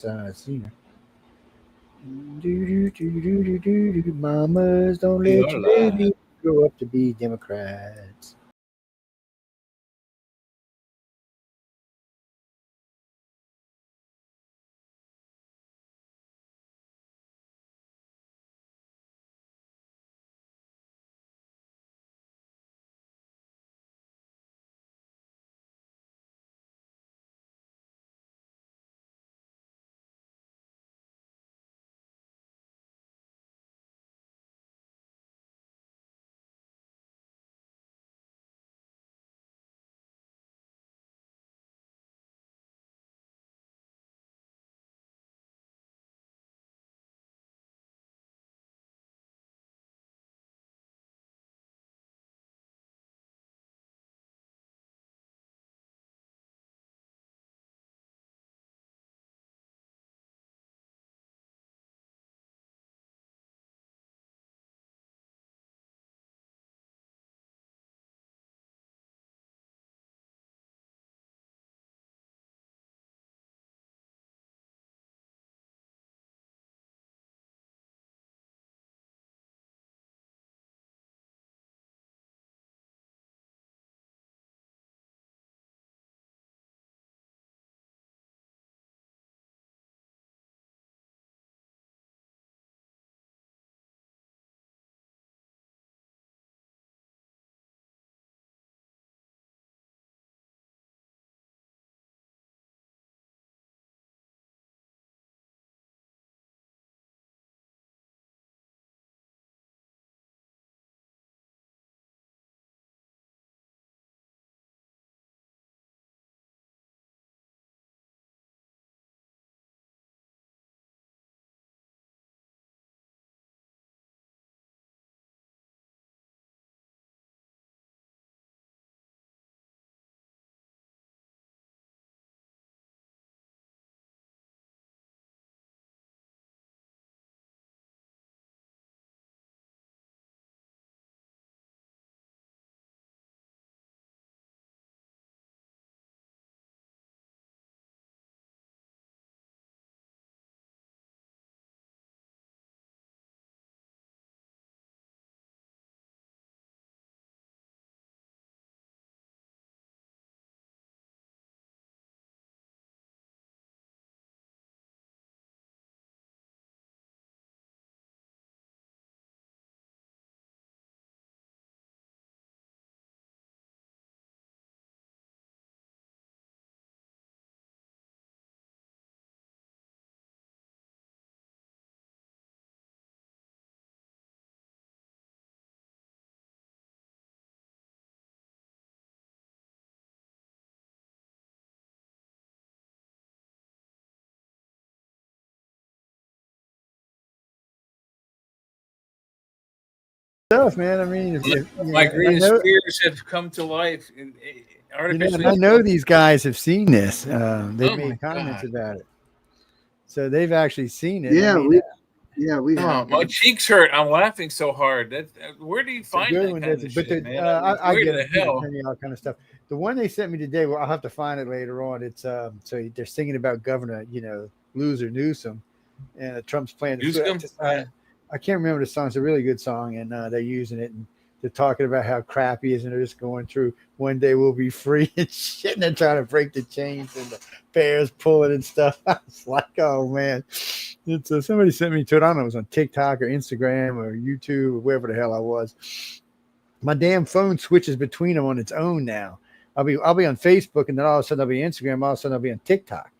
Seen her. Mamas, don't You let are your live. baby grow up to be Democrats. Stuff, man. I mean, My I greatest know, fears have come to life. and Artificially. I know these guys have seen this. They've Oh my made comments god. about it, so they've actually seen it. I Yeah, mean, we Oh, have. my cheeks hurt. I'm laughing so hard. Where do you it's a find good that one. kind of But shit, man? I mean, I where get the them. People hell? send me all kind of stuff. The one they sent me today, well, I'll have to find it later on. It's so they're singing about Governor, loser Newsom, and Trump's playing the flute. Newscomb? Yeah. I can't remember the song. It's a really good song, and they're using it, and they're talking about how crap he is, and they're just going through. One day we'll be free and shit, and they're trying to break the chains, and the bears pulling and stuff. I was like, oh man, it's somebody sent me to it. I don't know, it was on TikTok or Instagram or YouTube or wherever the hell I was. My damn phone switches between them on its own now. I'll be on Facebook, and then all of a sudden I'll be Instagram. All of a sudden I'll be on TikTok.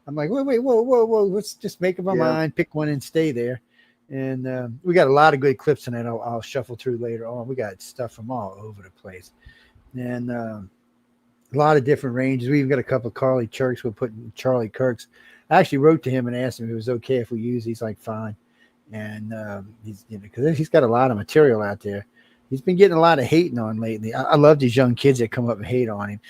I'm like, wait, whoa, whoa, whoa. Let's just make up our Yeah. mind, pick one and stay there. And we got a lot of good clips in it. I'll shuffle through later on. We got stuff from all over the place, and a lot of different ranges. We even got a couple of Charlie Kirks. I actually wrote to him and asked him if it was okay if we use. He's like, fine. And he's because he's got a lot of material out there. He's been getting a lot of hating on lately. I love these young kids that come up and hate on him.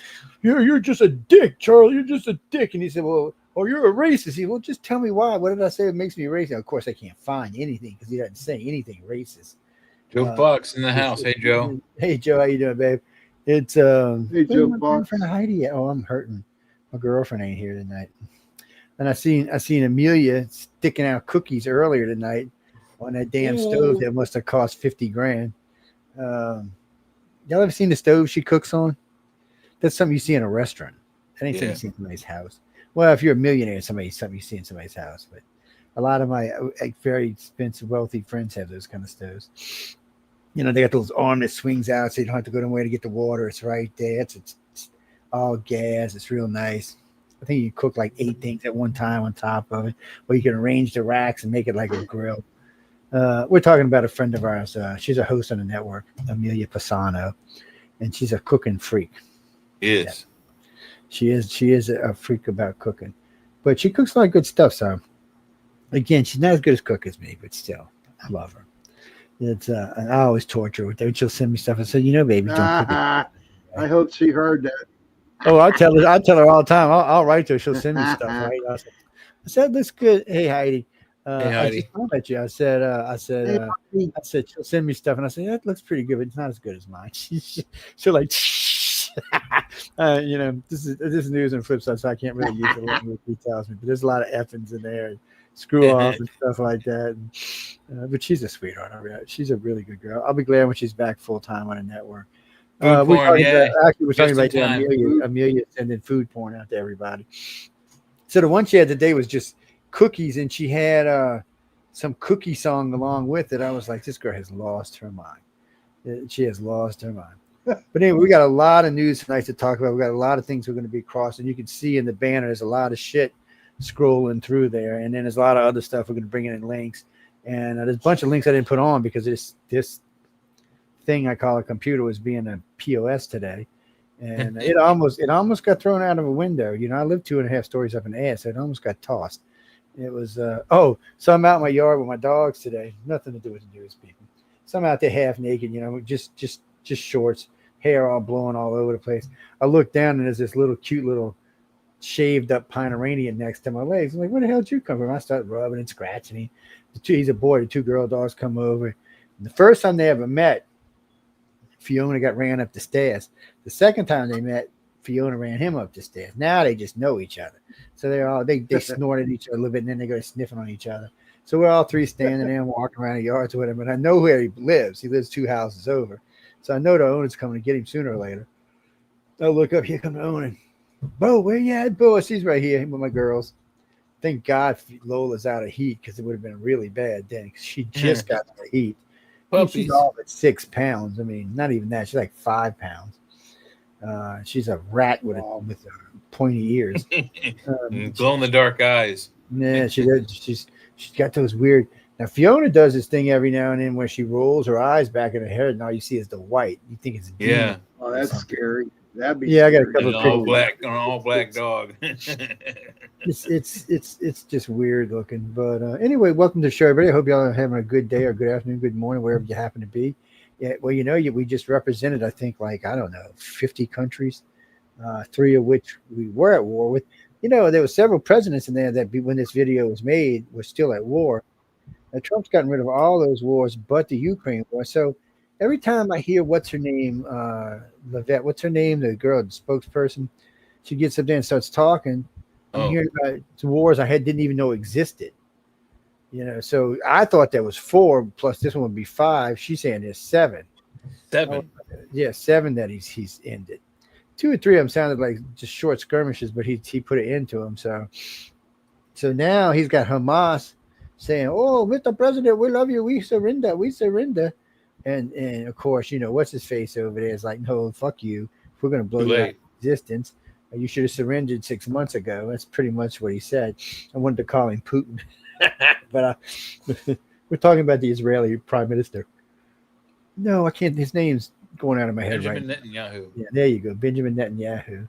You're just a dick, Charlie. You're just a dick. And he said, well, oh, you're a racist. He said, well, just tell me why. What did I say that makes me racist? Of course, I can't find anything because he doesn't say anything racist. Joe Buck's in the house. Hey, Joe. Hey, Joe. How you doing, babe? It's Hey, Joe my Buck. girlfriend Heidi. Oh, I'm hurting. My girlfriend ain't here tonight. And I seen Amelia sticking out cookies earlier tonight on that damn stove that must have cost $50,000. Y'all ever seen the stove she cooks on? That's something you see in a restaurant. That ain't something you see in somebody's house. Well, if you're a millionaire, something you see in somebody's house. But a lot of my very expensive, wealthy friends have those kind of stoves. You know, they got those arm that swings out, so you don't have to go nowhere to get the water. It's right there. It's all gas. It's real nice. I think you cook like 8 things at one time on top of it, or you can arrange the racks and make it like a grill. We're talking about a friend of ours. She's a host on the network, Amelia Pisano, and she's a cooking freak. Yes. Yeah. She is a freak about cooking, but she cooks a lot of good stuff. So again, she's not as good as cook as me, but still, I love her. It's and I always torture her with that. She'll send me stuff and say, baby, don't cook it. I hope she heard that. Oh, I tell her all the time. I'll write to her. She'll send me stuff. Right? I said, looks good. Hey, Heidi. Hey, Heidi. I just thought at you. I said, she'll send me stuff, and I said, that looks pretty good, but it's not as good as mine. She'll like, this is news and flip side, so I can't really use the language he tells me. But there's a lot of effings in there, and screw off and stuff like that. And, but she's a sweetheart. She's a really good girl. I'll be glad when she's back full time on the network. We're talking about Amelia sending food porn out to everybody. So the one she had today was just cookies, and she had some cookie song along with it. I was like, this girl has lost her mind. She has lost her mind. But anyway, we got a lot of news tonight to talk about. We got a lot of things we're going to be crossing. You can see in the banner there's a lot of shit scrolling through there, and then there's a lot of other stuff we're going to bring in links. And there's a bunch of links I didn't put on because this thing I call a computer was being a POS today, and it almost got thrown out of a window. I live 2.5 stories up in the air, so it almost got tossed. It was so I'm out in my yard with my dogs today. Nothing to do with the news people. So I'm out there half naked, just shorts, hair all blowing all over the place. I look down and there's this little cute little shaved up Pomeranian next to my legs. I'm like, where the hell did you come from? I started rubbing and scratching him. He's a boy. The 2 girl dogs come over. And the first time they ever met, Fiona got ran up the stairs. The second time they met, Fiona ran him up the stairs. Now they just know each other. So they snort at each other a little bit, and then they go sniffing on each other. So we're all 3 standing there and walking around the yards with him. And I know where he lives. He lives 2 houses over. So I know the owner's coming to get him sooner or later. I look up, here come the owner. Bo, where you at, Bo? She's right here with my girls. Thank God Lola's out of heat, because it would have been really bad then. She just got out of heat. She's all at 6 pounds. I mean, not even that. She's like 5 pounds. She's a rat with pointy ears. Glow in the dark eyes. Yeah, she's got those weird. Now Fiona does this thing every now and then where she rolls her eyes back in her head, and all you see is the white. You think it's a demon. Yeah. Oh, that's scary. That'd be I got a scary. couple of an all black dog. It's just weird looking. But anyway, welcome to the show, everybody. I hope y'all are having a good day or good afternoon, good morning, wherever you happen to be. Yeah, well, we just represented, I think, 50 countries, 3 of which we were at war with. There were several presidents in there that when this video was made were still at war. Now, Trump's gotten rid of all those wars but the Ukraine war. So every time I hear what's her name, the girl, the spokesperson, she gets up there and starts talking. I'm hearing about wars I didn't even know existed. So I thought there was 4 plus this one would be 5. She's saying there's 7. 7. Yeah, 7 that he's ended. 2 or 3 of them sounded like just short skirmishes, but he put it into them. So now he's got Hamas saying, "Oh, Mr. President, we love you. We surrender. We surrender." And of course, what's his face over there is like, "No, fuck you. If we're going to blow you out of existence, you should have surrendered 6 months ago." That's pretty much what he said. I wanted to call him Putin, but we're talking about the Israeli prime minister. No, I can't. His name's going out of my head Benjamin right Netanyahu. Yeah, there you go. Benjamin Netanyahu.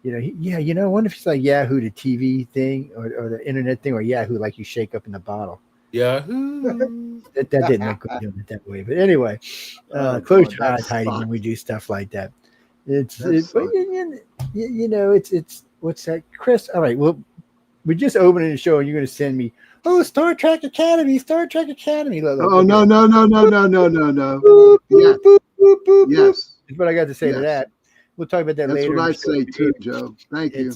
I wonder if it's like Yahoo, the TV thing, or the internet thing, or Yahoo, like you shake up in the bottle. Yahoo. That didn't look good doing it that way. But anyway, close your eyes, Heidi, when we do stuff like that. It's what's that, Chris? All right, well, we're just opening the show, and you're going to send me, Star Trek Academy. Look, Oh, no. Boop, Yes. boop, boop, boop, Yes. That's what I got to say to that. We'll talk about that That's later. what I say too, Joe. Thank you.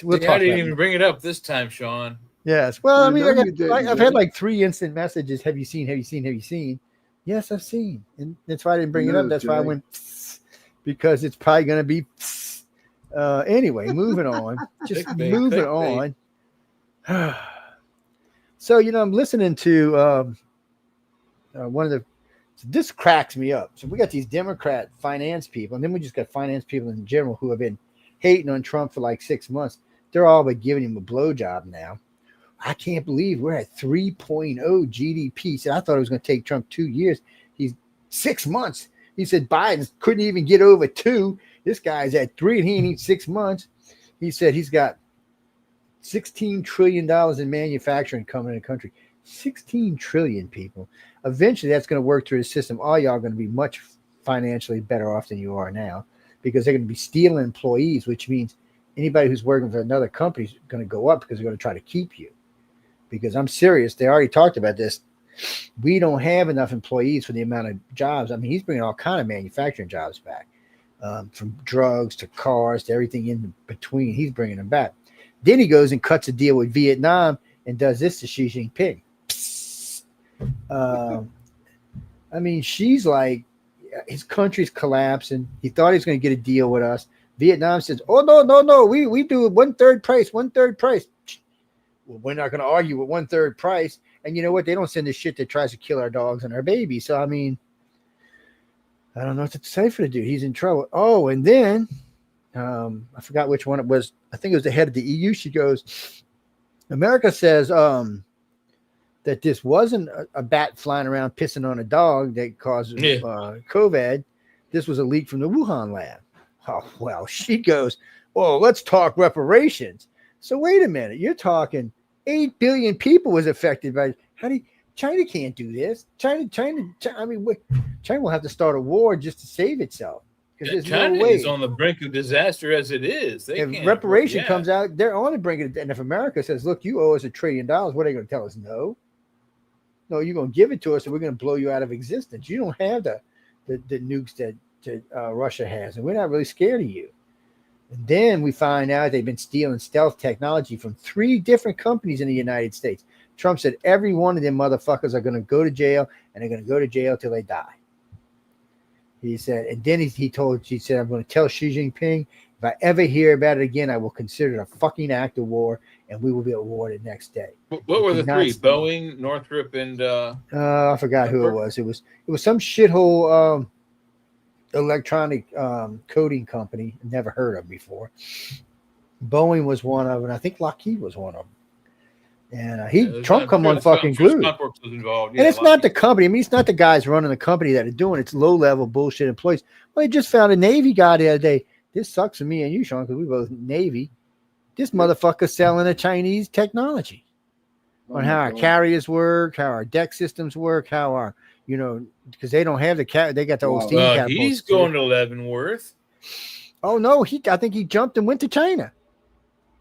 we'll See, talk I didn't about even it. bring it up this time, Sean. Yes. Well, I I mean, know you didn't, I've had Jay. like 3 instant messages. Have you seen? Have you seen? Have you seen? Yes, I've seen. And that's why I didn't bring it up. No, That's why I Jay. went because it's probably going to be. Anyway, moving on. Just Clickbait, moving clickbait. on. So, I'm listening to one of the. So this cracks me up. So we got these Democrat finance people, and then we just got finance people in general who have been hating on Trump for like 6 months. They're all but giving him a blowjob now. I can't believe we're at 3.0 GDP. So I thought it was going to take Trump 2 years. He's 6 months. He said Biden couldn't even get over 2. This guy's at 3 and he needs 6 months. He said he's got $16 trillion in manufacturing coming in the country. 16 trillion, people. Eventually, that's going to work through the system. All y'all are going to be much financially better off than you are now because they're going to be stealing employees, which means anybody who's working for another company is going to go up because they're going to try to keep you. Because I'm serious. They already talked about this. We don't have enough employees for the amount of jobs. I mean, he's bringing all kind of manufacturing jobs back, from drugs to cars to everything in between. He's bringing them back. Then he goes and cuts a deal with Vietnam and does this to Xi Jinping. I mean, she's like, his country's collapsing. He thought he was going to get a deal with us. Vietnam says, oh, no. We do 1/3 price, 1/3 price. Well, we're not going to argue with 1/3 price. And you know what? They don't send this shit that tries to kill our dogs and our babies. So, I mean, I don't know what to say for the dude. He's in trouble. Oh, and then I forgot which one it was. I think it was the head of the EU. She goes, America says that this wasn't a bat flying around pissing on a dog that caused COVID. This was a leak from the Wuhan lab. Oh, well, she goes, well, let's talk reparations. So wait a minute. You're talking 8 billion people was affected by China can't do this. China will have to start a war just to save itself. Because there's China no way. is on the brink of disaster as it is. If reparation comes out, they're on the brink of it. And if America says, look, you owe us $1 trillion, what are they going to tell us? No, you're going to give it to us and we're going to blow you out of existence. You don't have the nukes that Russia has, and we're not really scared of you. And then we find out they've been stealing stealth technology from 3 different companies in the United States. Trump said every one of them motherfuckers are going to go to jail, and they're going to go to jail till they die. He said, and then she said, I'm going to tell Xi Jinping, if I ever hear about it again, I will consider it a fucking act of war, and we will be at war the next day. What were the 3? Boeing, Northrop, and I forgot who it was. It was some shithole electronic coding company never heard of before. Boeing was one of them. I think Lockheed was one of them. And Trump come on fucking glued. And it's not the company. I mean, it's not the guys running the company that are doing it. It's low-level bullshit employees. Well, they just found a Navy guy the other day. This sucks for me and you, Sean, because we both Navy. This motherfucker's selling a Chinese technology on how our carriers work, how our deck systems work, how our, because they don't have they got the old steam catapults. He's going to Leavenworth. Oh, no. I think he jumped and went to China.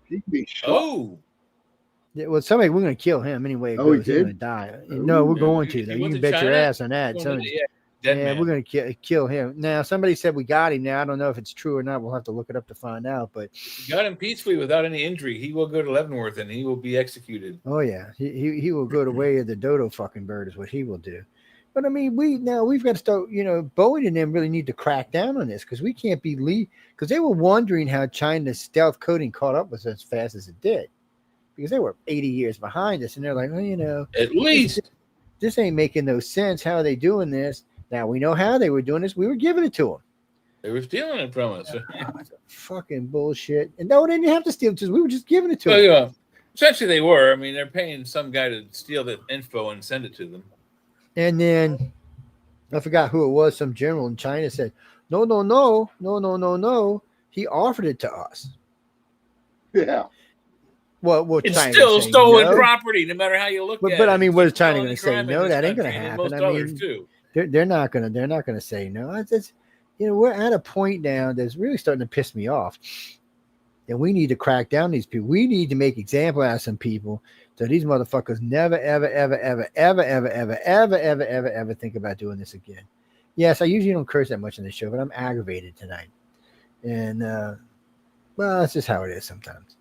He'd be shot. Oh. Yeah, well, we're going to kill him anyway. He's going to die. No, we're going to. Though. You can bet your ass on that. We're going to kill him. Now, somebody said we got him. Now, I don't know if it's true or not. We'll have to look it up to find out. But if we got him peacefully without any injury, he will go to Leavenworth and he will be executed. Oh, yeah. He will go the way of the dodo fucking bird is what he will do. But, I mean, we've got to start, Boeing and them really need to crack down on this because we can't be because they were wondering how China's stealth coding caught up with us as fast as it did. Because they were 80 years behind us, and they're like, well, at least this ain't making no sense. How are they doing this? Now we know how they were doing this. We were giving it to them. They were stealing it from us. Fucking bullshit. And no, they didn't have to steal it. We were just giving it to them. Yeah. Essentially, they were. I mean, they're paying some guy to steal the info and send it to them. And then I forgot who it was. Some general in China said, no. He offered it to us. Yeah. Well, it's China still stolen property, no matter how you look at it. But I mean, what is China going to say? No, that ain't going to happen. I mean, too. They're not going to say no. It's we're at a point now that's really starting to piss me off. And we need to crack down these people. We need to make example out of some people so these motherfuckers never, ever think about doing this again. Yes, I usually don't curse that much on this show, but I'm aggravated tonight. And well, that's just how it is sometimes.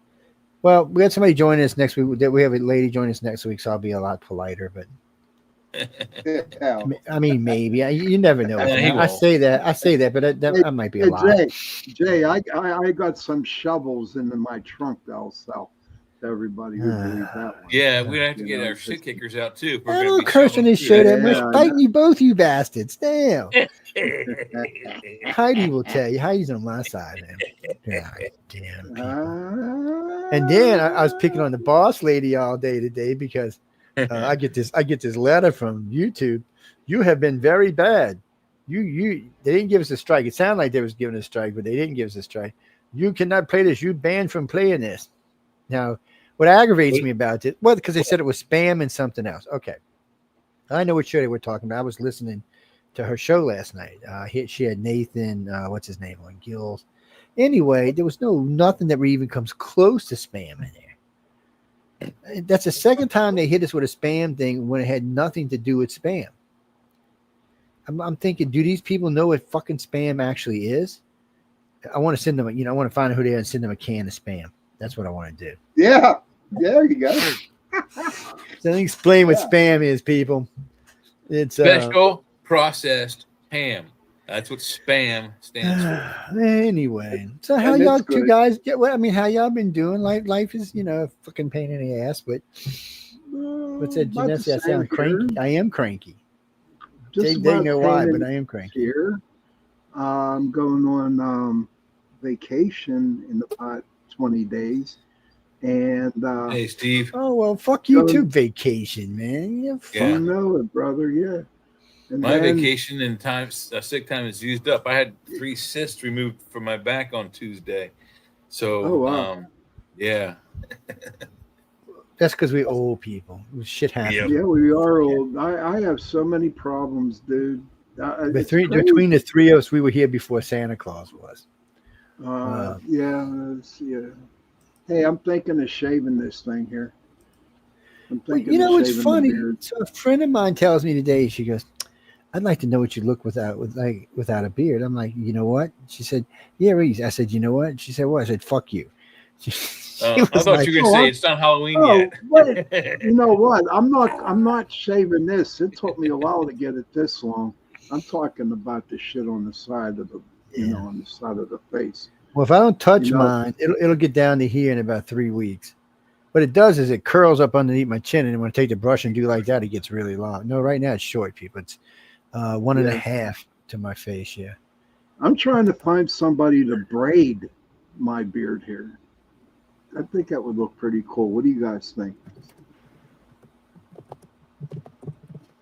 Well, we had somebody join us next week. We have a lady join us next week, so I'll be a lot politer. But Yeah. I mean, maybe you never know. He I won't. say that, but that might be a Hey, lot. Jay, I got some shovels in my trunk that I'll sell to everybody who believes that one. Yeah, we're gonna have to You get know, our shit kickers out too. If we're I gonna don't be curse on shoveling this through show that. that much. Yeah, I Fighting you both, you bastards. Damn. Yeah. Heidi will tell you. Heidi's on my side, man. God damn people. And And then I was picking on the boss lady all day today because I get this letter from YouTube. You have been very bad. They didn't give us a strike. It sounded like they was giving us a strike, but they didn't give us a strike. You cannot play this. You banned from playing this. Now, what aggravates me about it? Well, because they said it was spam and something else. Okay, I know what show they were talking about. I was listening to her show last night. She had Nathan, what's his name, on Gills. Anyway, there was nothing that even comes close to spam in there. That's the second time they hit us with a spam thing when it had nothing to do with spam. I'm thinking, do these people know what fucking spam actually is? I want to send them, I want to find out who they are and send them a can of spam. That's what I want to do. yeah, there you go. So let me explain what spam is, people. It's Special processed ham. That's what spam stands for. Anyway. So how And y'all it's two good. guys how y'all been doing? Life is, a fucking pain in the ass, but what's that, About the Janessa? I same sound cranky. here. I am cranky. Just They about know why, pain but in I am the cranky. here. I'm going on vacation in about 20 days. And Hey, Steve. Oh well, fuck you So- too, vacation, man. you Yeah. know it, brother. Yeah. And My then, vacation and sick time is used up. I had 3 cysts removed from my back on Tuesday. So, Oh, wow. yeah. That's because we old people. Shit happens. Yep. Yeah, we are old. I have so many problems, dude. It's crazy. Between the three of us, we were here before Santa Claus was. Yeah. Hey, I'm thinking of shaving this thing here. I'm Well, thinking you of know, it's shaving the funny. beard. So a friend of mine tells me today, she goes, I'd like to know what you look without a beard. I'm like, you know what? She said, yeah, Reese. I said, you know what? She said, what? I said, fuck you. She I was thought like, you were going to say it's not Halloween Oh, wait. yet. You know what? I'm not shaving this. It took me a while to get it this long. I'm talking about the shit on the side of the, Yeah. on the side of the face. well, if I don't touch You know- mine, it'll get down to here in about 3 weeks. What it does is it curls up underneath my chin, and when I take the brush and do like that, it gets really long. No, right now it's short, people. It's 1.5 to my face. Yeah. I'm trying to find somebody to braid my beard here. I think that would look pretty cool. What do you guys think?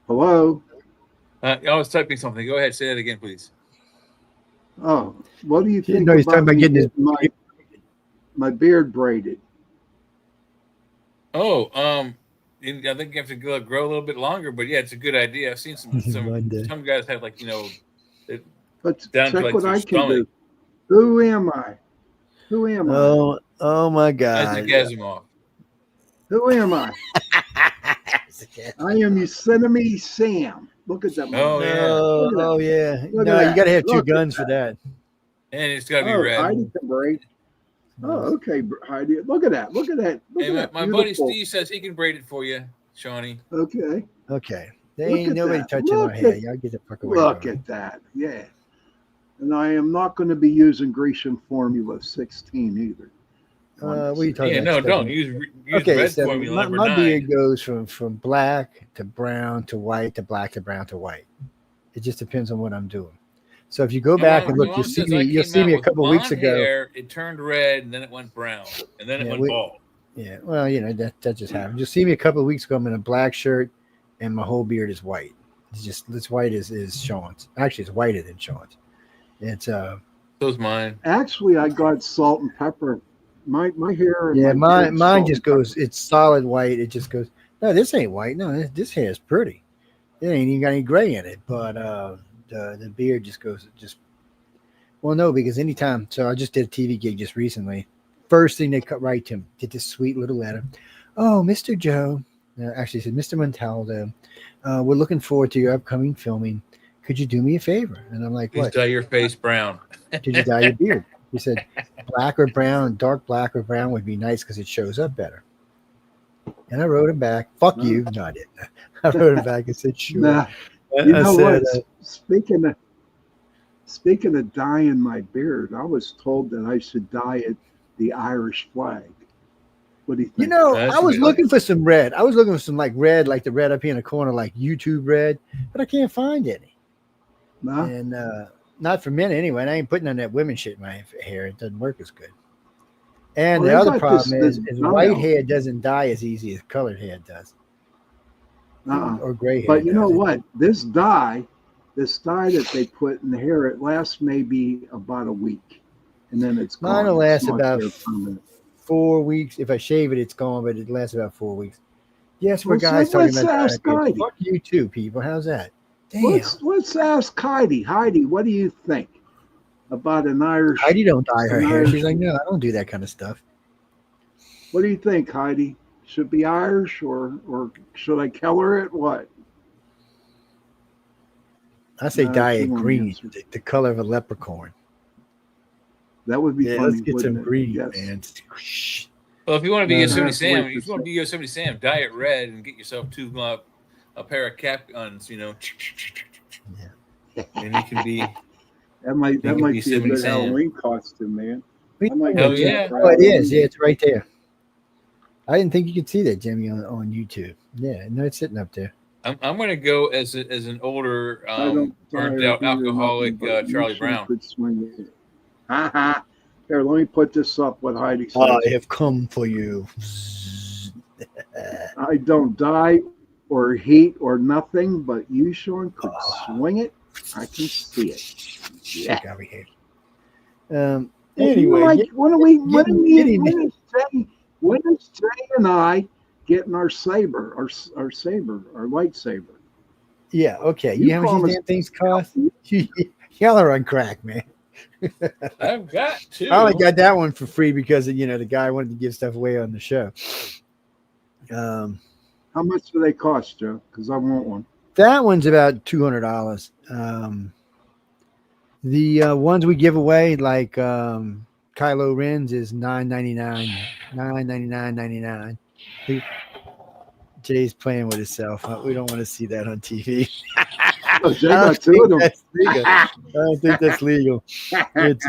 Hello? I was typing something. Go ahead. Say that again, please. Oh, what do you think No, he's talking about me getting his. my beard braided? Oh, I think you have to grow a little bit longer, but yeah, it's a good idea. I've seen One day. some guys have like But down to check like what their I can stomach. do. Who am I? Who am I? Oh my Isaac God. Asimov. Who am I? I am Yosemite Sam. Look at that. Oh, yeah. Look at that. Oh yeah. Look No, at you that. got to have 2 Look at guns for that. And it's got to be Oh, red. Heidi can braid. Oh, okay, Heidi. Look at that. Look at that. Look Hey, at that. my buddy Beautiful. Steve says he can braid it for you, Shawnee. Okay. Okay. There Look ain't at nobody that. touching Look my hair. at- Y'all get the fuck away. Look from me. at that. Yeah. And I am not going to be using Grecian Formula 16 either. What are you talking Yeah, about? no, don't Stephanie? use Okay, red so formula number my 9. beard goes from black to brown to white to black to brown to white. It just depends on what I'm doing. So if you go back and look, you'll see me a couple weeks ago. Hair, it turned red, and then it went brown, and then it went bald. Yeah, well, that just happened. You'll see me a couple of weeks ago. I'm in a black shirt, and my whole beard is white. It's white as Sean's. Actually, it's whiter than Sean's. It's So's mine. Actually, I got salt and pepper. My hair. And yeah, my beard, mine salt just and goes. pepper. It's solid white. It just goes. No, this ain't white. No, this hair is pretty. It ain't even got any gray in it. But the beard just goes. Well, no, because anytime. So I just did a TV gig just recently. First thing they cut right to him, did this sweet little letter. Oh, Mr. Joe. Actually, it said, Mr. Montaldo, we're looking forward to your upcoming filming. Could you do me a favor? And I'm like, Please what? dye your face brown. Did you dye your beard? He said black or brown, dark black or brown would be nice because it shows up better. And I wrote him back, fuck you. No, I didn't. I wrote him back and said, sure. Nah, you I know said, what? Speaking of dyeing my beard, I was told that I should dye it the Irish flag. What do you think? you know, That's I was good. looking for some red. I was looking for some like red, like the red up here in the corner, like YouTube red, but I can't find any. Nah? And not for men anyway. And I ain't putting on that women shit in my hair. It doesn't work as good. And Well, the they other got problem this is dye white out. hair doesn't dye as easy as colored hair does, or gray hair. But you know does. what? This dye that they put in the hair, it lasts maybe about a week, and then it's gone. Mine will It's last not about there permanent. 4 weeks. If I shave it, it's gone, but it lasts about 4 weeks. Yes, we're Well, so guys talking let's about ask dyeing. Heidi. Fuck you too, people. How's that? Damn. Let's ask Heidi. Heidi, what do you think about an Irish? Heidi don't dye her an hair. Irish- She's like, no, I don't do that kind of stuff. What do you think, Heidi? Should be Irish or should I color it? What? I say No, dye she it won't green, answer. the color of a leprechaun. That would be Yeah, funny. let's get wouldn't some it? green, Yes. man. Well, if you want to be No, Yosemite that's the way Sam, to if you want to be Yosemite Sam, dye it red and get yourself a pair of cap guns, you know. And you can be. That might You can be a Yosemite good Sam. Halloween costume, man. Hell I might Hell get that yeah. for Oh, it is. Halloween. Yeah, it's right there. I didn't think you could see that, Jimmy, on YouTube. Yeah, no, it's sitting up there. I'm going to go as an older, I don't burnt dye out her hair or alcoholic nothing, but Charlie Newson Brown. could swing it. Ha. Here, let me put this up. What Heidi says. I have come for you. I don't dye or heat or nothing, but you, Sean, could swing it. I can see it. Yeah. Check over here. Anyway, Anyway, when is Jay and I getting our saber, our lightsaber? yeah, okay. You You know how much these promised- damn things cost? Y'all are on crack, man. I've got two. I only got that one for free because the guy wanted to give stuff away on the show. How much do they cost, Joe? Because I want one. That one's about $200. The ones we give away, like Kylo Ren's, is $9.99, $9.99.99. Jay's playing with himself. We don't want to see that on TV. Oh, Jay I don't got two of them. That's legal. I don't think that's legal. It's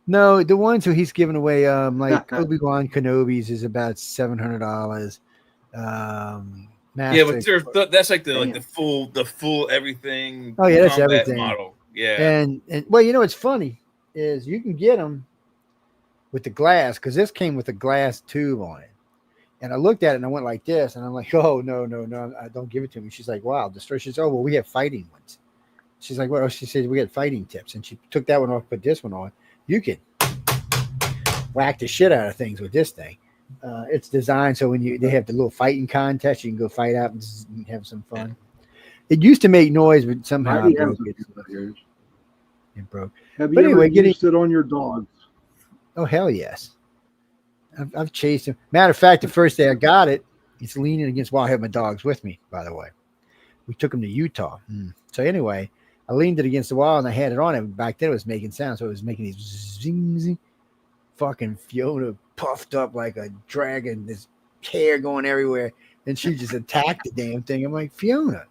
no, the ones who he's giving away, like Obi-Wan Kenobi's, is about $700. Yeah, but that's like the full everything. Oh yeah, that's combat everything. model. Yeah, And well, what's funny is you can get them with the glass, because this came with a glass tube on it. And I looked at it and I went like this, and I'm like, oh no, I don't give it to me. She's like, wow, destroy. She says, oh well, we have fighting ones. She's like, well, she says we got fighting tips, and she took that one off, put this one on. You can whack the shit out of things with this thing. It's designed so when they have the little fighting contest, you can go fight out and have some fun. It used to make noise, but somehow Heidi it broke. has It broke. Have But you anyway, ever used it on your dogs? Oh hell yes! I've chased him. Matter of fact, the first day I got it, he's leaning against. Well, I had my dogs with me, by the way. We took him to Utah. So anyway, I leaned it against the wall and I had it on it. Back then, it was making sound, so it was making these zing, zing. Fucking Fiona puffed up like a dragon, this hair going everywhere, and she just attacked the damn thing. I'm like, Fiona,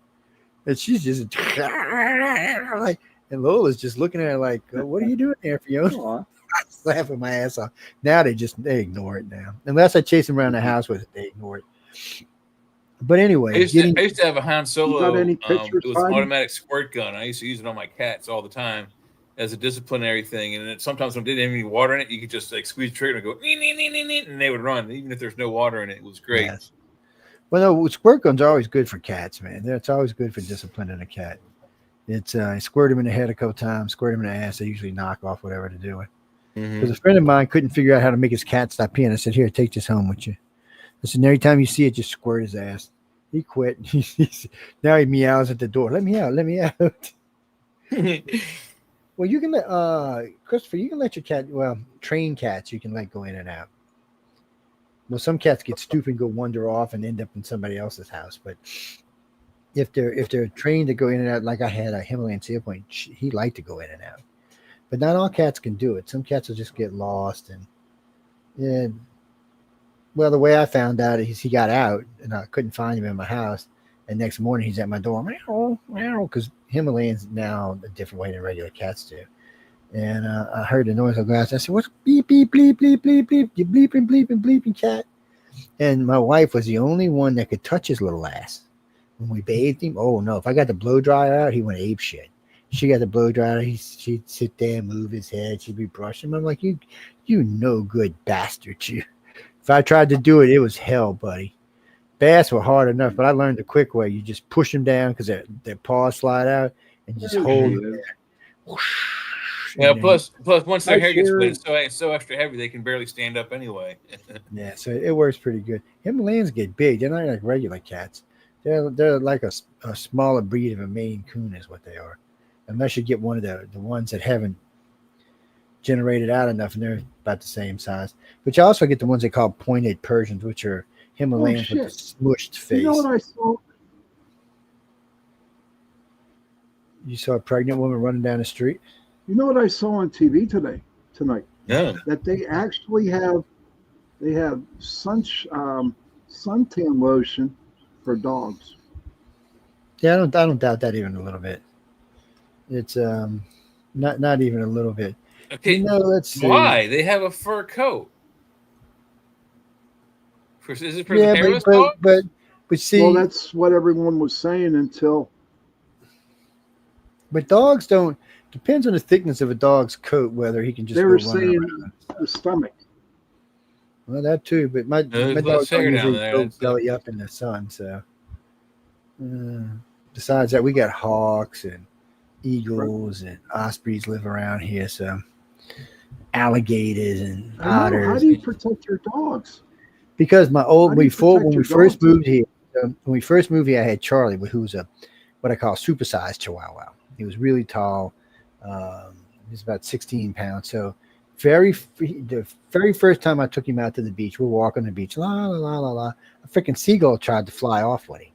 and she's just like, and Lola's just looking at her like, what are you doing there, Fiona? Laughing my ass off. Now they ignore it now, unless I chase them around the house with it, they ignore it. But anyway, I used to have a Han Solo. got any pictures, it was an Heidi? automatic squirt gun. I used to use it on my cats all the time as a disciplinary thing. And sometimes when it didn't have any water in it, you could just like squeeze the trigger and go, nee, nee, nee, nee, nee, and they would run, even if there's no water in it. It was great. Yes. Well, no, squirt guns are always good for cats, man. It's always good for disciplining a cat. It's I squirt him in the head a couple times, squirt him in the ass. They usually knock off whatever they're doing. Because a friend of mine couldn't figure out how to make his cat stop peeing. I said, here, take this home with you. I said, every time you see it, just squirt his ass. He quit. Now he meows at the door. Let me out. Let me out. Well, you can let Christopher, you can let your cat, train cats, you can let go in and out. Well, some cats get stupid and go wander off and end up in somebody else's house. But if they're trained to go in and out, like I had a Himalayan Seal Point, he liked to go in and out. but not all cats can do it. Some cats will just get lost. And well, the way I found out is he got out and I couldn't find him in my house. And next morning he's at my door, meow, meow, because Himalayans now a different way than regular cats do. And I heard the noise of glass. I said, "What's beep, beep, bleep, bleep, bleep, bleep, you bleeping, bleeping, bleeping cat?" And my wife was the only one that could touch his little ass. When we bathed him, oh no, if I got the blow dryer out, he went ape shit. She got the blow dryer, she'd sit there and move his head, she'd be brushing him. I'm like, you no good bastard, you. If I tried to do it, it was hell, buddy. Bass were hard enough, but I learned the quick way. You just push them down because their paws slide out and just hold them there. Whoosh, Yeah. and Plus, once their hair gets Sherry. wet, it's so extra heavy they can barely stand up anyway. yeah, so it works pretty good. Himalayans get big. They're not like regular cats. They're like a smaller breed of a Maine Coon is what they are. Unless you get one of the ones that haven't generated out enough, and they're about the same size. But you also get the ones they call pointed Persians, which are Himalayans with the smushed face. You know what I saw? You saw a pregnant woman running down the street? You know what I saw on TV tonight? No. That they actually have suntan lotion for dogs. Yeah, I don't doubt that even a little bit. It's not even a little bit. Okay. Let's see. Why? They have a fur coat. Is it for Yeah, the hairless but dog? see, Well, that's what everyone was saying until. but dogs don't. Depends on the thickness of a dog's coat whether he can just. They go were running saying around. the stomach. Well, that too, but my There's dogs less don't hair down usually there, go that's it. belly up in the sun. So, besides that, we got hawks and eagles and ospreys live around here. So, alligators and I know. otters. How do you protect your dogs? Because my old How do you before protect when your we first dogs? moved here, I had Charlie, who was what I call supersized Chihuahua. He was really tall. He was about 16 pounds. So the very first time I took him out to the beach, we're walking the beach, la la la la la. A freaking seagull tried to fly off with him.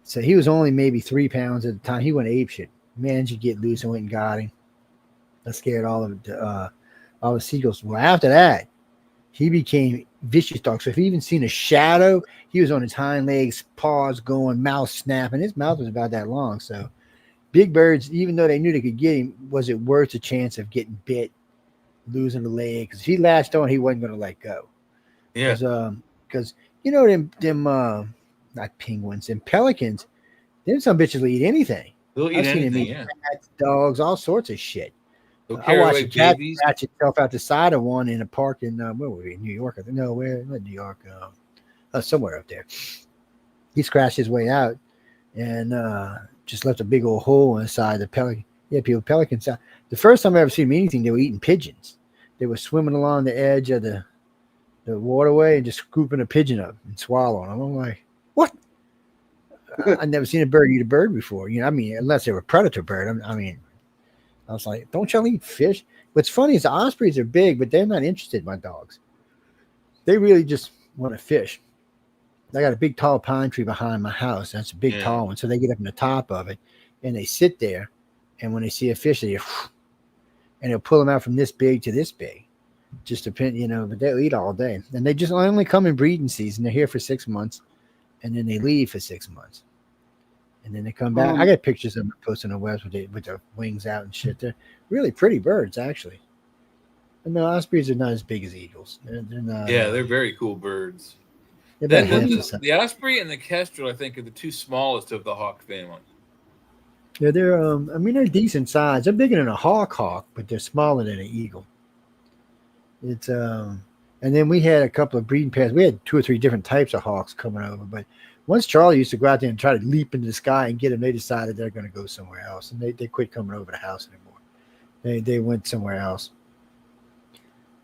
So he was only maybe 3 pounds at the time. He went apeshit. Managed to get loose and went and got him. That scared all the seagulls. Well, after that, he became vicious dog. So if he even seen a shadow, he was on his hind legs, paws going, mouth snapping. His mouth was about that long. So big birds, even though they knew they could get him, was it worth the chance of getting bit, losing a leg? Because if he latched on, he wasn't going to let go. Yeah. Because them not penguins, them pelicans, them some bitches will eat anything. They'll eat I've seen them anything, eat yeah. cats, dogs, all sorts of shit. They'll I carry watched away a cat babies. scratch itself out the side of one in a park in where were we? New York, I think. No, where? Not New York. Somewhere up there. He scratched his way out and just left a big old hole inside the pelican. Yeah, pelicans. The first time I ever seen them eat anything, they were eating pigeons. They were swimming along the edge of the waterway and just scooping a pigeon up and swallowing them. I'm like, what? I've never seen a bird eat a bird before. I mean, unless they were a predator bird. I was like, don't y'all eat fish? What's funny is the ospreys are big, but they're not interested in my dogs. They really just want to fish. I got a big tall pine tree behind my house. That's a big tall one. So they get up in the top of it and they sit there. And when they see a fish, and they'll pull them out from this big to this big. Just depend, but they'll eat all day. And they just only come in breeding season. They're here for 6 months and then they leave for 6 months. And then they come back. I got pictures of them posting on the webs with their wings out and shit. They're really pretty birds, actually. And the ospreys are not as big as eagles. They're not. Yeah, they're very cool birds. They're about half the size. The osprey and the kestrel, I think, are the two smallest of the hawk family. Yeah, they're decent size. They're bigger than a hawk, but they're smaller than an eagle. It's and then we had a couple of breeding pairs. We had 2 or 3 different types of hawks coming over, but once Charlie used to go out there and try to leap into the sky and get them, they decided they're going to go somewhere else, and they quit coming over the house anymore. They went somewhere else.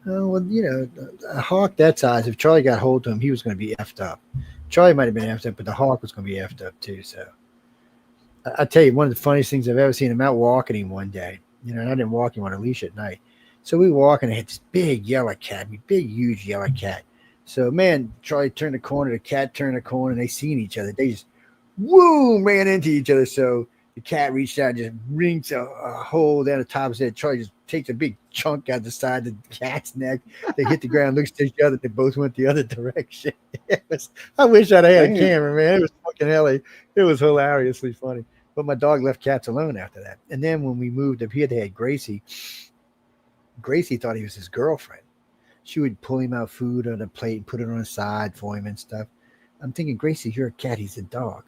Well, a hawk that size, if Charlie got hold of him, he was going to be effed up. Charlie might have been effed up, but the hawk was going to be effed up too. So I tell you, one of the funniest things I've ever seen, I'm out walking him one day, and I didn't walk him on a leash at night. So we walk, and I had this big yellow cat, big, huge yellow cat. So, man, Charlie turned the corner, the cat turned the corner, and they seen each other. They just, ran into each other. So The cat reached out and just wrinks a hole down the top of his head. Charlie just takes a big chunk out the side of the cat's neck. They hit the ground, looks at each other. They both went the other direction. I wish I'd had a camera, man. It was fucking hell. It was hilariously funny. But my dog left cats alone after that. And then when we moved up here, they had Gracie. Gracie thought he was his girlfriend. She would pull him out food on a plate and put it on his side for him and stuff. I'm thinking, Gracie, you're a cat. He's a dog.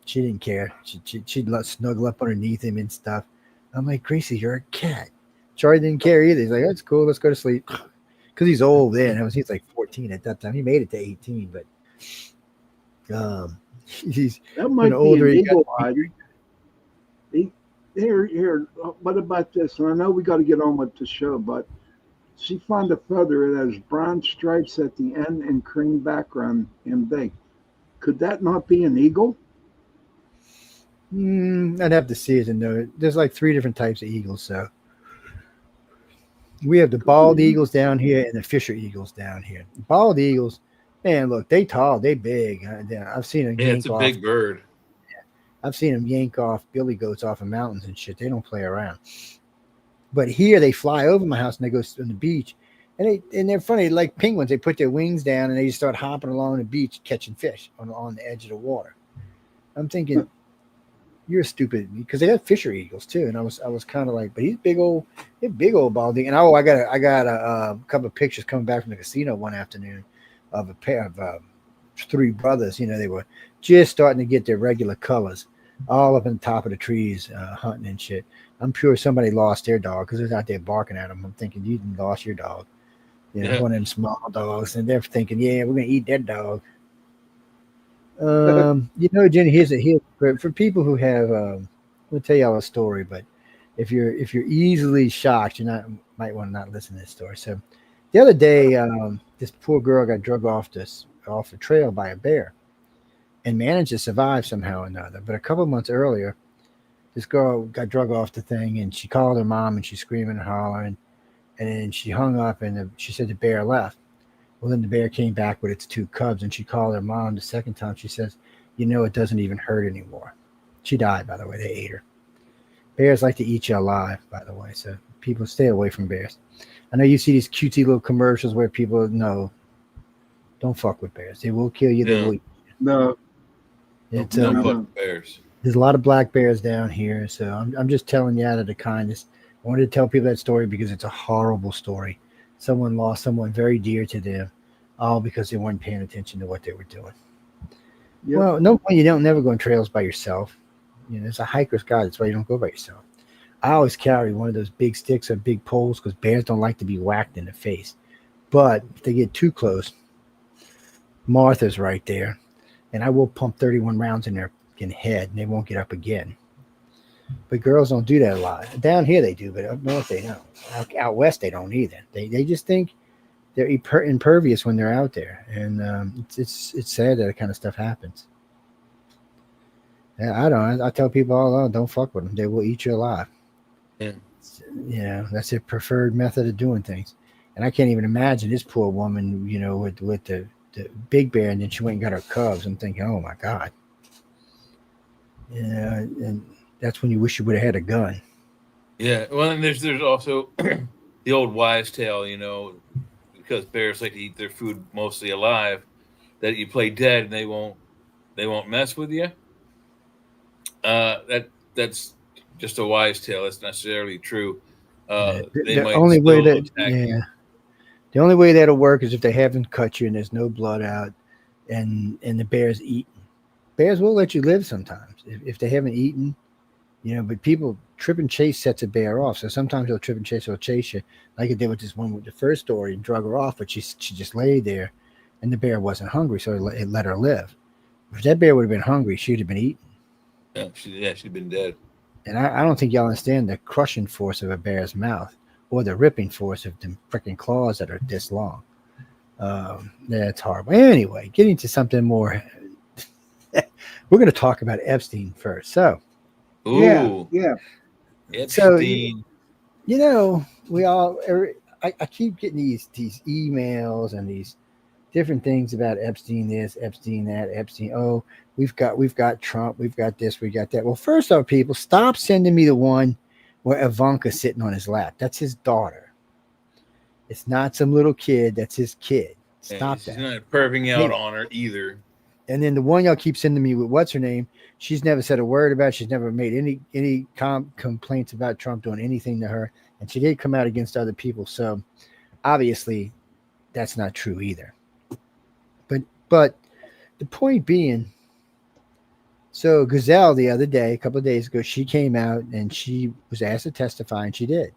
She didn't care. She'd snuggle up underneath him and stuff. I'm like, Gracie, you're a cat. Charlie didn't care either. He's like, that's cool. Let's go to sleep. Because he's old then. He's like 14 at that time. He made it to 18, but he's that might older. Be an eagle eye. Here. What about this? And I know we got to get on with the show, but she found a feather that has brown stripes at the end and cream background and big. Could that not be an eagle? I'd have to see it to know. There's like 3 different types of eagles. So we have the bald eagles down here and the Fisher eagles down here. Bald eagles, man, look, they tall, they big. I've seen them. Yeah, it's a big bird. Yeah, I've seen them yank off billy goats off of mountains and shit. They don't play around. But here they fly over my house and they go on the beach, and they're funny like penguins. They put their wings down and they just start hopping along the beach catching fish on the edge of the water. I'm thinking, you're stupid, because they have Fisher eagles too, and I was kind of like, but he's big old balding. And I got a couple of pictures coming back from the casino one afternoon of a pair of 3 brothers. They were just starting to get their regular colors, all up on the top of the trees, hunting and shit. I'm sure somebody lost their dog because they're out there barking at them. I'm thinking, you lost your dog. One of them small dogs, and they're thinking, yeah, we're gonna eat that dog. Jenny, here's for people who have. We'll tell y'all a story, but if you're easily shocked, might want to not listen to this story. So, the other day, this poor girl got drug off the trail by a bear, and managed to survive somehow or another. But a couple of months earlier, this girl got drug off the thing, and she called her mom, and she's screaming and hollering, and then she hung up, and she said the bear left. Well, then the bear came back with its 2 cubs, and she called her mom the second time. She says, it doesn't even hurt anymore. She died, by the way. They ate her. Bears like to eat you alive, by the way, so people stay away from bears. I know you see these cutesy little commercials where people know, don't fuck with bears. They will kill you. They will eat you. No. It's don't fuck with bears. There's a lot of black bears down here, so I'm just telling you out of the kindness. I wanted to tell people that story because it's a horrible story. Someone lost someone very dear to them, all because they weren't paying attention to what they were doing. Yep. Well, no point. You don't never go on trails by yourself. It's a hiker's guide. That's why you don't go by yourself. I always carry one of those big sticks or big poles because bears don't like to be whacked in the face. But if they get too close, Martha's right there, and I will pump 31 rounds in their head, and they won't get up again. But girls don't do that a lot. Down here they do, but up north they don't. Out west they don't either. They just think they're impervious when they're out there, and it's sad that kind of stuff happens. Yeah, I don't. I tell people all along, don't fuck with them. They will eat you alive. Yeah. That's their preferred method of doing things. And I can't even imagine this poor woman, with the big bear, and then she went and got her cubs. I'm thinking, oh my God. Yeah, and that's when you wish you would have had a gun. Yeah, well, and there's also the old wives' tale, because bears like to eat their food mostly alive, that you play dead and they won't mess with you. That's just a wives' tale. That's not necessarily true. The only way that'll work is if they haven't cut you and there's no blood out, and the bear's eaten. Bears will let you live sometimes if they haven't eaten, but people trip and chase sets a bear off. So sometimes they'll trip and chase, they'll chase you, like it did with this one with the first story, and drug her off, but she just laid there, and the bear wasn't hungry, so it let her live. If that bear would have been hungry, she'd have been eaten. Yeah, she'd been dead. And I don't think y'all understand the crushing force of a bear's mouth or the ripping force of the freaking claws that are this long. That's horrible. Anyway, getting to something more. We're going to talk about Epstein first. So, ooh, yeah. Epstein. So, we all. I keep getting these emails and these different things about Epstein this, Epstein that, Epstein. Oh, we've got Trump, we've got this, we got that. Well, first off, people, stop sending me the one where Ivanka's sitting on his lap. That's his daughter. It's not some little kid. That's his kid. Stop She's that. not perving out on her either. And then the one y'all keep sending me with what's her name? She's never said a word about it. She's never made any complaints about Trump doing anything to her. And she did come out against other people. So obviously that's not true either. But the point being, so Gazelle the other day, a couple of days ago, she came out and she was asked to testify, and she did.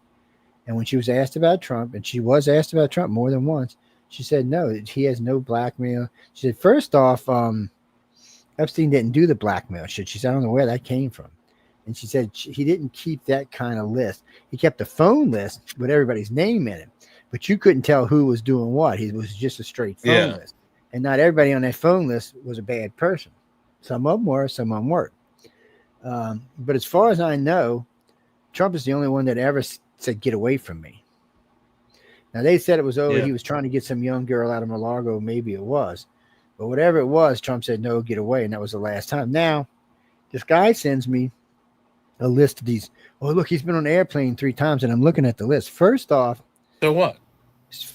And when she was asked about Trump, and she was asked about Trump more than once, she said, no, he has no blackmail. She said, first off, Epstein didn't do the blackmail shit. She said, I don't know where that came from. And she said he didn't keep that kind of list. He kept a phone list with everybody's name in it, but you couldn't tell who was doing what. He was just a straight phone list. And not everybody on that phone list was a bad person. Some of them were, some of them weren't. But as far as I know, Trump is the only one that ever said, get away from me. Now, they said it was over. He was trying to get some young girl out of Mar-a-Lago. Maybe it was. But whatever it was, Trump said, no, get away. And that was the last time. Now, this guy sends me a list of these. Oh, look, he's been on an airplane 3 times. And I'm looking at the list. First off. So what?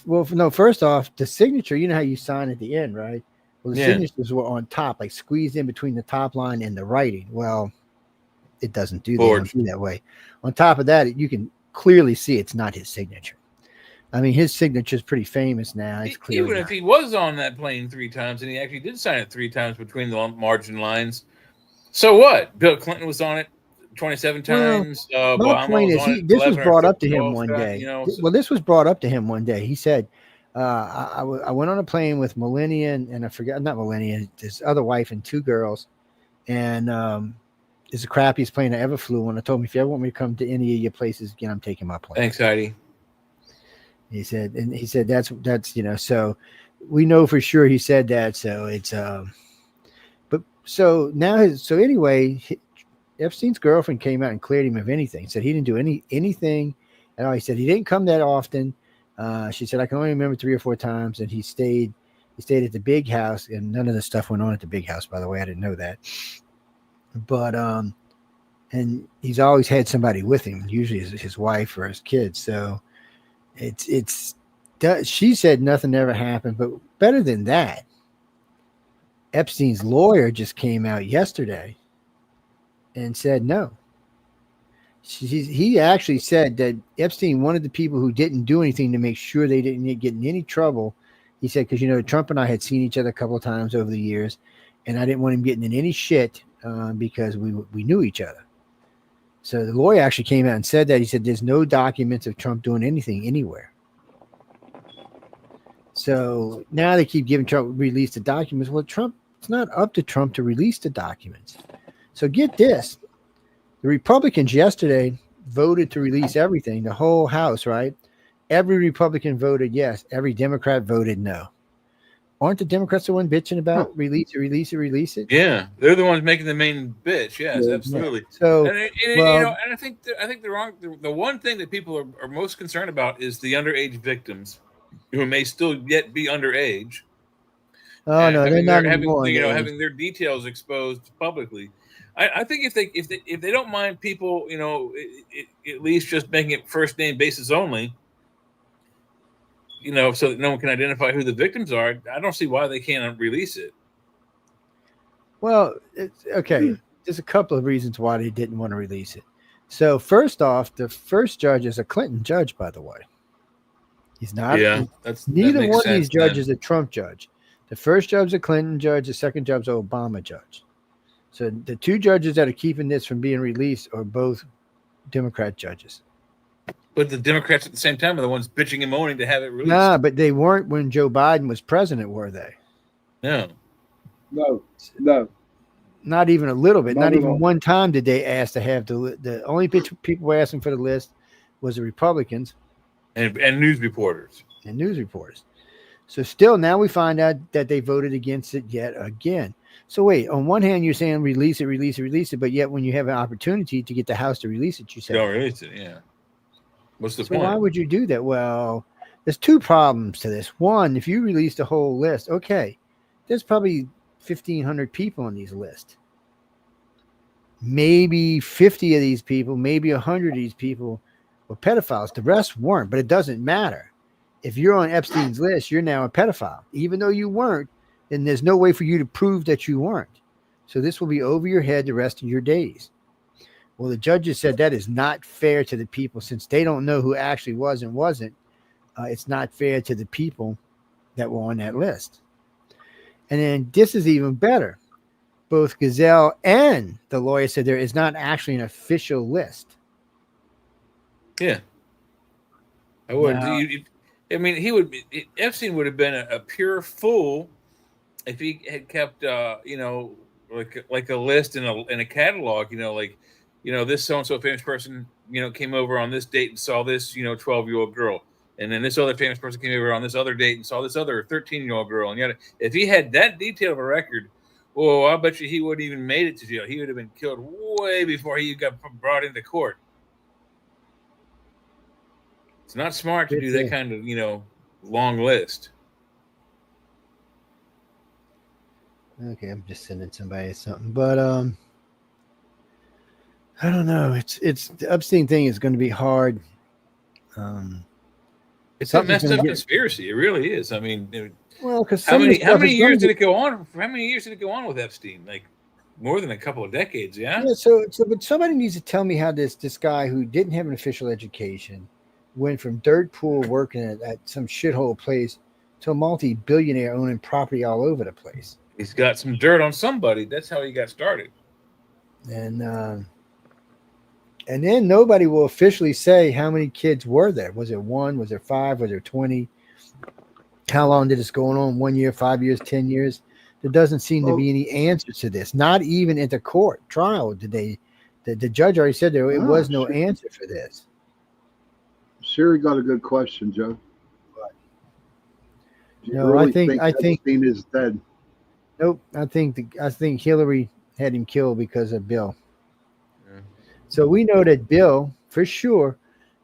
Well, no, first off, the signature, you know how you sign at the end, right? Well, the signatures were on top, like squeezed in between the top line and the writing. Well, it doesn't do that way. On top of that, you can clearly see it's not his signature. I mean, his signature is pretty famous now. It's clear. Even if he was on that plane 3 times and he actually did sign it 3 times between the margin lines, so what? Bill Clinton was on it 27 times. My point is, this was brought up to him one day. Well, this was brought up to him one day. He said, I went on a plane with Melania and I forgot, not Melania, his other wife and 2 girls. And it's the crappiest plane I ever flew on. I told him, if you ever want me to come to any of your places again, I'm taking my plane. Thanks, Heidi. He said that's so we know for sure he said that. So it's but so now anyway, Epstein's girlfriend came out and cleared him of anything. Said he didn't do anything at all. He said he didn't come that often. She said I can only remember 3 or 4 times, and he stayed at the big house, and none of the stuff went on at the big house. By the way, I didn't know that. But and he's always had somebody with him, usually his wife or his kids. So she said nothing ever happened, but better than that, Epstein's lawyer just came out yesterday and said no. He actually said that Epstein, one of the people who didn't do anything to make sure they didn't get in any trouble, he said, because Trump and I had seen each other a couple of times over the years, and I didn't want him getting in any shit because we knew each other. So the lawyer actually came out and said that. He said there's no documents of Trump doing anything anywhere. So now they keep giving Trump release the documents. Well, it's not up to Trump to release the documents. So get this. The Republicans yesterday voted to release everything, the whole House, right? Every Republican voted yes. Every Democrat voted no. Aren't the Democrats the one bitching about release it? Yeah, they're the ones making the main bitch. Yes, absolutely. Yeah. So, and I think the one thing that people are most concerned about is the underage victims who may still yet be underage. Oh no, they're not having their details exposed publicly. I think if they don't mind people, at least just making it first name basis only. So that no one can identify who the victims are. I don't see why they can't release it. Well, it's okay. There's a couple of reasons why they didn't want to release it. So first off, the first judge is a Clinton judge, by the way. He's not. Yeah, neither one of these judges is a Trump judge. The first judge is a Clinton judge. The second judge is an Obama judge. So the 2 judges that are keeping this from being released are both Democrat judges. But the Democrats at the same time are the ones bitching and moaning to have it released. Nah, but they weren't when Joe Biden was president, were they? No. Not even a little bit. Not even one time did they ask to have the only people were asking for the list was the Republicans and news reporters. So still now we find out that they voted against it yet again. So wait, on one hand you're saying release it, but yet when you have an opportunity to get the House to release it, you say don't release it. Yeah. What's the point? Why would you do that? Well, there's two problems to this. One, if you released a whole list, okay, there's probably 1,500 people on these lists. Maybe 50 of these people, maybe 100 of these people were pedophiles. The rest weren't, but it doesn't matter. If you're on Epstein's list, you're now a pedophile. Even though you weren't, then there's no way for you to prove that you weren't. So this will be over your head the rest of your days. Well, the judges said that is not fair to the people since they don't know who actually was and wasn't. It's not fair to the people that were on that list. And then this is even better. Both Gazelle and the lawyer said there is not actually an official list. Yeah. I would. Now, Epstein would have been a pure fool if he had kept, like a list in a catalog, this so-and-so famous person, came over on this date and saw this, 12-year-old girl. And then this other famous person came over on this other date and saw this other 13-year-old girl. And yet, if he had that detail of a record, oh, I bet you he wouldn't even made it to jail. He would have been killed way before he got brought into court. It's not smart to do that kind of, long list. Okay, I'm just sending somebody something, but I don't know. It's the Epstein thing is going to be hard. It's a messed up conspiracy. It really is. I mean, well, because how many years did it go on? How many years did it go on with Epstein? Like more than a couple of decades, yeah. Yeah. So, but somebody needs to tell me how this guy who didn't have an official education went from dirt pool working at some shithole place to a multi-billionaire owning property all over the place. He's got some dirt on somebody. That's how he got started. And then nobody will officially say how many kids were there. Was it 1? Was there 5? Was there 20? How long did this go on? 1 year, 5 years, 10 years? There doesn't seem to be any answer to this. Not even at the court trial did they. The judge already said there was no answer for this. Siri got a good question, Joe. No, I think Epstein is dead. Nope. I think Hillary had him killed because of Bill. So we know that Bill, for sure,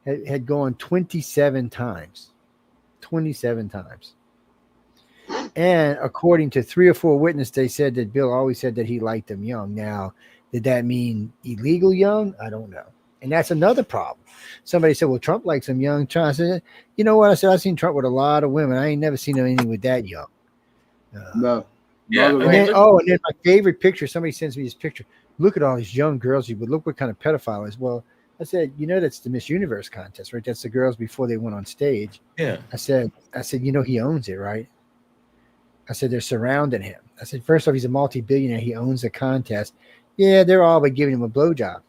had gone 27 times. 27 times. And according to 3 or 4 witnesses, they said that Bill always said that he liked them young. Now, did that mean illegal young? I don't know. And that's another problem. Somebody said, well, Trump likes them young. I said, you know what? I said, I've seen Trump with a lot of women. I ain't never seen anything with that young. No. Yeah. And then my favorite picture, somebody sends me this picture. Look at all these young girls. You would look what kind of pedophile is. Well, I said, that's the Miss Universe contest, right? That's the girls before they went on stage. Yeah. I said, he owns it, right? I said, they're surrounding him. I said, first off, he's a multi-billionaire. He owns the contest. Yeah, they're all but giving him a blowjob.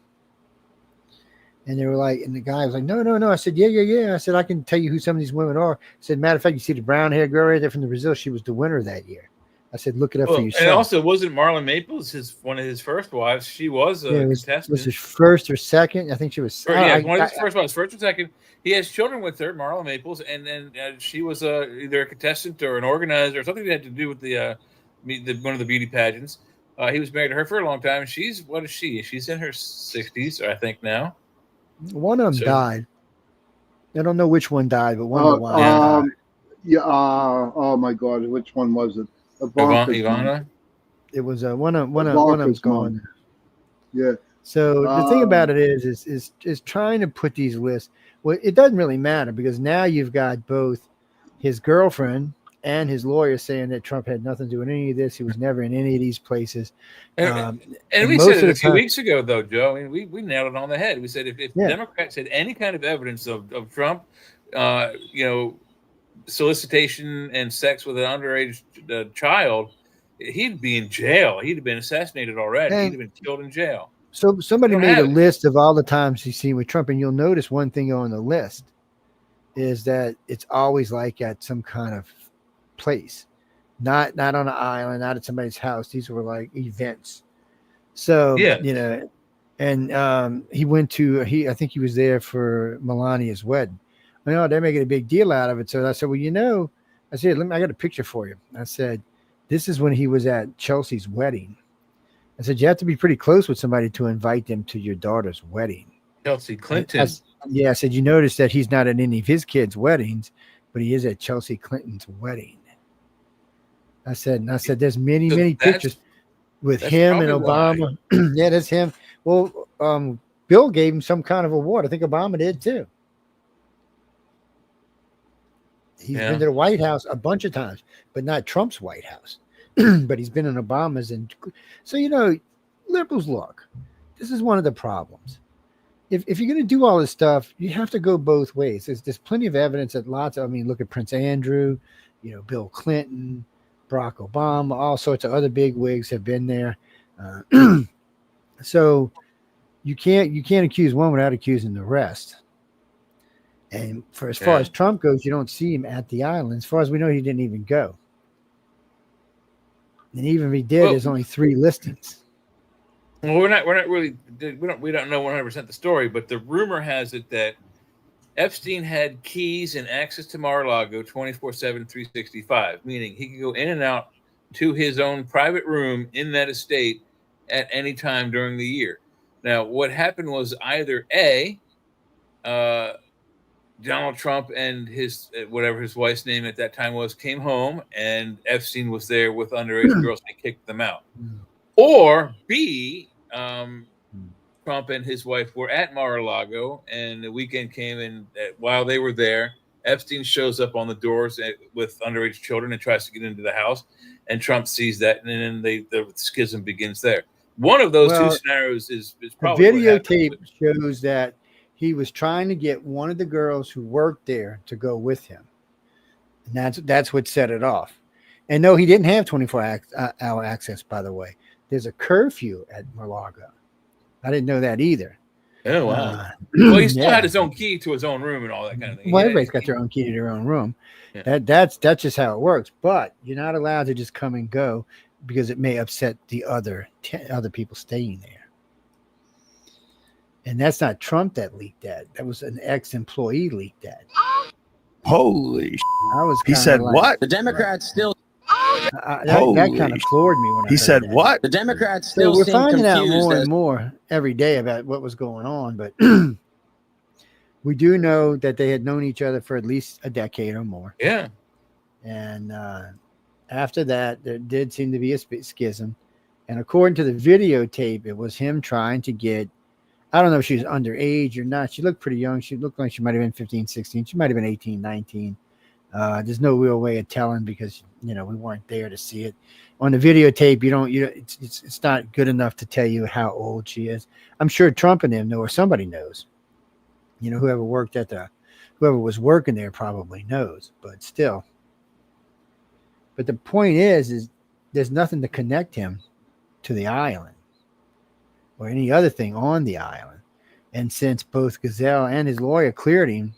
And they were like, and the guy was like, no. I said, yeah. I said, I can tell you who some of these women are. I said, matter of fact, you see the brown hair girl right there from Brazil. She was the winner that year. I said, look it up for yourself. And also, wasn't Marlon Maples one of his first wives? She was a contestant. Was his first or second? I think she was. One of his first wives, first or second. He has children with her, Marlon Maples, and then she was either a contestant or an organizer or something that had to do with one of the beauty pageants. He was married to her for a long time. What is she? She's in her 60s, I think now. One of them died. I don't know which one died, but one of them died. Yeah. Oh my God, which one was it? Ivana. It was one of them's gone. Yeah. So the thing about it is trying to put these lists. Well, it doesn't really matter because now you've got both his girlfriend and his lawyer saying that Trump had nothing to do with any of this. He was never in any of these places. And we said it a few weeks ago, though, Joe. I mean, we nailed it on the head. We said if Democrats had any kind of evidence of Trump, solicitation and sex with an underage child, he'd be in jail. He'd have been assassinated already. He'd have been killed in jail. So somebody made a list of all the times he's seen with Trump, and you'll notice one thing on the list is that it's always like at some kind of place, not on an island, not at somebody's house. These were like events. So and he went to I think he was there for Melania's wedding. They're making a big deal out of it. So I said, well, I said, I got a picture for you. I said, this is when he was at Chelsea's wedding. I said, you have to be pretty close with somebody to invite them to your daughter's wedding. Chelsea Clinton. I said, you notice that he's not at any of his kids' weddings. but he is at Chelsea Clinton's wedding. I said, there's many, So many that's- pictures with that's him and probably Obama. Yeah, that's him. Well, Bill gave him some kind of award. I think Obama did too. He's been to the White House a bunch of times, but not Trump's White House. But he's been in Obama's. And so, liberals look. This is one of the problems. If you're going to do all this stuff, you have to go both ways. There's plenty of evidence that look at Prince Andrew, Bill Clinton, Barack Obama, all sorts of other big wigs have been there. So you can't accuse one without accusing the rest. And as far as Trump goes, you don't see him at the island. As far as we know, he didn't even go. And even if he did, there's only 3 listings. Well, we don't know 100% the story, but the rumor has it that Epstein had keys and access to Mar-a-Lago 24/7, 365, meaning he could go in and out to his own private room in that estate at any time during the year. Now, what happened was either A, Donald Trump and his whatever his wife's name at that time was came home, and Epstein was there with underage girls and kicked them out. Or B, Trump and his wife were at Mar-a-Lago, and the weekend came, and while they were there, Epstein shows up on the doors with underage children and tries to get into the house, and Trump sees that, and then the schism begins there. One of those two scenarios is probably the videotape shows that he was trying to get one of the girls who worked there to go with him, and that's what set it off. And no, he didn't have 24-hour access, by the way. There's a curfew at Mar-a-Lago. I didn't know that either. Oh, wow. Well, he still had his own key to his own room and all that kind of thing. Well, everybody's got their own key to their own room. Yeah. That's just how it works. But you're not allowed to just come and go because it may upset the other people staying there. And that's not Trump that leaked that. That was an ex-employee leaked that. Holy shit. He said what? The Democrats still... that kind of floored me when I he said that. what? The Democrats still we're seem finding out confused more and more every day about what was going on, but we do know that they had known each other for at least a decade or more. Yeah. And after that, there did seem to be a schism. And according to the videotape, it was him trying to get, I don't know if she was underage or not. She looked pretty young. She looked like she might have been 15, 16. She might have been 18, 19. There's no real way of telling because, we weren't there to see it. On the videotape, it's not good enough to tell you how old she is. I'm sure Trump and them know, or somebody knows. Whoever was working there probably knows, but still. But the point is there's nothing to connect him to the island or any other thing on the island. And since both Gazelle and his lawyer cleared him,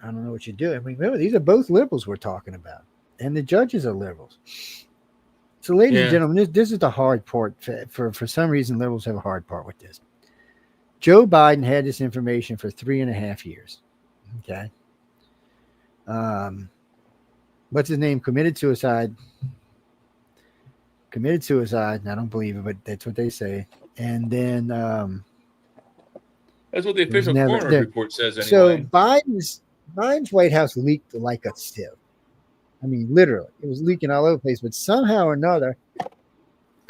I don't know what you do. I mean, remember, these are both liberals we're talking about, and the judges are liberals. So, ladies and gentlemen, this is the hard part. For some reason, liberals have a hard part with this. Joe Biden had this information for 3.5 years. Okay. What's his name? Committed suicide. And I don't believe it, but that's what they say. And then that's what the official coroner's report says anyway. So Biden's White House leaked like a sieve. I mean, literally, it was leaking all over the place, but somehow or another,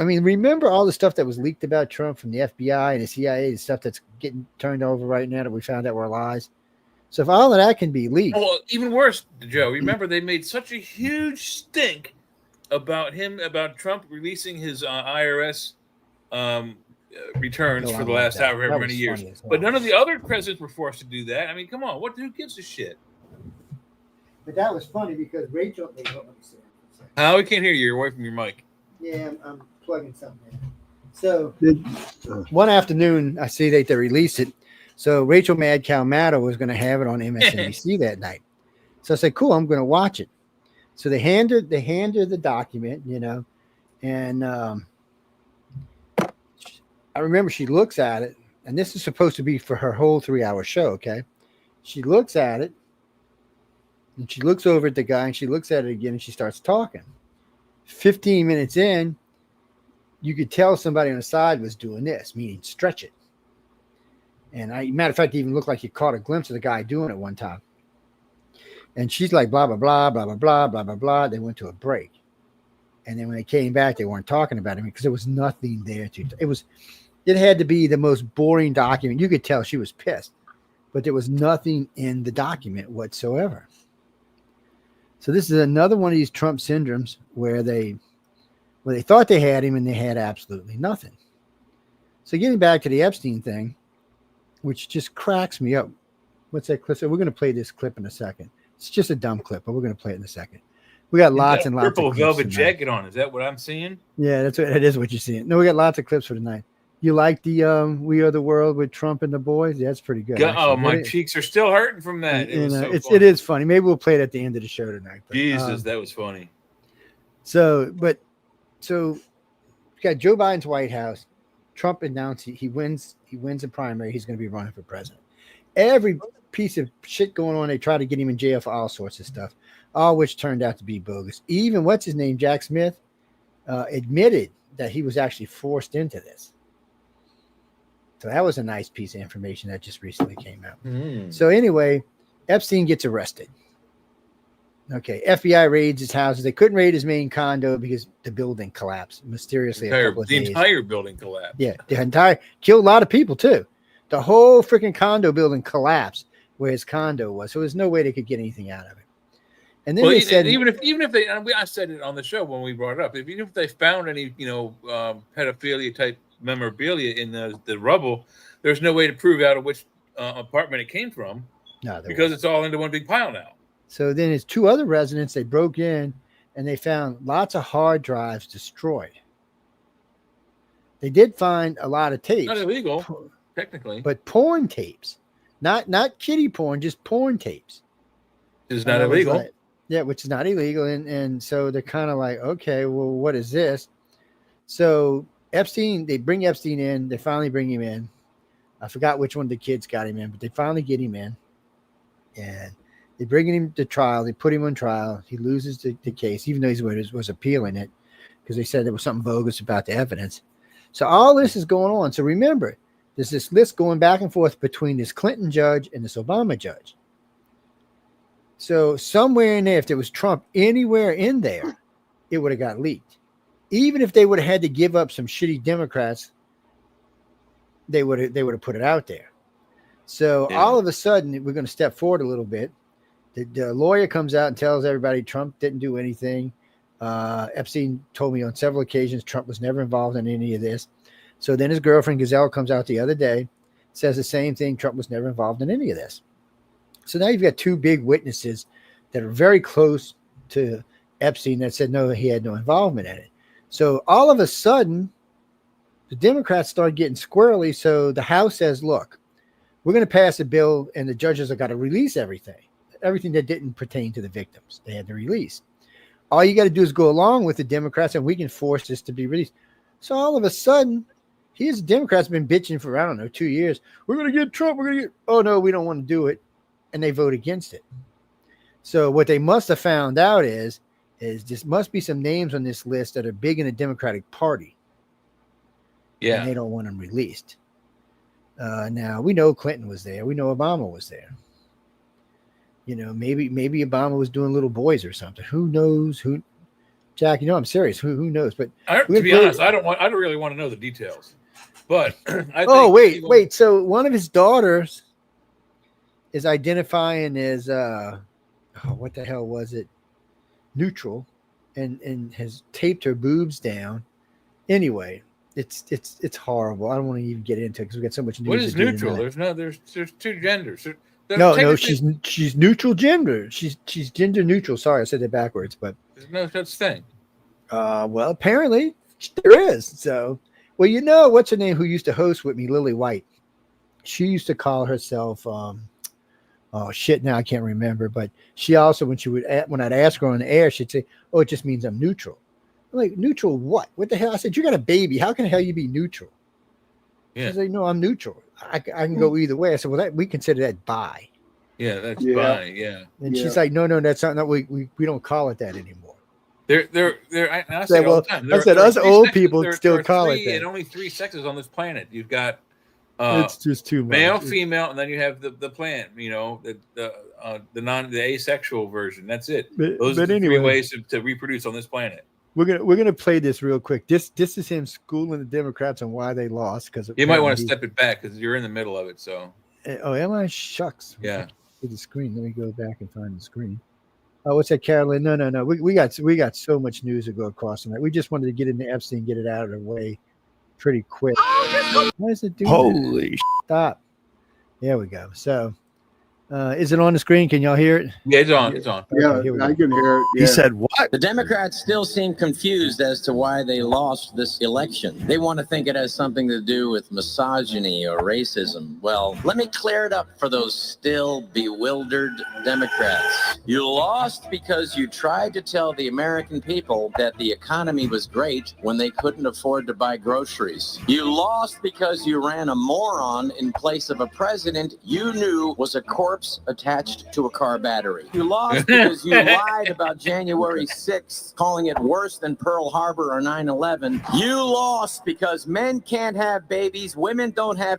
I mean, remember all the stuff that was leaked about Trump from the FBI and the CIA, the stuff that's getting turned over right now that we found out were lies. So if all of that can be leaked. Well, even worse, Joe, remember they made such a huge stink about Trump releasing his IRS returns for the last however many years. Well. But none of the other presidents were forced to do that. I mean, come on, who gives a shit? But that was funny because Rachel. How? We can't hear you. You're away from your mic. Yeah, I'm plugging something in. So one afternoon, I see that they released it. So Rachel Mad Cow Maddow was going to have it on MSNBC that night. So I said, "Cool, I'm going to watch it." So they hand her the document, and I remember she looks at it, and this is supposed to be for her whole 3-hour show. Okay, she looks at it. And she looks over at the guy and she looks at it again and she starts talking. 15 minutes in, you could tell somebody on the side was doing this, meaning stretch it. And matter of fact, it even looked like you caught a glimpse of the guy doing it one time. And she's like, blah, blah, blah, blah, blah, blah, blah, blah, blah. They went to a break. And then when they came back, they weren't talking about it because there was nothing there it had to be the most boring document. You could tell she was pissed, but there was nothing in the document whatsoever. So this is another one of these Trump syndromes where they thought they had him and they had absolutely nothing. So getting back to the Epstein thing, which just cracks me up. What's that clip? So we're going to play this clip in a second. It's just a dumb clip, but we're going to play it in a second. We got lots and lots of purple clips velvet tonight. jacket on. Is that what I'm seeing? Yeah, that is what you're seeing. No, we got lots of clips for tonight. You like the We Are the World with Trump and the boys? Yeah, that's pretty good. Oh, my cheeks are still hurting from that. It is funny. Maybe we'll play it at the end of the show tonight. But, Jesus, that was funny. So we got Joe Biden's White House. Trump announced he wins the primary. He's going to be running for president. Every piece of shit going on, they try to get him in jail for all sorts of stuff, all which turned out to be bogus. Even what's his name, Jack Smith, admitted that he was actually forced into this. So that was a nice piece of information that just recently came out. So anyway, Epstein gets arrested. Okay, FBI raids his houses. They couldn't raid his main condo because the building collapsed mysteriously. The entire building collapsed. Yeah, killed a lot of people too. The whole freaking condo building collapsed where his condo was. So there's no way they could get anything out of it. And then they said, even if they, I said it on the show when we brought it up, even if they found any, pedophilia type memorabilia in the rubble, there's no way to prove out of which apartment it came from. No, because it's all into one big pile now. So then his two other residents, they broke in and they found lots of hard drives destroyed. They did find a lot of tapes. Not illegal, technically. But porn tapes. Not kiddie porn, just porn tapes. It's not illegal. Which is not illegal. And so they're kind of like, okay, well, what is this? So Epstein, they bring Epstein in. They finally bring him in. I forgot which one of the kids got him in, but they finally get him in. And they bring him to trial. They put him on trial. He loses the case, even though he was appealing it because they said there was something bogus about the evidence. So all this is going on. So remember, there's this list going back and forth between this Clinton judge and this Obama judge. So somewhere in there, if there was Trump anywhere in there, it would have got leaked. Even if they would have had to give up some shitty Democrats, they would have put it out there. So all of a sudden, we're going to step forward a little bit. The lawyer comes out and tells everybody Trump didn't do anything. Epstein told me on several occasions Trump was never involved in any of this. So then his girlfriend Gazelle comes out the other day, says the same thing. Trump was never involved in any of this. So now you've got two big witnesses that are very close to Epstein that said, no, he had no involvement in it. So all of a sudden, the Democrats start getting squirrely. So the House says, look, we're going to pass a bill and the judges have got to release everything that didn't pertain to the victims. They had to release. All you got to do is go along with the Democrats and we can force this to be released. So all of a sudden, here's the Democrats been bitching for, 2 years. We're going to get Trump. Oh, no, we don't want to do it. And they vote against it. So what they must have found out is there must be some names on this list that are big in the Democratic Party. Yeah. And they don't want them released. Now, we know Clinton was there. We know Obama was there. Maybe Obama was doing little boys or something. Who knows? Jack, I'm serious. Who knows? But to be honest, I don't really want to know the details. But wait. So one of his daughters is identifying as what the hell was it? Neutral, and has taped her boobs down. Anyway, it's horrible. I don't want to even get into it because we got so much news. What is neutral? There's two genders. No, she's neutral gender. She's gender neutral. Sorry, I said that backwards, but there's no such thing. Well, apparently there is. So, well, what's her name? Who used to host with me, Lily White? She used to call herself. Oh shit! Now I can't remember. But she also, when I'd ask her on the air, she'd say, "Oh, it just means I'm neutral." I'm like, neutral what? What the hell? I said, "You got a baby. How can the hell you be neutral?" Yeah. She's like, "No, I'm neutral. I can go either way." I said, "Well, we consider that bi." Yeah, that's bi. Yeah. And she's like, "No, that's not. We don't call it that anymore." I say all the time. I said us old people still call it that. And only three sexes on this planet. You've got It's just too much. Male, female, and then you have the plant. You know, the asexual version. That's it. Those are the three ways to reproduce on this planet. We're gonna play this real quick. This is him schooling the Democrats on why they lost. Because you might want to step it back because you're in the middle of it. So. Oh, am I? Shucks. Yeah. To the screen. Let me go back and find the screen. Oh, what's that, Carolyn? No. We got so much news to go across tonight. We just wanted to get into Epstein, get it out of the way pretty quick. Why does it do Holy that? Stop. There we go. So, is it on the screen? Can y'all hear it? Yeah, it's on. It's on. Yeah, Okay, I can hear it. Yeah. He said what? The Democrats still seem confused as to why they lost this election. They want to think it has something to do with misogyny or racism. Well, let me clear it up for those still bewildered Democrats. You lost because you tried to tell the American people that the economy was great when they couldn't afford to buy groceries. You lost because you ran a moron in place of a president you knew was a corpse attached to a car battery. You lost because you lied about January 6th, calling it worse than Pearl Harbor or 9/11. You lost because men can't have babies, women don't have,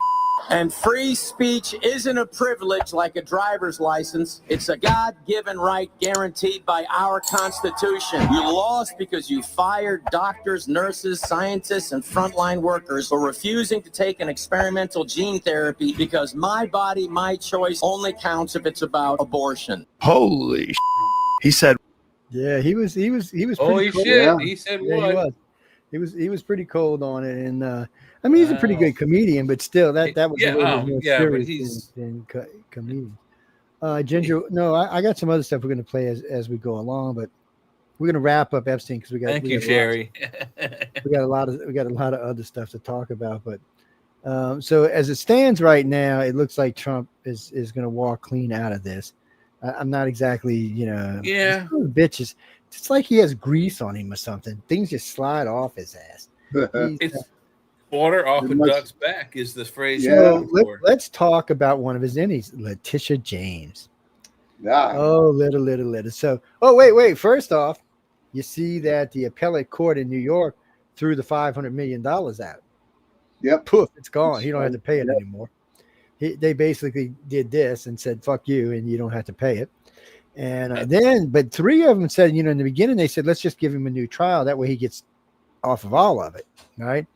and free speech isn't a privilege like a driver's license. It's a God-given right guaranteed by our Constitution. You lost because you fired doctors, nurses, scientists, and frontline workers for refusing to take an experimental gene therapy because my body, my choice only counts if it's about abortion. Holy He said Yeah, he was. Holy pretty shit! Yeah. He said Yeah, what? he was pretty cold on it, and I mean, he's a pretty good comedian, but still, that was a little bit more but serious than comedian. Ginger, no, I got some other stuff we're going to play as we go along, but we're going to wrap up Epstein because we got. Thank you, Sherry. We got a lot of other stuff to talk about, but so as it stands right now, it looks like Trump is going to walk clean out of this. I'm not exactly, Yeah. Bitches. It's like he has grease on him or something. Things just slide off his ass. It's water off a much- duck's back is the phrase. Yeah. you're looking for. Let's talk about one of his innies, Letitia James. Yeah. Oh, little. So, wait. First off, you see that the appellate court in New York threw the $500 million out. Yep. Poof, it's gone. He don't have to pay it anymore. They basically did this and said, fuck you, and you don't have to pay it. And but three of them said, in the beginning, they said, let's just give him a new trial. That way he gets off of all of it. Right.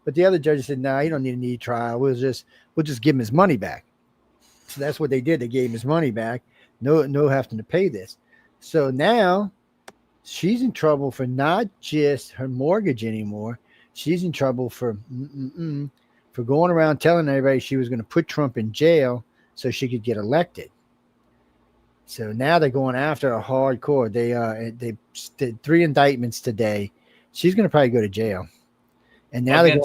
But the other judges said, no, you don't need a new trial. We'll just give him his money back. So that's what they did. They gave him his money back. No having to pay this. So now she's in trouble for not just her mortgage anymore. She's in trouble for going around telling everybody she was going to put Trump in jail so she could get elected. So now they're going after her hardcore. They did 3 indictments today. She's going to probably go to jail. And now they're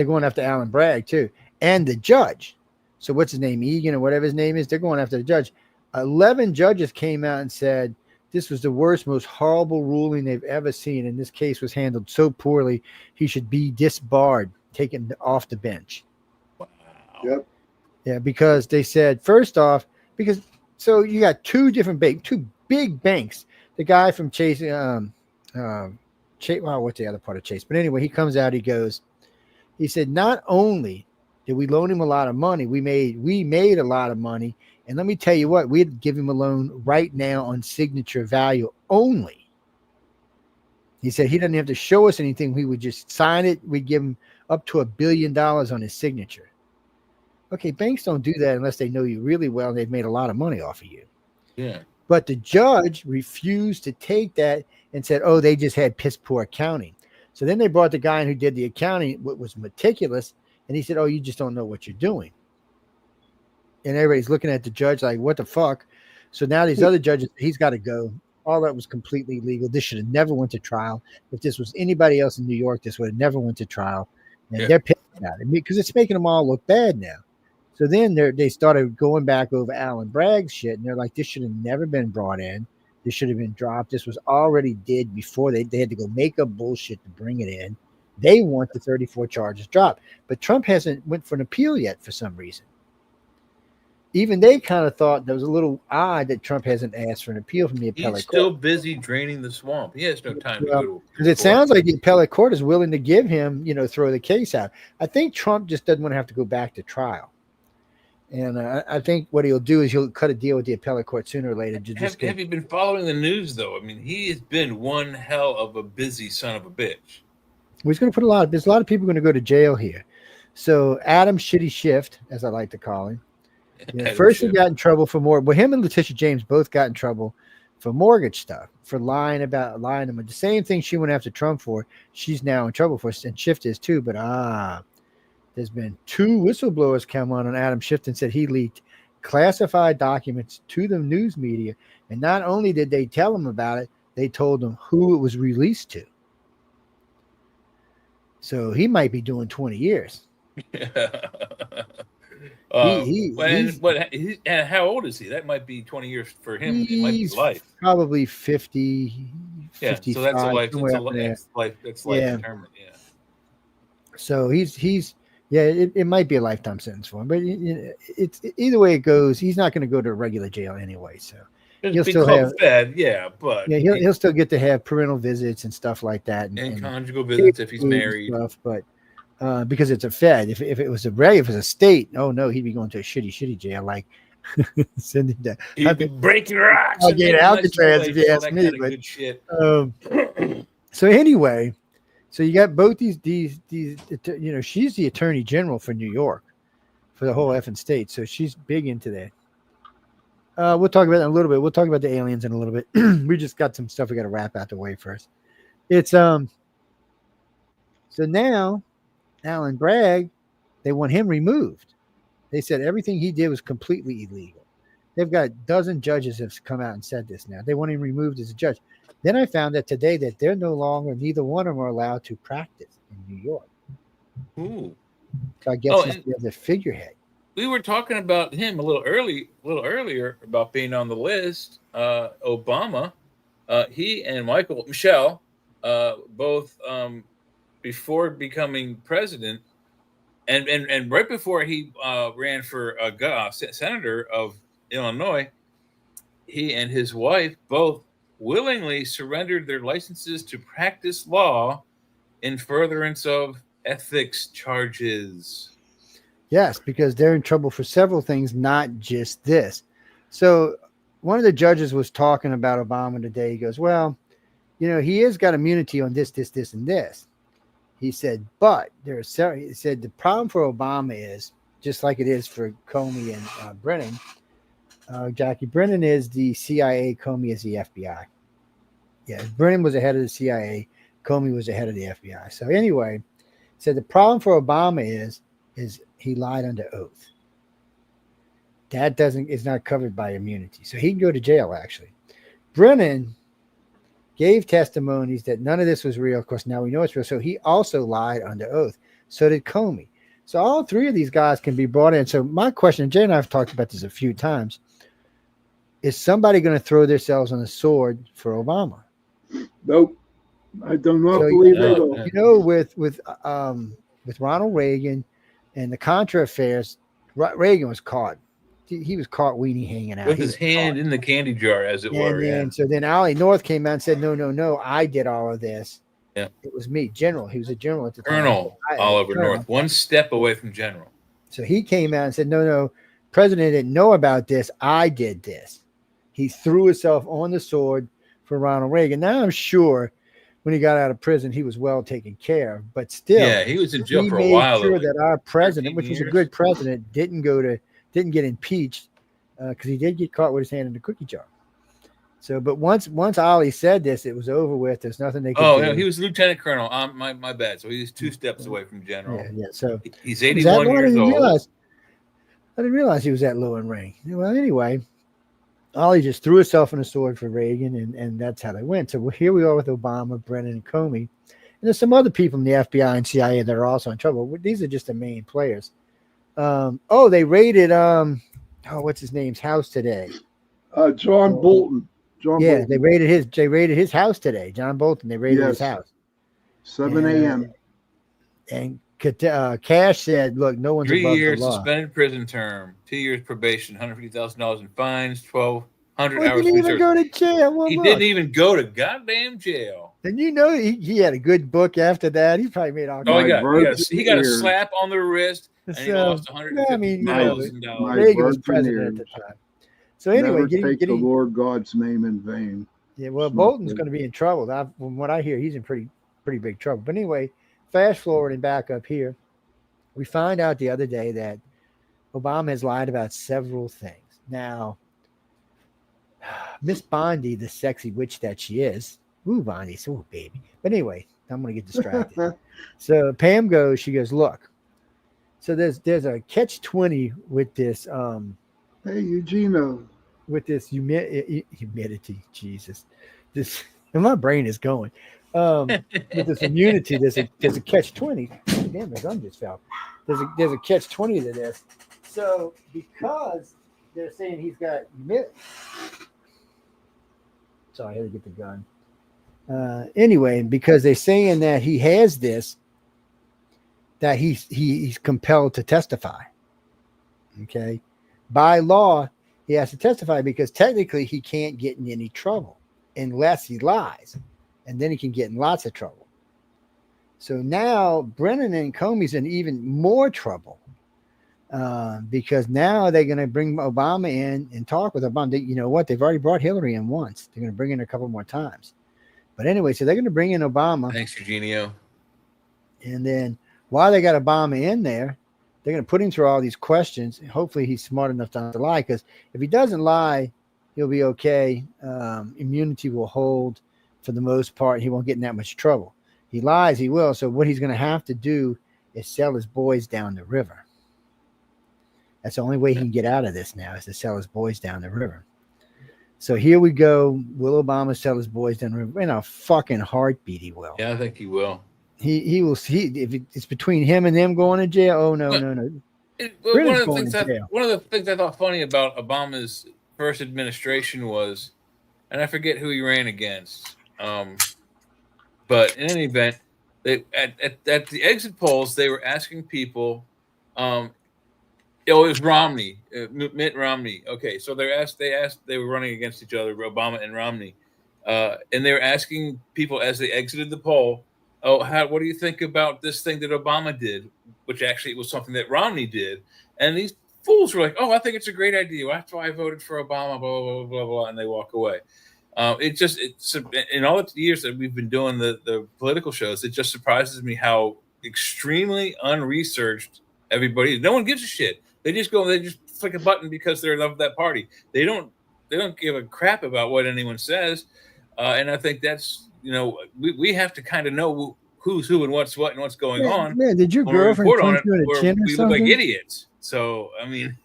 going after Alan Bragg too, and the judge. So what's his name, Egan or whatever his name is? They're going after the judge. 11 judges came out and said this was the worst, most horrible ruling they've ever seen, and this case was handled so poorly. He should be disbarred, taken off the bench. Wow. Yep. Yeah, because they said first off, so you got two big banks. The guy from Chase, what's the other part of Chase? But anyway, he comes out. He said, not only did we loan him a lot of money, we made a lot of money. And let me tell you what, we'd give him a loan right now on signature value only. He said he doesn't have to show us anything. We would just sign it. We'd give him up to $1 billion on his signature. Okay, banks don't do that unless they know you really well and they've made a lot of money off of you. Yeah. But the judge refused to take that and said, oh, they just had piss poor accounting. So then they brought the guy in who did the accounting, what was meticulous, and he said, oh, you just don't know what you're doing. And everybody's looking at the judge like, what the fuck? So now these other judges, he's got to go. All that was completely illegal. This should have never went to trial. If this was anybody else in New York, this would have never went to trial. And they're pissed about it because it's making them all look bad now. So then they started going back over Alan Bragg's shit, and they're like, this should have never been brought in. This should have been dropped. This was already did before they had to go make up bullshit to bring it in. They want the 34 charges dropped. But Trump hasn't went for an appeal yet for some reason. even they kind of thought that was a little odd that Trump hasn't asked for an appeal from the appellate He's court. still busy draining the swamp. He has no time to go to. Because it sounds like the appellate court is willing to give him, throw the case out. I think Trump just doesn't want to have to go back to trial. And I think what he'll do is he'll cut a deal with the appellate court sooner or later. Have you been following the news, though? I mean, he has been one hell of a busy son of a bitch. He's going to put there's a lot of people going to go to jail here. So Adam Shitty Shift, as I like to call him, first he got in trouble for more. Well, him and Letitia James both got in trouble for mortgage stuff, for lying about the same thing she went after Trump for. She's now in trouble for, and Schiff is too. But there's been 2 whistleblowers come on Adam Schiff and said he leaked classified documents to the news media, and not only did they tell him about it, they told him who it was released to. So he might be doing 20 years. And how old is he? That might be 20 years for him. It might be life. Probably 50. Yeah, 55, so that's a life. That's life determined. Yeah. So it might be a lifetime sentence for him, but it's either way it goes, he's not going to go to a regular jail anyway. So he'll still have fed, but he'll still get to have parental visits and stuff like that, and conjugal visits if he's married. Stuff, but because it's a Fed, if it was a state, oh no, he'd be going to a shitty jail like sending that. He'd be breaking rocks. I'll get Alcatraz if you ask me. But, good shit. So anyway. So you got both these, she's the attorney general for New York, for the whole effing state. So she's big into that. We'll talk about that in a little bit. We'll talk about the aliens in a little bit. We just got some stuff we got to wrap out the way first. It's so now Alan Bragg, they want him removed. They said everything he did was completely illegal. They've got a dozen judges have come out and said this now. They want him removed as a judge. Then I found out today that they're no longer, neither one of them are allowed to practice in New York. Ooh. So I guess he's the figurehead. We were talking about him a little earlier about being on the list. Obama, he and Michelle, both before becoming president, and right before he ran for senator of Illinois, he and his wife both willingly surrendered their licenses to practice law in furtherance of ethics charges. Yes, because they're in trouble for several things, not just this. So one of the judges was talking about Obama today. He goes, well, he has got immunity on this, and this. He said, but he said the problem for Obama is, just like it is for Comey and Brennan, Jackie, Brennan is the CIA, Comey is the FBI. Yeah, Brennan was the head of the CIA, Comey was the head of the FBI. So anyway, said the problem for Obama is he lied under oath. That is not covered by immunity. So he can go to jail, actually. Brennan gave testimonies that none of this was real. Of course, now we know it's real. So he also lied under oath. So did Comey. So all 3 of these guys can be brought in. So my question, Jay and I have talked about this a few times. Is somebody going to throw themselves on the sword for Obama? Nope. I do not believe it at all. With Ronald Reagan and the Contra affairs, Reagan was caught. He was caught weenie hanging out. With his hand in the candy jar, as it were. And so then Ollie North came out and said, no, I did all of this. Yeah. It was me, General. He was a general at the time. Colonel Oliver North, one step away from general. So he came out and said, no, President didn't know about this. I did this. He threw himself on the sword for Ronald Reagan. Now I'm sure when he got out of prison, he was well taken care of, but still, he was in jail for a while. Sure that our president, which was a good president, didn't get impeached because he did get caught with his hand in the cookie jar. So, but once Ollie said this, it was over with. There's nothing they could do. No, he was lieutenant colonel. My bad. So he was 2 steps away from general. Yeah. So he's 81 years old. I didn't realize he was that low in rank. Well, anyway, Ollie just threw himself on a sword for Reagan, and that's how they went. So here we are with Obama, Brennan, and Comey. And there's some other people in the FBI and CIA that are also in trouble. These are just the main players. They raided what's his name's house today? John Bolton. Bolton. They raided his house today. John Bolton. They raided his house. 7 a.m. And Cash said, "Look, no one's 3 above the years law." suspended prison term, 2 years probation, $150,000 in fines, 1,200 Well, he hours didn't even research. go to jail. Well, He look, didn't even go to goddamn jail. and you know he had a good book after that. He probably made all. Oh, My he got a ears. slap on the wrist, and he So, lost I mean, you know, $150,000. Reagan was virgin president at the ears. time. So anyway, Never take the Lord God's name in vain. yeah. Well, It's not Bolton's good. going to be in trouble. From what I hear, he's in pretty big trouble. But anyway, fast forwarding back up here, we find out the other day that Obama has lied about several things. Now, Miss Bondi, the sexy witch that she is, ooh, Bondi, so baby. But anyway, I'm going to get distracted. So Pam goes, she goes, look. So there's a catch-20 with this Hey, Eugenia. with this humidity, Jesus, this and my brain is going with this immunity. There's a catch-20. Damn, my gun just fell. There's a catch-20 to this. So because they're saying he's got humidity. Sorry, I had to get the gun. Anyway, because they're saying that he has this, that he's compelled to testify. Okay, by law, he has to testify because technically he can't get in any trouble unless he lies, and then he can get in lots of trouble. So now Brennan and Comey's in even more trouble because now they're going to bring Obama in and talk with Obama. You know what? They've already brought Hillary in once. They're going to bring in a couple more times. But anyway, so they're going to bring in Obama. Thanks, Eugenio. And then while they got Obama in there, they're going to put him through all these questions. And hopefully he's smart enough not to lie, because if he doesn't lie, he'll be okay. Immunity will hold for the most part. He won't get in that much trouble. He lies, he will. So what he's going to have to do is sell his boys down the river. That's the only way he can get out of this now, is to sell his boys down the river. So here we go. Will Obama sell his boys down the river? In a fucking heartbeat, he will. Yeah, I think he will. He will see if it's between him and them going to jail. Oh no. One of the things I thought funny about Obama's first administration was, and I forget who he ran against, but in any event, at the exit polls they were asking people, it was Romney, Mitt Romney. Okay, so they were running against each other, Obama and Romney, and they were asking people as they exited the poll, "Oh, what do you think about this thing that Obama did?" Which actually was something that Romney did, and these fools were like, "Oh, I think it's a great idea. That's why I voted for Obama." Blah blah blah blah blah, and they walk away. It's in all the years that we've been doing the political shows, it just surprises me how extremely unresearched everybody is. No one gives a shit. They just click a button because they're of that party. They don't give a crap about what anyone says. And I think that's, we have to kind of know who's who and what's what and what's going on. Man, did your girlfriend punch you in the chin or we something? look like idiots. So, I mean.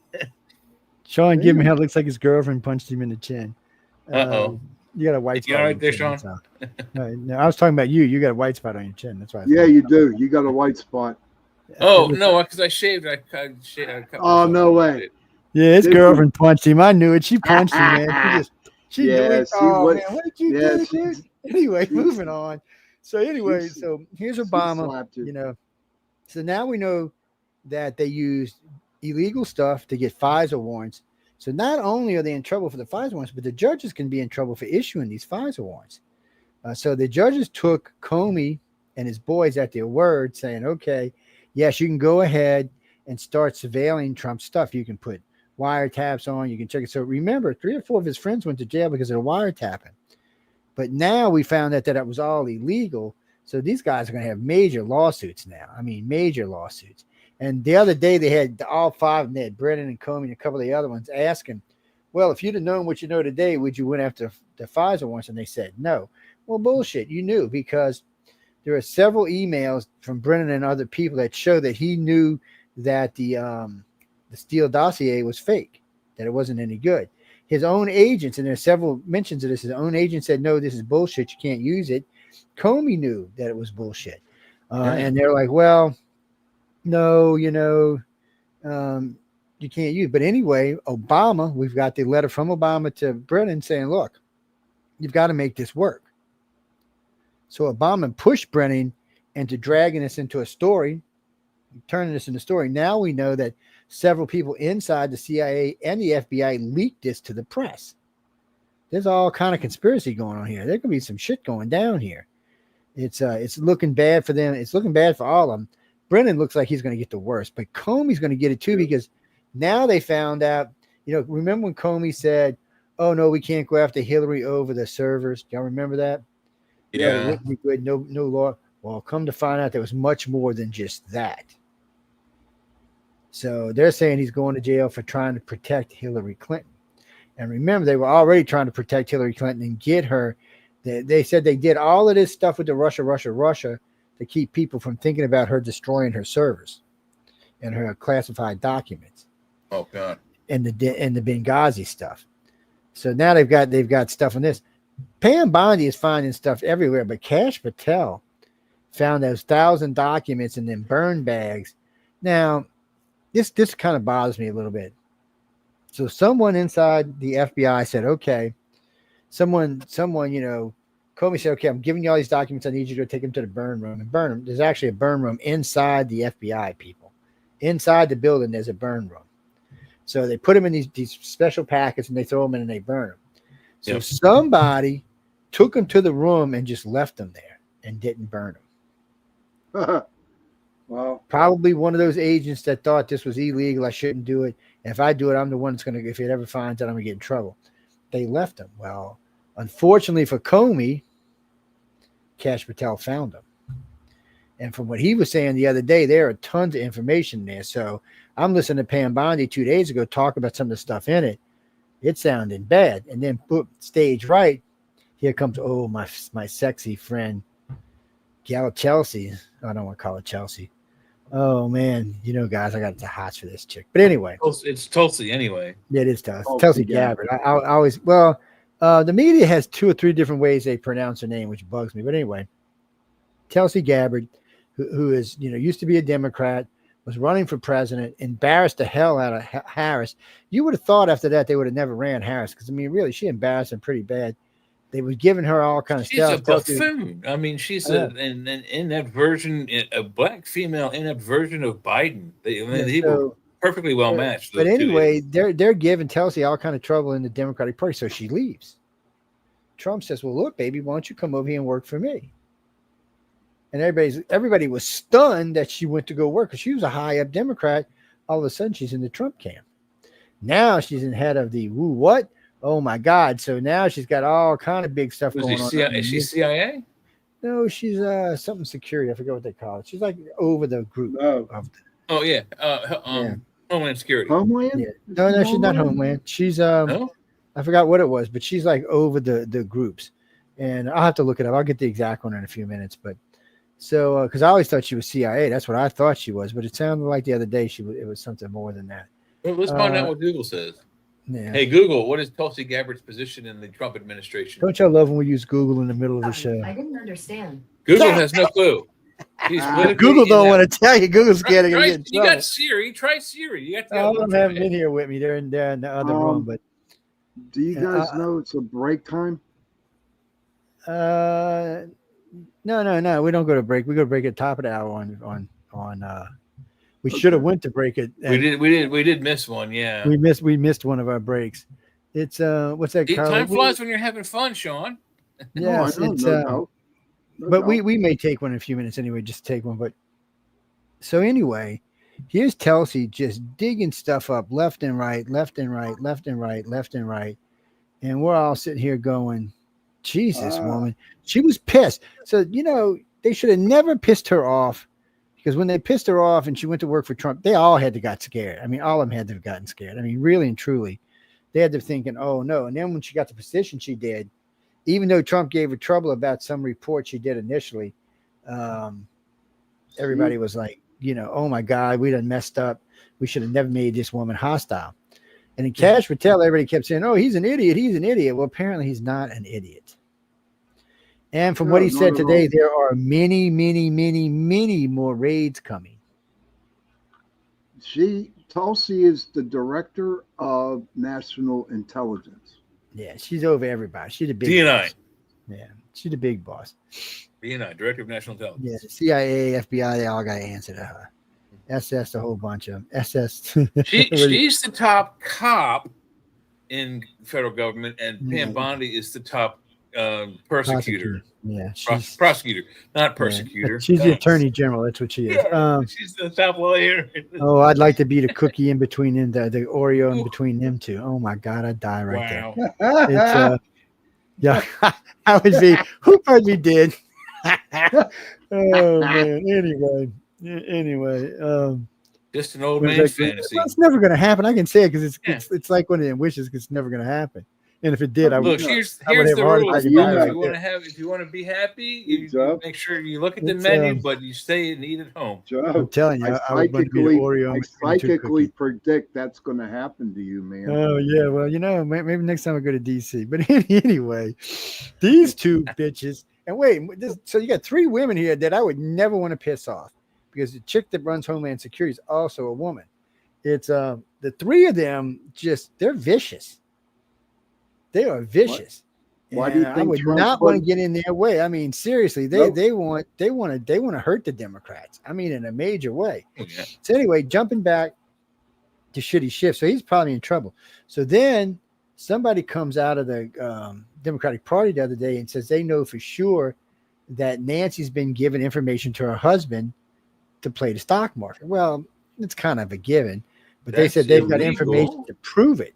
Sean, give me how it looks like his girlfriend punched him in the chin. Uh-oh. You got a white spot. You all right there, Sean? No, I was talking about you. You got a white spot on your chin. That's why. Yeah, you do. You got a white spot. Oh, no, because I shaved. I cut no way. Yeah, his girlfriend punched him. I knew it. She punched him, man. Man, what did you do, dude? Anyway, moving on. So anyway, so here's Obama, So now we know that they used illegal stuff to get FISA warrants. So not only are they in trouble for the FISA warrants, but the judges can be in trouble for issuing these FISA warrants. So the judges took Comey and his boys at their word, saying, okay, yes, you can go ahead and start surveilling Trump's stuff. You can put wiretaps on, you can check it. So remember, 3 or 4 of his friends went to jail because of the wiretapping. But now we found out that it was all illegal. So these guys are going to have major lawsuits now. I mean, major lawsuits. And the other day they had all 5 of them. They had Brennan and Comey and a couple of the other ones asking, well, if you'd have known what you know today, would you went after the FISA warrants? And they said no. Well, bullshit. You knew, because there are several emails from Brennan and other people that show that he knew that the Steele dossier was fake, that it wasn't any good. His own agents, and there's several mentions of this, his own agent said, no, this is bullshit. You can't use it. Comey knew that it was bullshit. And they're like, well, no, you can't use it. But anyway, Obama, we've got the letter from Obama to Brennan saying, look, you've got to make this work. So Obama pushed Brennan into dragging us into a story turning this into story. Now we know that several people inside the CIA and the FBI leaked this to the press. There's all kind of conspiracy going on here. There could be some shit going down here. It's looking bad for them. It's looking bad for all of them. Brennan looks like he's going to get the worst, but Comey's going to get it too, because now they found out, remember when Comey said, oh no, we can't go after Hillary over the servers. Do y'all remember that? Yeah. It wouldn't be good. No law. Well, come to find out there was much more than just that. So they're saying he's going to jail for trying to protect Hillary Clinton. And remember, they were already trying to protect Hillary Clinton and get her. They said they did all of this stuff with the Russia to keep people from thinking about her destroying her servers and her classified documents. Oh God. And the Benghazi stuff. So now they've got stuff on this. Pam Bondi is finding stuff everywhere, but Kash Patel found those 1,000 documents in them burn bags. Now, this kind of bothers me a little bit. So someone inside the FBI said, okay, someone, Comey said, okay, I'm giving you all these documents. I need you to take them to the burn room and burn them. There's actually a burn room inside the FBI, people. Inside the building, there's a burn room. So they put them in these special packets and they throw them in and they burn them. So somebody took them to the room and just left them there and didn't burn them. Well, probably one of those agents that thought this was illegal. I shouldn't do it. And if I do it, I'm the one that's going to, if it ever finds out, I'm going to get in trouble. They left them. Well, unfortunately for Comey, Kash Patel found them. And from what he was saying the other day, there are tons of information there. So I'm listening to Pam Bondi 2 days ago talk about some of the stuff in it. It sounded bad. And then stage right, here comes, my sexy friend, Gal Chelsea. I don't want to call it Chelsea. Oh man, guys, I got the hots for this chick. But anyway, it's Tulsi anyway. Yeah, it is Tulsi Gabbard. I always, the media has 2 or 3 different ways they pronounce her name, which bugs me. But anyway, Tulsi Gabbard, who is, used to be a Democrat, was running for president, embarrassed the hell out of Harris. You would have thought after that they would have never ran Harris, because really, she embarrassed him pretty bad. They were giving her all kind of stuff. She's a buffoon. I mean, she's an inept version, a black female inept version of Biden. They were perfectly well matched. But anyway, they're giving Tulsi all kind of trouble in the Democratic Party, so she leaves. Trump says, "Well, look, baby, why don't you come over here and work for me?" And everybody was stunned that she went to go work, because she was a high up Democrat. All of a sudden, she's in the Trump camp. Now she's in head of the what? Oh my God! So now she's got all kind of big stuff going on. Is she CIA? No, she's something security. I forget what they call it. She's like over the group. Homeland Security. Homeland? Yeah. No, she's not Homeland. She's I forgot what it was, but she's like over the groups. And I'll have to look it up. I'll get the exact one in a few minutes. But so because I always thought she was CIA. That's what I thought she was. But it sounded like the other day it was something more than that. Well, let's find out what Google says. Yeah. Hey Google, what is Tulsi Gabbard's position in the Trump administration? Don't y'all love when we use Google in the middle of the show? I didn't understand. Google has no clue. Google don't want to tell you. Google's scared of getting in trouble. You got Siri. Try Siri. You got to I don't have them in here with me. They're in the other room. But do you guys know it's a break time? No. We don't go to break. We go to break at the top of the hour on. We should have went to break it. We did miss one. Yeah, we missed one of our breaks. It's what's that? Time flies when you're having fun, Sean. Yes, but we may take one in a few minutes anyway. Just take one. But so anyway, here's Tulsi just digging stuff up left and right, and we're all sitting here going, Jesus, woman. She was pissed. So they should have never pissed her off. Because when they pissed her off and she went to work for Trump, they all had to got scared. I mean, all of them had to have gotten scared. I mean, really and truly, they had to thinking, oh no. And then when she got the position she did, even though Trump gave her trouble about some report she did initially, everybody was like, oh my God, we done messed up. We should have never made this woman hostile. And in Kash Patel, everybody kept saying, oh, he's an idiot. He's an idiot. Well, apparently he's not an idiot. And from what he said today, there are many, many, many, many more raids coming. Tulsi is the director of national intelligence. Yeah, she's over everybody. She's the big DNI. boss. Yeah, she's the big boss. DNI, Director of National Intelligence. Yeah, CIA, FBI, they all got to answer to her. SS, a whole bunch of them. SS. She's the top cop in federal government, and Pam Bondi is the top persecutor. Yeah, prosecutor, not persecutor. Yeah. She's the attorney general. That's what she is. Yeah, she's the top lawyer. Oh, I'd like to be the cookie in between them, the Oreo in between them two. Oh my God, I'd die right there. It's, yeah, I would be. Who probably did? Oh man. Anyway. Just an old man's fantasy. Well, it's never going to happen. I can say it because it's like one of them wishes. Because it's never going to happen. And if it did, I would. Look, here's the rule. If you want to be happy, you make sure you look at the menu, but you stay and eat at home. Joe, I'm telling you, I psychically predict that's going to happen to you, man. Oh yeah, well, maybe next time I go to DC. But anyway, these two bitches. And wait, so you got 3 women here that I would never want to piss off, because the chick that runs Homeland Security is also a woman. It's the 3 of them, they're vicious. They are vicious. Why do you think I would not want to get in their way? I mean, seriously, they want to hurt the Democrats. I mean, in a major way. Yeah. So anyway, jumping back to Shitty Schiff, so he's probably in trouble. So then somebody comes out of the Democratic Party the other day and says they know for sure that Nancy's been given information to her husband to play the stock market. Well, it's kind of a given, but they said they've got information to prove it.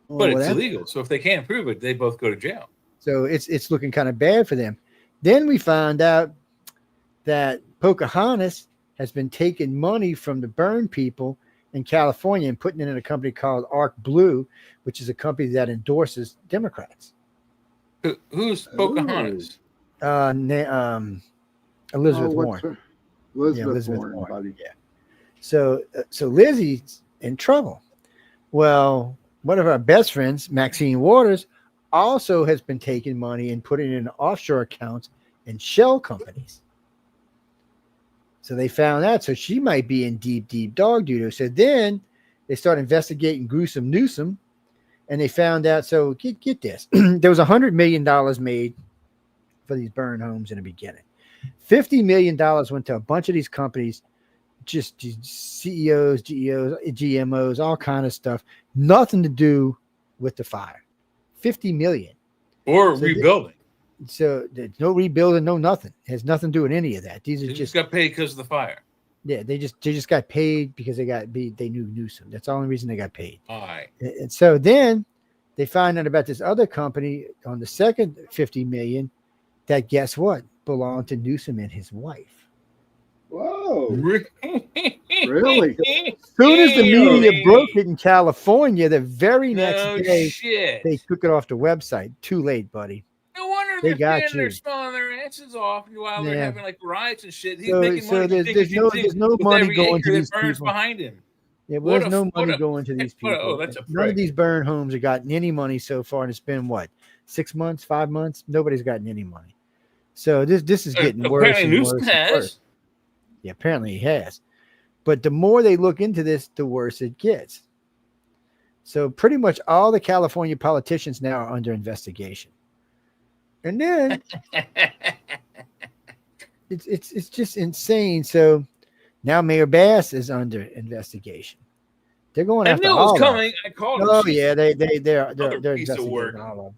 But it's illegal. So if they can't prove it, they both go to jail. So it's looking kind of bad for them. Then we found out that Pocahontas has been taking money from the burn people in California and putting it in a company called Arc Blue, which is a company that endorses Democrats. Who's Pocahontas? Elizabeth Warren. Elizabeth Warren, buddy. Yeah. So Lizzie's in trouble. Well, one of our best friends, Maxine Waters, also has been taking money and putting it in offshore accounts in shell companies. So they found out. So she might be in deep, deep dog doo-doo. So then they start investigating Gruesome Newsom, and they found out. So get this. There was $100 million made for these burn homes in the beginning. $50 million went to a bunch of these companies, just CEOs, GEOs, GMOs, all kind of stuff. Nothing to do with the fire. $50 million. Or rebuilding. So there's no rebuilding, no nothing. It has nothing to do with any of that. These are just got paid because of the fire. Yeah, they just got paid because they knew Newsom. That's the only reason they got paid. All right. And so then they find out about this other company on the second $50 million that, guess what, belonged to Newsom and his wife. Whoa. Really? As soon as the media broke it in California, the very next day, they took it off the website. Too late, buddy. No wonder they're smelling their asses off while they're having like riots and shit. He's making money. There's no money going to these people. Behind him. Yeah, well, there's no money going to these people. None of these burn homes have gotten any money so far, and it's been 6 months, 5 months. Nobody's gotten any money. So this is getting worse and worse and worse. Yeah, apparently he has. But the more they look into this, the worse it gets. So pretty much all the California politicians now are under investigation. And then it's just insane. So now Mayor Bass is under investigation. Ththey're going after all. I knew it was coming. I called him. Oh yeah, they're investigating all of them.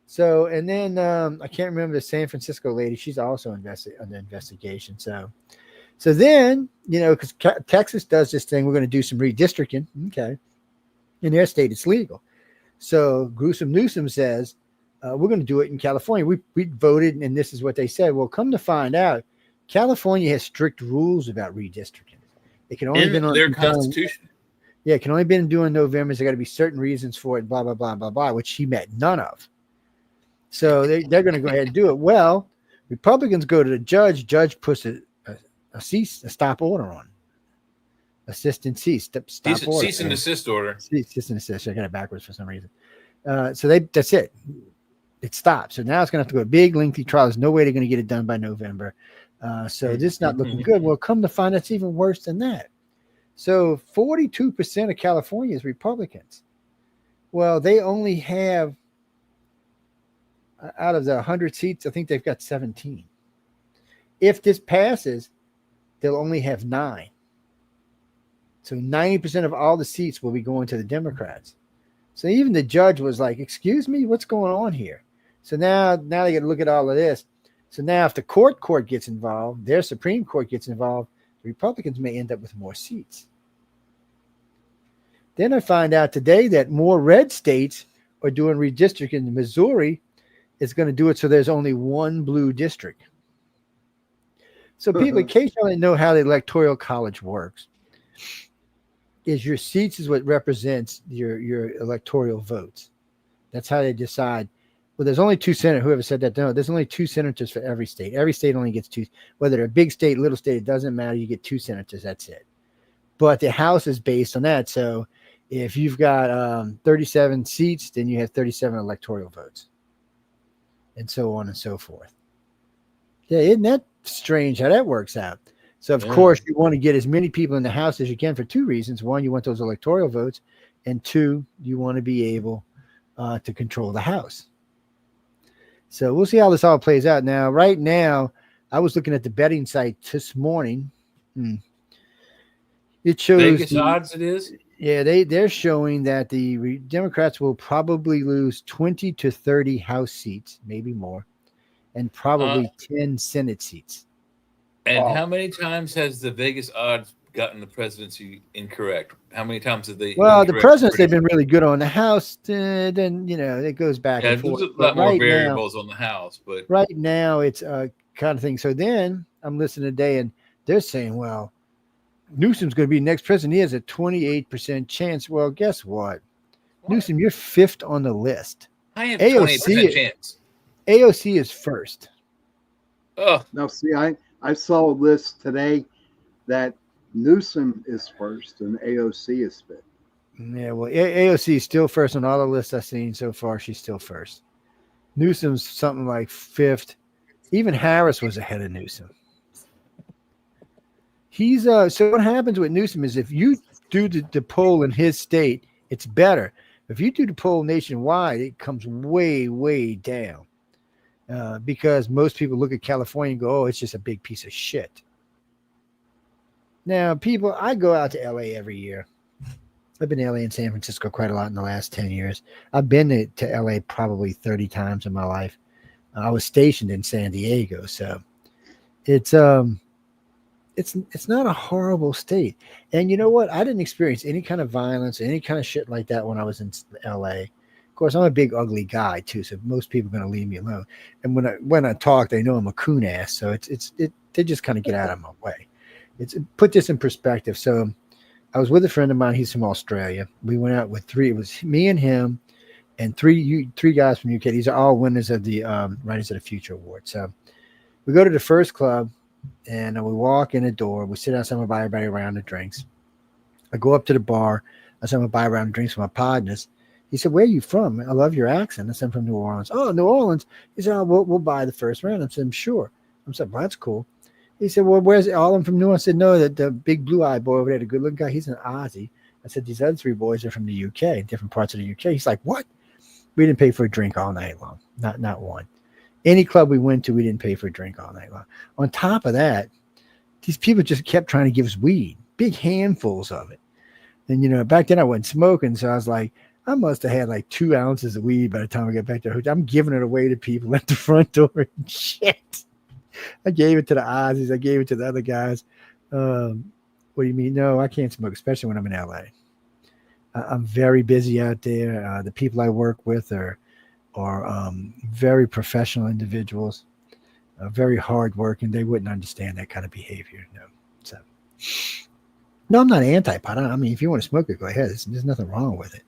So and then I can't remember the San Francisco lady. She's also under investigation. So then, because Texas does this thing, we're going to do some redistricting. Okay. In their state, it's legal. So Gruesome Newsom says, we're going to do it in California. We voted, and this is what they said. Well, come to find out, California has strict rules about redistricting. It can only be on their constitution. Yeah, it can only be during November. There got to be certain reasons for it, blah, blah, blah, blah, blah, which he met none of. So they're going to go ahead and do it. Well, Republicans go to the judge. Judge puts a stop order on. Assistant cease. Stop order. Cease and desist order. Cease and desist. I got it backwards for some reason. So that's it. It stops. So now it's going to have to go a big, lengthy trial. There's no way they're going to get it done by November. So this is not looking good. Well, come to find out it's even worse than that. So 42% of California is Republicans. Well, they only have, out of the 100 seats, I think they've got 17. If this passes, they'll only have 9. So 90% of all the seats will be going to the Democrats. So even the judge was like, excuse me, what's going on here? So now they got to look at all of this. So now if the court gets involved, their Supreme Court gets involved, the Republicans may end up with more seats. Then I find out today that more red states are doing redistricting. Missouri is going to do it so there's only one blue district. So people, in case you don't know how the Electoral College works, is your seats is what represents your electoral votes. That's how they decide. Well, there's only 2 senators. Whoever said that, no, there's only 2 senators for every state. Every state only gets 2. Whether they're a big state, little state, it doesn't matter. You get 2 senators. That's it. But the House is based on that. So if you've got 37 seats, then you have 37 electoral votes, and so on and so forth. Yeah, isn't that strange how that works out? So, of course, you want to get as many people in the House as you can for 2 reasons. 1, you want those electoral votes, and 2, you want to be able to control the House. So we'll see how this all plays out. Now, right now, I was looking at the betting site this morning. It shows Vegas odds it is. Yeah, they're showing that the Democrats will probably lose 20 to 30 House seats, maybe more, and probably 10 Senate seats. And how many times has the Vegas odds gotten the presidency incorrect? How many times have they? Well, the presidents, they've been really good on the House. Then, it goes back and forth. There's a lot more variables on the House. But right now, it's a kind of thing. So then I'm listening today, and they're saying, well, Newsom's going to be next president. He has a 28% chance. Well, guess what? Newsom, you're 5th on the list. I have 28% chance. AOC is first. Oh, now see, I saw a list today that Newsom is first and AOC is 5th. Yeah, well, AOC is still first on all the lists I've seen so far. She's still first. Newsom's something like 5th. Even Harris was ahead of Newsom. He's so what happens with Newsom is if you do the poll in his state, it's better. If you do the poll nationwide, it comes way, way down. Because most people look at California and go, oh, it's just a big piece of shit. Now, I go out to LA every year. I've been to LA and San Francisco quite a lot in the last 10 years. I've been to LA probably 30 times in my life. I was stationed in San Diego, so it's not a horrible state. And you know what? I didn't experience any kind of violence, any kind of shit like that when I was in LA. Of course, I'm a big, ugly guy too, so most people are going to leave me alone. And when I talk, they know I'm a coon ass, so they just kind of get out of my way. Put this in perspective. So I was with a friend of mine. He's from Australia. We went out with 3. It was me and him, and three guys from UK. These are all winners of the Writers of the Future Award. So we go to the first club, and we walk in the door. We sit outside and buy everybody a round of drinks. I go up to the bar. I said, I'm going to buy a round of drinks for my partners. He said, where are you from? I love your accent. I said, I'm from New Orleans. Oh, New Orleans. He said, oh, we'll buy the first round. I said, I'm sure. I said, well, that's cool. He said, well, where's all of them from New Orleans? I said, no, the big blue-eyed boy over there, the good-looking guy, he's an Aussie. I said, these other 3 boys are from the UK, different parts of the UK. He's like, what? We didn't pay for a drink all night long. Not one. Any club we went to, we didn't pay for a drink all night long. On top of that, these people just kept trying to give us weed, big handfuls of it. And, back then I wasn't smoking, so I was like, I must have had like 2 ounces of weed by the time I got back to the hotel. I'm giving it away to people at the front door and shit. I gave it to the Aussies. I gave it to the other guys. What do you mean? No, I can't smoke, especially when I'm in LA. I'm very busy out there. The people I work with are very professional individuals, very hardworking. They wouldn't understand that kind of behavior. No. So, no, I'm not anti-pot. I mean, if you want to smoke it, go ahead. There's nothing wrong with it.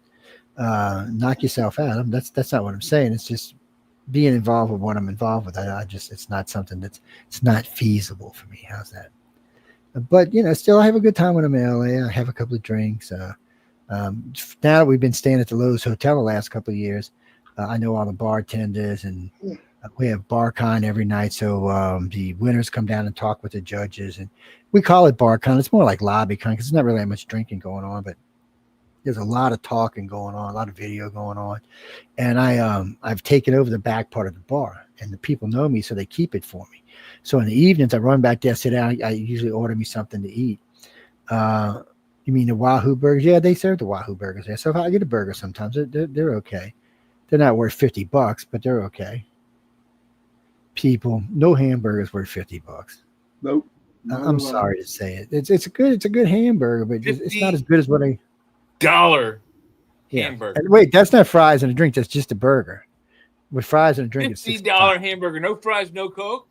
Knock yourself out. That's not what I'm saying. It's just being involved with what I'm involved with. It's not something it's not feasible for me. How's that? But still, I have a good time when I'm in LA. I have a couple of drinks. Now that we've been staying at the Lowe's Hotel the last couple of years, I know all the bartenders, and we have BarCon every night. So the winners come down and talk with the judges, and we call it BarCon. It's more like LobbyCon because there's not really that much drinking going on, but There's a lot of talking going on, a lot of video going on, and I've taken over the back part of the bar, and the people know me, so they keep it for me. So in the evenings, I run back there, sit down. I usually order me something to eat. You mean the Wahoo burgers? Yeah, they serve the Wahoo burgers there. So if I get a burger, sometimes they're okay. They're not worth $50, but they're okay. People, no hamburgers worth $50. Nope. I'm sorry to say it. It's a good hamburger, but it's not as good as what I. $50 hamburger. And wait, that's not fries and a drink. That's just a burger. With fries and a drink, it's $50 hamburger, no fries, no Coke.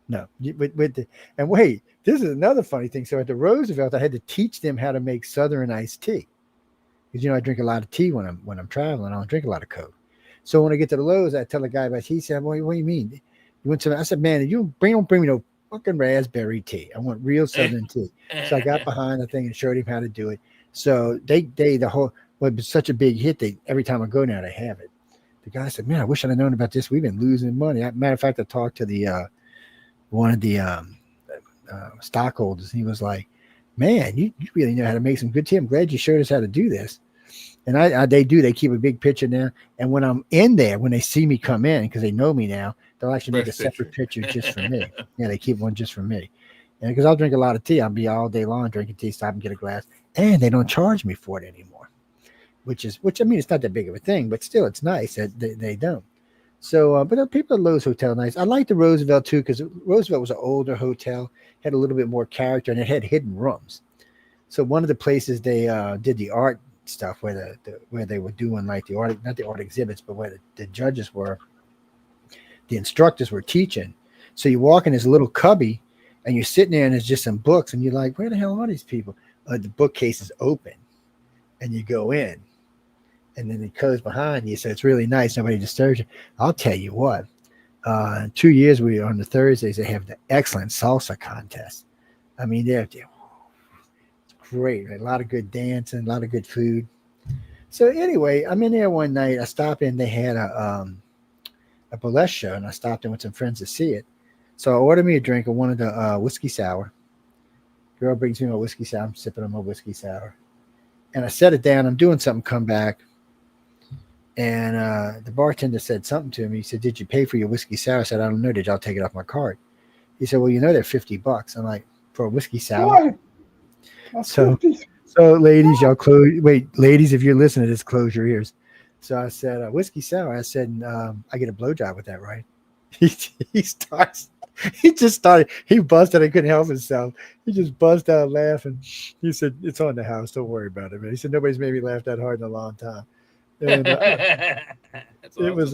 No, and wait, this is another funny thing. So at the Roosevelt, I had to teach them how to make Southern iced tea, because I drink a lot of tea when I'm traveling. I don't drink a lot of Coke. So when I get to the Lowe's, I tell the guy about tea. He said, "What do you mean? You went to?" I said, "Man, you don't bring me no fucking raspberry tea. I want real Southern tea." So I got behind the thing and showed him how to do it. So it's such a big hit. Every time I go now, they have it. The guy said, "Man, I wish I'd have known about this. We've been losing money." Matter of fact, I talked to the one of the stockholders. He was like, "Man, you really know how to make some good tea. I'm glad you showed us how to do this." And they do. They keep a big picture now. And when I'm in there, when they see me come in, because they know me now, they'll actually make a separate picture just for me. Yeah, they keep one just for me. And because I'll drink a lot of tea, I'll be all day long drinking tea, stop and get a glass. And they don't charge me for it anymore, which I mean, it's not that big of a thing, but still, it's nice that they don't. So, but the people at Lowe's Hotel nice. I like the Roosevelt too, because Roosevelt was an older hotel, had a little bit more character, and it had hidden rooms. So one of the places they did the art stuff, where they were doing like the art, not the art exhibits, but where the judges were, the instructors were teaching. So you walk in this little cubby, and you're sitting there, and there's just some books, and you're like, where the hell are these people? The bookcase is open, and you go in. And then it goes behind you, so it's really nice. Nobody disturbs you. I'll tell you what. 2 years we on the Thursdays, they have the excellent salsa contest. I mean, it's great. Right? A lot of good dancing, a lot of good food. So anyway, I'm in there one night. I stopped in. They had a burlesque show, and I stopped in with some friends to see it. So I ordered me a drink. I wanted a whiskey sour. Girl brings me my whiskey sour. I'm sipping on my whiskey sour, and I set it down. I'm doing something. Come back. And the bartender said something to me. He said, "Did you pay for your whiskey sour?" I said, "I don't know. Did y'all take it off my card?" He said, "Well, they're $50." I'm like, "For a whiskey sour?" So ladies, y'all close. Wait, ladies, if you're listening to this, close your ears. So I said, whiskey sour. I said, I get a blowjob with that, right? He just started. He busted. He couldn't help himself. He just busted out laughing. He said, "It's on the house. Don't worry about it, man." He said, "Nobody's made me laugh that hard in a long time." And, Awesome. it was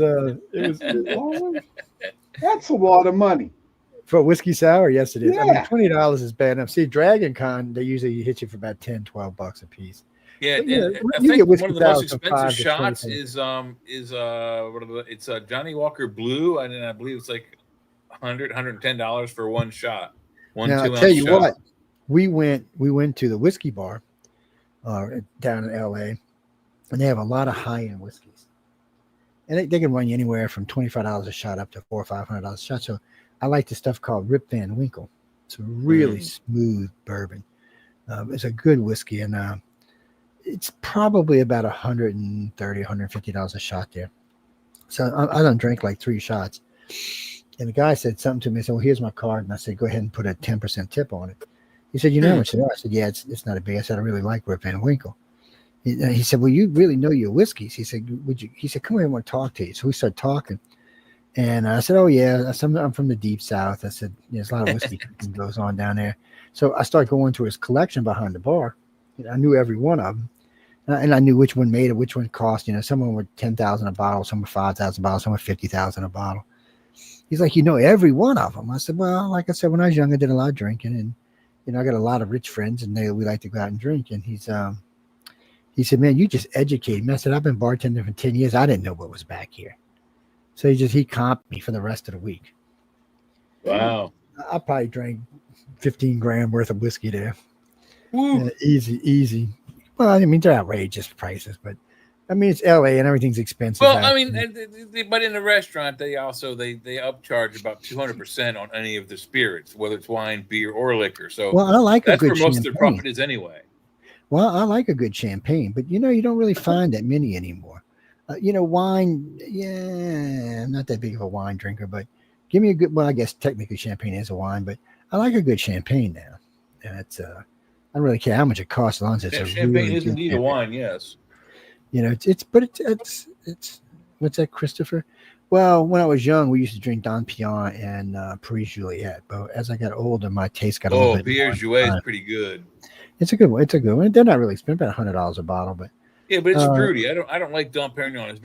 that's a lot of money for a whiskey sour. Yes, it is. Yeah. I mean, $20 is bad enough. See, Dragon Con, they usually hit you for about $10-12 a piece. Yeah, But, and I you think get one whiskey of the most sours from expensive $5 to shots $20. it's Johnny Walker Blue, and I believe it's like $110 for one shot. Now, I'll tell you what, we went to the whiskey bar down in LA, and they have a lot of high-end whiskeys. And they can run you anywhere from $25 a shot up to $400 or $500 a shot. So I like the stuff called Rip Van Winkle. It's a really smooth bourbon. It's a good whiskey, and it's probably about $130, $150 a shot there. So I don't drink like 3 shots. And the guy said something to me. I said, "Well, here's my card." And I said, "Go ahead and put a 10% tip on it." He said, "You know how much they are?" I said, "Yeah, it's not a big." I said, "I really like Rip Van Winkle." He said, "Well, you really know your whiskeys." He said, "Would you?" He said, "Come here, I want to talk to you." So we started talking, and I said, "Oh yeah, I'm from the deep south." I said, "There's a lot of whiskey that goes on down there." So I started going through his collection behind the bar. I knew every one of them, and I knew which one made it, which one cost. Some of them were $10,000 a bottle, some were $5,000 a bottle, some were $50,000 a bottle. He's like, "You know every one of them." I said, "Well, like I said, when I was young, I did a lot of drinking, and I got a lot of rich friends, and we like to go out and drink." And he said, "Man, you just educated me." I said, "I've been bartending for 10 years. I didn't know what was back here." So he comped me for the rest of the week. Wow. I probably drank 15 grand worth of whiskey there. Woo. Easy. Well, I mean, they're outrageous prices, but I mean, it's LA and everything's expensive. Well, I mean, but in the restaurant, they upcharge about 200% on any of the spirits, whether it's wine, beer, or liquor. So I like that's a good where most champagne. of their profit is anyway. Well, I like a good champagne, but you don't really find that many anymore. Wine, yeah, I'm not that big of a wine drinker, but give me a good, well, I guess technically champagne is a wine, but I like a good champagne now. And it's, I don't really care how much it costs as long as it's Yeah, a champagne really is good indeed a champagne. wine, yes. It's what's that, Christopher? Well, when I was young, we used to drink Don Pion and Paris Juliet, but as I got older, my taste got a little Oh, bit Pierre more Jouet is refined. pretty good. It's a good one. It's a good one. They're not really expensive, about $100 a bottle, but Yeah, but it's uh, fruity. I don't like Dom Perignon. It's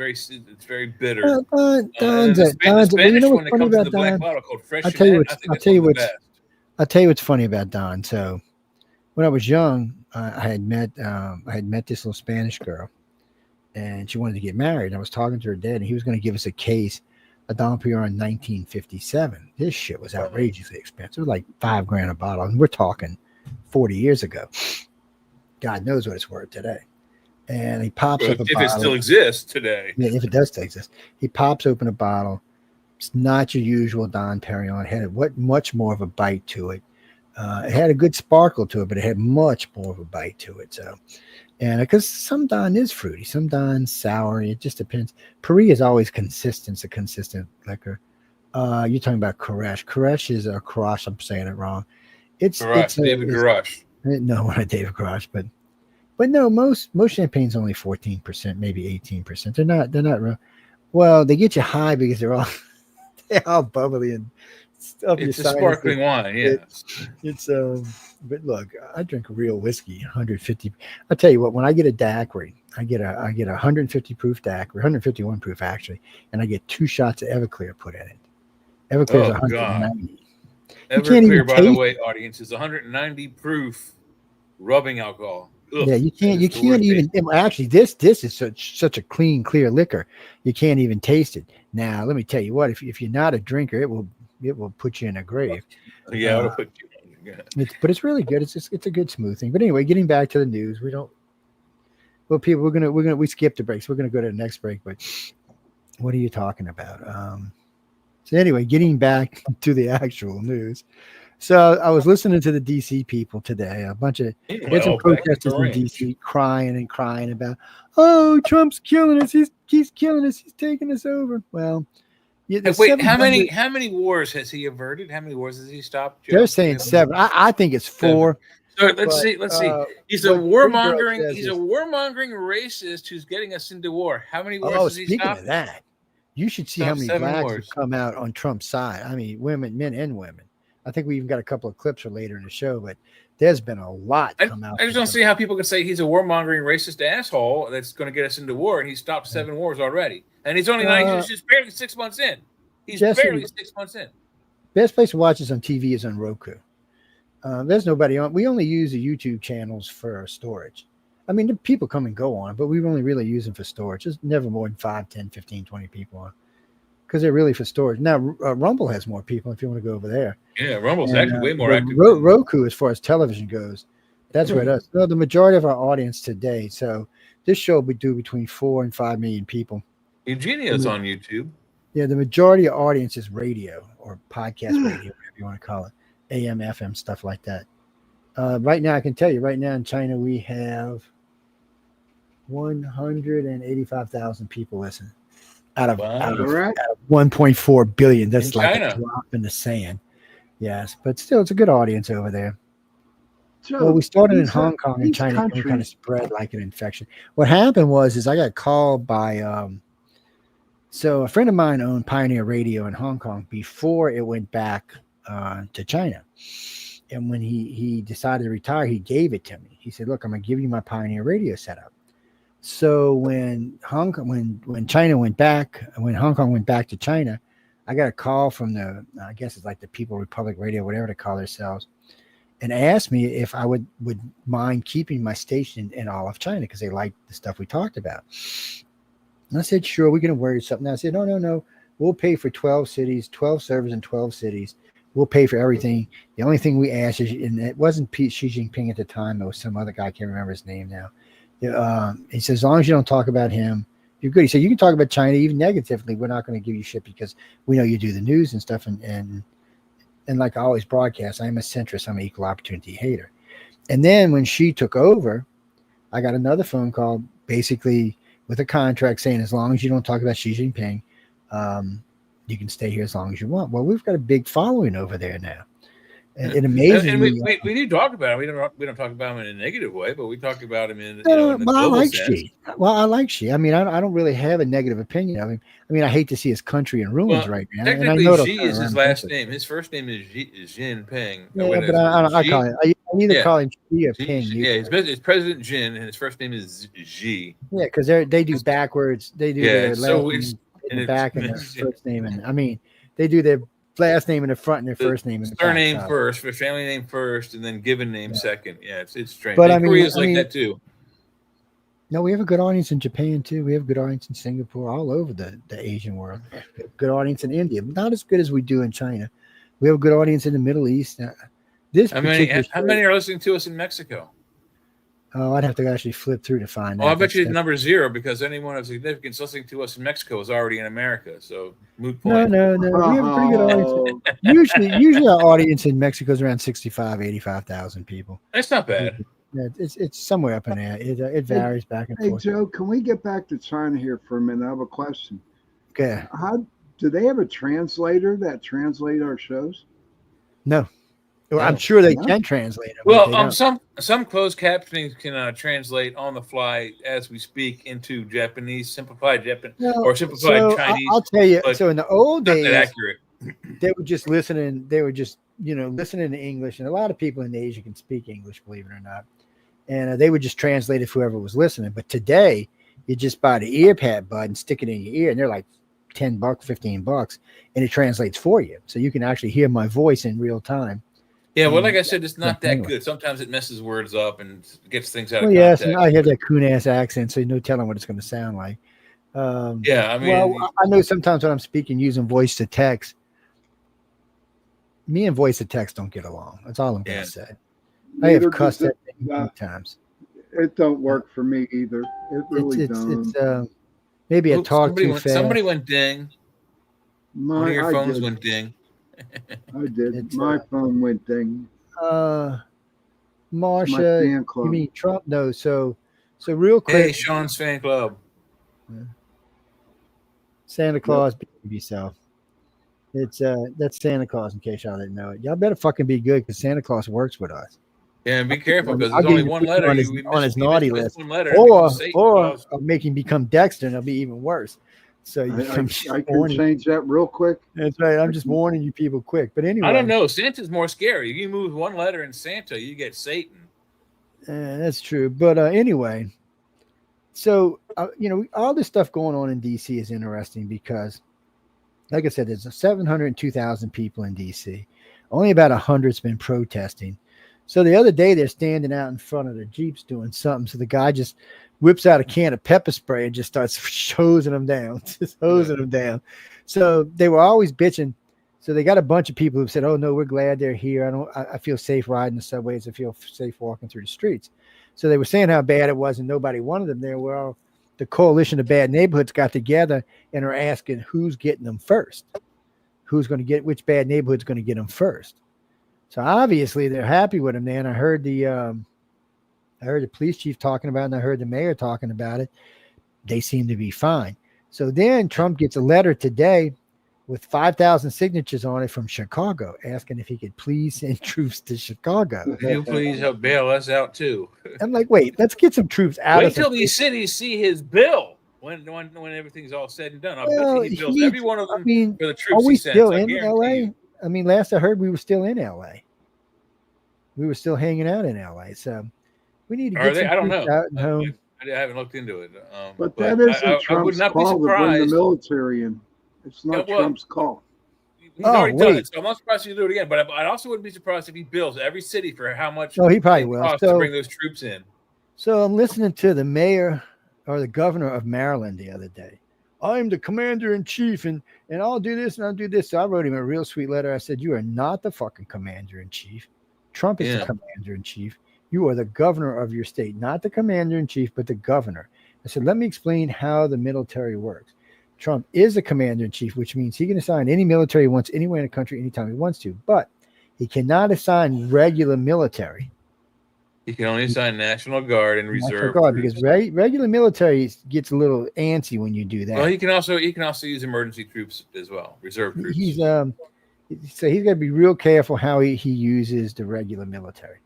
very bitter. And then Don's it. the Don's it. Well, you know Spanish what's one that funny comes in about the black Don? bottle called I'll tell you Freixenet, I what's. think that's one of the best. I'll tell you what's funny about Don. So when I was young, I had met this little Spanish girl, and she wanted to get married. I was talking to her dad, and he was going to give us a case of Dom Perignon 1957. This shit was outrageously expensive. It was like $5,000 a bottle, and we're talking 40 years ago. God knows what it's worth today. And he pops up a If it still bottle. exists today. Yeah, if it does still exist, he pops open a bottle. It's not your usual Don Perignon. It had much more of a bite to it. It had a good sparkle to it, but it had much more of a bite to it. So, and because some Don is fruity, some Don's sour. It just depends. Paris is always consistent. It's a consistent liquor. You're talking about Koresh. Koresh is a Koresh. I'm saying it wrong. David Garage. No, not David Koresh, but no, most champagne's only 14%, maybe 18%. They're not real. Well, they get you high because they're all bubbly and stuff. It's a sparkling wine, yes. It's but look, I drink real whiskey, 150. I'll tell you what, when I get a daiquiri, I get a 150 proof daiquiri, 151 proof actually, and I get 2 shots of Everclear put in it. Everclear is 190. Everclear, by the way, audience, is 190 proof rubbing alcohol. Ugh, yeah, you can't even actually this is such a clean, clear liquor. You can't even taste it. Now, let me tell you what, if you're not a drinker, it will put you in a grave. Yeah, it'll put you in. But it's really good. It's a good smooth thing. But anyway, getting back to the news, people, we skipped a break, so we're gonna go to the next break. But what are you talking about? So anyway, getting back to the actual news. So I was listening to the DC people today. A bunch of some protesters in DC crying about, oh, Trump's killing us. He's killing us. He's taking us over. Well, yeah, wait, how many wars has he averted? How many wars has he stopped? They're saying 7. I think it's 4. So let's see. He's a warmongering racist who's getting us into war. How many wars has he stopped? Speaking of that, you should see how many blacks have come out on Trump's side. I mean, women, men and women. I think we even got a couple of clips for later in the show, but there's been a lot come out. I just don't see how people can say he's a warmongering racist asshole that's going to get us into war, and he stopped 7 wars already. And he's only he's just barely 6 months in. He's barely 6 months in. Best place to watch this on TV is on Roku. There's nobody on. We only use the YouTube channels for storage. I mean, the people come and go on, but we only really use them for storage. There's never more than 5, 10, 15, 20 people on, because they're really for storage. Now, Rumble has more people if you want to go over there. Yeah, Rumble's actually way more active. Roku, as far as television goes, that's where it is. No, the majority of our audience today. So this show we do between 4 and 5 million people. Eugenia's on YouTube. Yeah, the majority of audience is radio or podcast radio, whatever you want to call it, AM, FM, stuff like that. Right now, I can tell you, right now in China, we have 185,000 people listening out of 1.4 billion. That's in like China. A drop in the sand. Yes, but still, it's a good audience over there. So well, we started in Hong Kong and China, and we kind of spread like an infection. What happened was I got called by so a friend of mine owned Pioneer Radio in Hong Kong before it went back to China. And when he decided to retire, he gave it to me. He said, "Look, I'm going to give you my Pioneer Radio setup." So when Hong Kong went back to China, I got a call from I guess it's like the People Republic Radio, whatever they call themselves, and asked me if I would mind keeping my station in all of China because they liked the stuff we talked about. And I said, sure, we can worry something. I said, no, we'll pay for 12 cities, 12 servers in 12 cities. We'll pay for everything. The only thing we asked is, and it wasn't Xi Jinping at the time, it was some other guy, I can't remember his name now. He said, as long as you don't talk about him, you're good. He said, you can talk about China even negatively. We're not going to give you shit because we know you do the news and stuff. And like I always broadcast, I'm a centrist. I'm an equal opportunity hater. And then when Xi took over, I got another phone call basically with a contract saying as long as you don't talk about Xi Jinping, you can stay here as long as you want. Well, we've got a big following over there now. And it amazes And me. we do talk about him. We don't talk about him in a negative way, but we talk about him in, in the Well, I global like sense. Xi. Well, I like Xi. I mean, I don't really have a negative opinion of him. I mean, I hate to see his country in ruins right now. And I Technically, know it'll Xi turn is his around last eventually. name. His first name is Jinping. Yeah, but I call it. I either call him Xi or Ping. It's President Jin, and his first name is Xi. Yeah, because they do backwards. They do their last name in the back and their first name, and I mean, they do their last name in the front and their first name in the surname back. first, for family name first, and then given name second. Yeah, it's strange. But Korea's like that too. No, we have a good audience in Japan too. We have a good audience in Singapore, all over the Asian world. We have a good audience in India, not as good as we do in China. We have a good audience in the Middle East. How many are listening to us in Mexico? Oh, I'd have to actually flip through to find out. I bet you the number 0 because anyone of significance listening to us in Mexico is already in America. So moot point. No. We have a pretty good audience. Usually our audience in Mexico is around 85,000 people. That's not bad. Yeah, it's somewhere up in there. It varies back and forth. Hey Joe, can we get back to China here for a minute? I have a question. Okay. How do they have a translator that translate our shows? No. Well, I'm sure they can translate them. Well, some closed captioning can translate on the fly as we speak into Japanese, simplified Japanese, or simplified Chinese. I'll tell you. So in the old days, accurate. They were just listening. They were just listening to English, and a lot of people in Asia can speak English, believe it or not. And they would just translate it for whoever was listening. But today, you just buy the earpad bud and stick it in your ear, and they're like $10, $15, and it translates for you, so you can actually hear my voice in real time. Yeah, well, like I said, it's not that good. Sometimes it messes words up and gets things out of context. Yes, I have that coon-ass accent, so no telling what it's going to sound like. Yeah, I mean... Well, I know sometimes when I'm speaking using voice to text, me and voice to text don't get along. That's all I'm going to say. I have cussed that thing many times. It don't work for me either. It really don't. It's maybe I talk too fast. Somebody went ding. One of your phones went ding. I did. My phone went ding. Marsha, you mean Trump? No. So real quick. Hey, Sean's fan club. Santa Claus, behave yourself. It's that's Santa Claus. In case y'all didn't know it, y'all better fucking be good because Santa Claus works with us. Yeah, and be careful because there's only one letter on his naughty list, or I'll make him become Dexter, and it'll be even worse. So I can change that real quick. That's right. I'm just warning you people quick. But anyway, I don't know. Santa's more scary. You move one letter in Santa, you get Satan. That's true. But anyway, so all this stuff going on in DC is interesting because, like I said, there's 702,000 people in DC. Only about 100's been protesting. So the other day they're standing out in front of their Jeeps doing something. So the guy just whips out a can of pepper spray and just starts hosing them down, So they were always bitching. So they got a bunch of people who said, "Oh no, we're glad they're here. I feel safe riding the subways. I feel safe walking through the streets." So they were saying how bad it was and nobody wanted them there. Well, the coalition of bad neighborhoods got together and are asking who's getting them first. Who's going to get which bad neighborhood's going to get them first? So obviously they're happy with him, man. I heard the police chief talking about it, and I heard the mayor talking about it. They seem to be fine. So then Trump gets a letter today with 5,000 signatures on it from Chicago, asking if he could please send troops to Chicago. Can you please help bail us out too? I'm like, wait, let's get some troops out. Wait till these cities see his bill when everything's all said and done. I'll bet he bills every one of them for the troops. Are we still in LA? I mean, last I heard, we were still in LA. We were still hanging out in LA. So we need to get some I don't know. Out and home. I haven't looked into it. But that isn't Trump's call to bring the military in. It's not Trump's call. He's already done it, so I'm not surprised he'll do it again. But I also wouldn't be surprised if he bills every city for how much he probably will costs to bring those troops in. So I'm listening to the mayor or the governor of Maryland the other day. I'm the commander in chief, and I'll do this and I'll do this. So I wrote him a real sweet letter. I said, "You are not the fucking commander in chief. Trump is the commander in chief. You are the governor of your state, not the commander in chief, but the governor." I said, "Let me explain how the military works. Trump is the commander in chief, which means he can assign any military he wants anywhere in the country anytime he wants to, but he cannot assign regular military You can only assign National Guard and National Reserve Guard, troops. because regular military gets a little antsy when you do that. Well, he can also use emergency troops as well, reserve troops. He's so he's got to be real careful how he uses the regular military.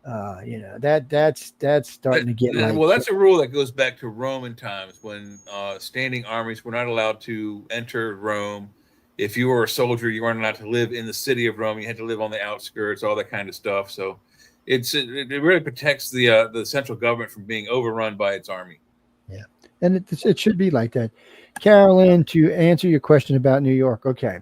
That's starting to get like, well, that's a rule that goes back to Roman times when standing armies were not allowed to enter Rome. If you were a soldier, you weren't allowed to live in the city of Rome. You had to live on the outskirts, all that kind of stuff. So it really protects the central government from being overrun by its army. Yeah, and it should be like that. Carolyn, to answer your question about New York, okay.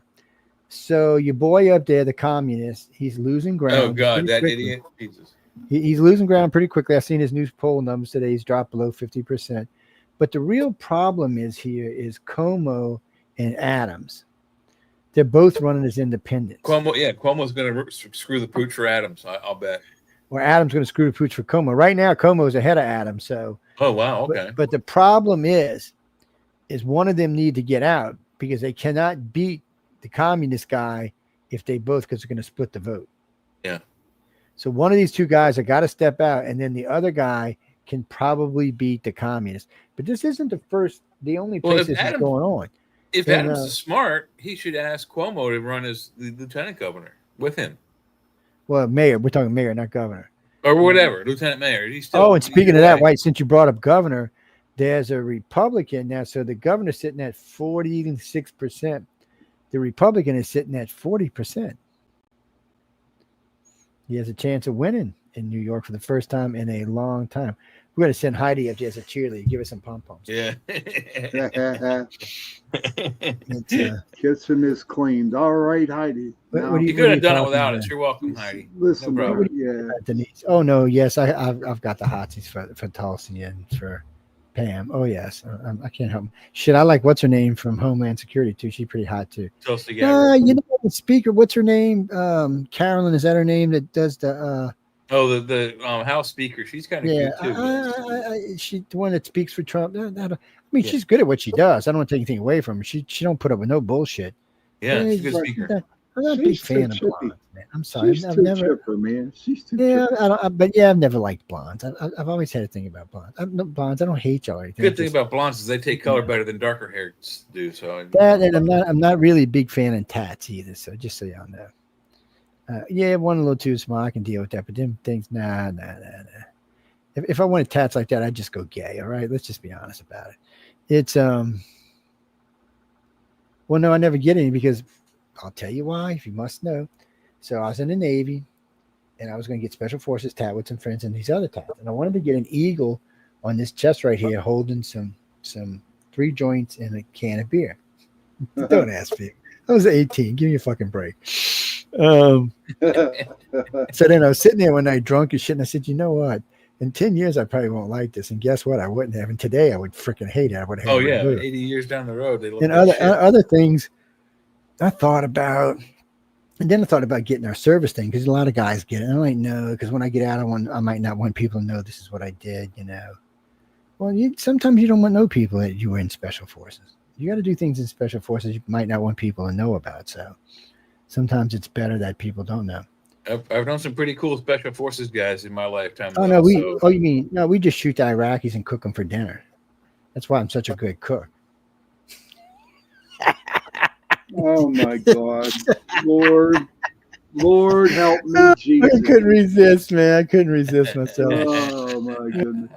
So your boy up there, the communist, he's losing ground. Oh God, that quickly. idiot! Jesus. He's losing ground pretty quickly. I've seen his new poll numbers today. He's dropped below 50%. But the real problem is Cuomo and Adams. They're both running as independents. Cuomo's going to screw the pooch for Adams. I'll bet. Or Adams going to screw the pooch for Cuomo. Right now, Cuomo's ahead of Adams. So. Oh wow, okay. But the problem is one of them need to get out because they cannot beat the communist guy if they both, because they're going to split the vote. Yeah. So one of these two guys have got to step out, and then the other guy can probably beat the communist. But this isn't the only place this is going on. If Adams is smart, he should ask Cuomo to run as the lieutenant governor with him. Well, mayor. We're talking mayor, not governor. Or whatever, lieutenant mayor. And speaking of that, White, since you brought up governor, there's a Republican now. So the governor's sitting at 46%. The Republican is sitting at 40%. He has a chance of winning in New York for the first time in a long time. We're going to send Heidi up there as a cheerleader. Give us some pom-poms. Yeah. Kitchen is cleaned. All right, Heidi. You could have done it without us. You're welcome, Heidi. Listen, no Denise. Oh, no, yes. I've got the hotsies for Tulsi and for Pam. Oh, yes. I can't help. Shit, I like what's her name from Homeland Security, too. She's pretty hot, too. Tulsi the speaker, what's her name? Carolyn, is that her name that does the... the House Speaker. She's kind of good too. She's the one that speaks for Trump. She's good at what she does. I don't want to take anything away from her. She don't put up with no bullshit. Yeah, she's a good speaker. I'm not a big fan of blondes, man. I'm sorry. She's too chipper, man. She's too chipper. I've never liked blondes. I've always had a thing about blondes. I don't hate y'all or anything. Good thing about blondes is they take color better than darker hairs do. So and I'm not really a big fan of tats either. So just so y'all know. One a little too small. I can deal with that, but them things, nah. If I wanted tats like that, I'd just go gay. All right, let's just be honest about it. It's well, no, I never get any because I'll tell you why. If you must know, so I was in the Navy, and I was going to get Special Forces tat with some friends and these other tats, and I wanted to get an eagle on this chest right here, holding some 3 joints and a can of beer. Don't ask me. I was 18. Give me a fucking break. So then I was sitting there one night drunk as shit, and I said, you know what? In 10 years, I probably won't like this. And guess what? I wouldn't have. And today, I would freaking hate it. I would have. 80 years down the road. They look and other things I thought about. And then I thought about getting our service thing because a lot of guys get it. And I'm like, no, because when I get out, I might not want people to know this is what I did, Well, sometimes you don't want to know people that you were in Special Forces. You got to do things in Special Forces you might not want people to know about. So sometimes it's better that people don't know. I've known some pretty cool Special Forces guys in my lifetime. Oh, no, we just shoot the Iraqis and cook them for dinner. That's why I'm such a good cook. Oh, my God. Lord, help me, Jesus. I couldn't resist, man. I couldn't resist myself. Oh, my goodness.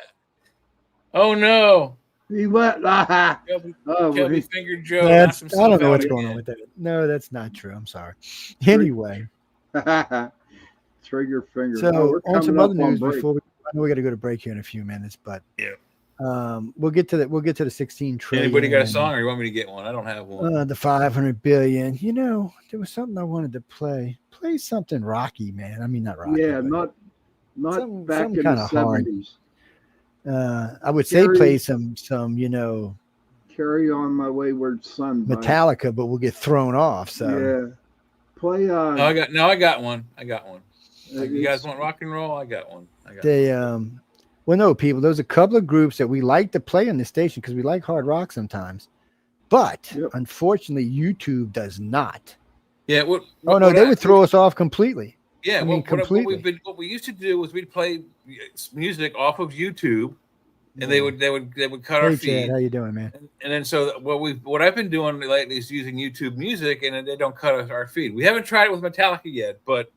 Oh, no. He went. Kelby fingered Joe. I don't know what's going on with that. No, that's not true. I'm sorry. Anyway. Trigger finger. So on some other news before I know we got to go to break here in a few minutes, but we'll get to the 16 trillion. Anybody got a song, or you want me to get one? I don't have one. The 500 billion. There was something I wanted to play. Play something rocky, man. I mean, not rocky. Yeah, not back in the 70s. I would say play some Carry On My Wayward Son. Metallica, but we'll get thrown off. So yeah. Play I got one. You guys want rock and roll? I got one. Well, no, people, there's a couple of groups that we like to play on this station because we like hard rock sometimes. But unfortunately, YouTube does not. Yeah. They would throw us off completely. Yeah, I mean, completely. what we used to do was we'd play music off of YouTube, and Yeah. they would cut our Hey, Chad, feed, how you doing, man? and then so what I've been doing lately is using YouTube Music, and then they don't cut us our feed. We haven't tried it with Metallica yet, but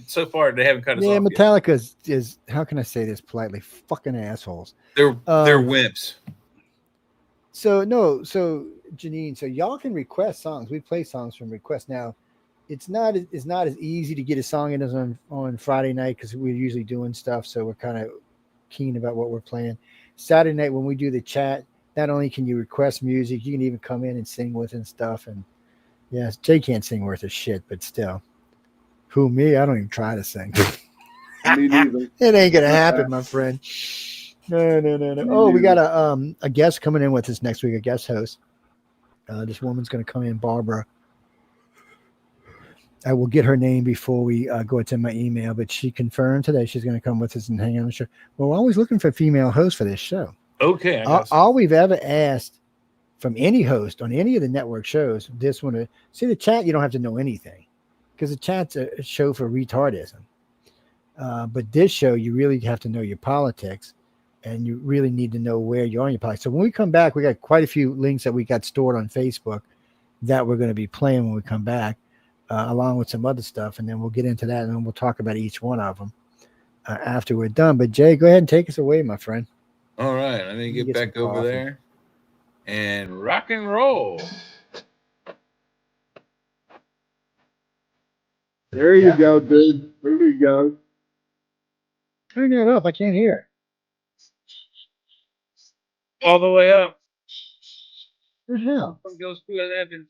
so far they haven't cut us Yeah, off yet. Metallica is how can I say this politely? Fucking assholes. They're wimps. So no, so Janine, so y'all can request songs. We play songs from request. Now, it's not as easy to get a song in as on Friday night because we're usually doing stuff, so we're kind of keen about what we're playing. Saturday night when we do the chat, not only can you request music, you can even come in and sing with and stuff. And yes, Jay can't sing worth a shit, but still, who me? I don't even try to sing. Me neither. It ain't gonna happen, my friend. No. Me Oh, we got neither. a guest coming in with us next week, a guest host. This woman's gonna come in, Barbara. I will get her name before we go. It's in my email, but she confirmed today she's going to come with us and hang on the show. Well, we're always looking for female hosts for this show. Okay, I got All we've ever asked from any host on any of the network shows, this one, see the chat, you don't have to know anything because the chat's a show for retardism. But this show, you really have to know your politics and you really need to know where you are in your politics. So when we come back, we got quite a few links that we got stored on Facebook that we're going to be playing when we come back. Along with some other stuff, and then we'll get into that, and then we'll talk about each one of them after we're done. But Jay, go ahead and take us away, my friend. All right, let me get back over coffee there and rock and roll. There you go, dude. There you go. Turn it up. I can't hear. All the way up. What the hell? Goes to 11.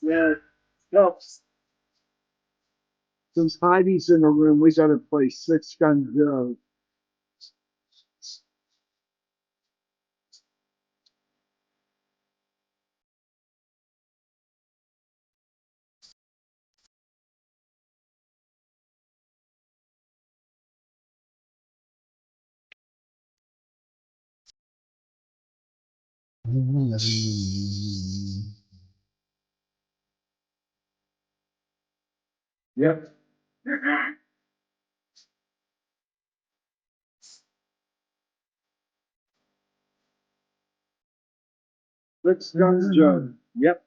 Yeah. No. Since Heidi's in the room, we got to play Six Gun Joe. Yep. Six Gun Joe. Yep.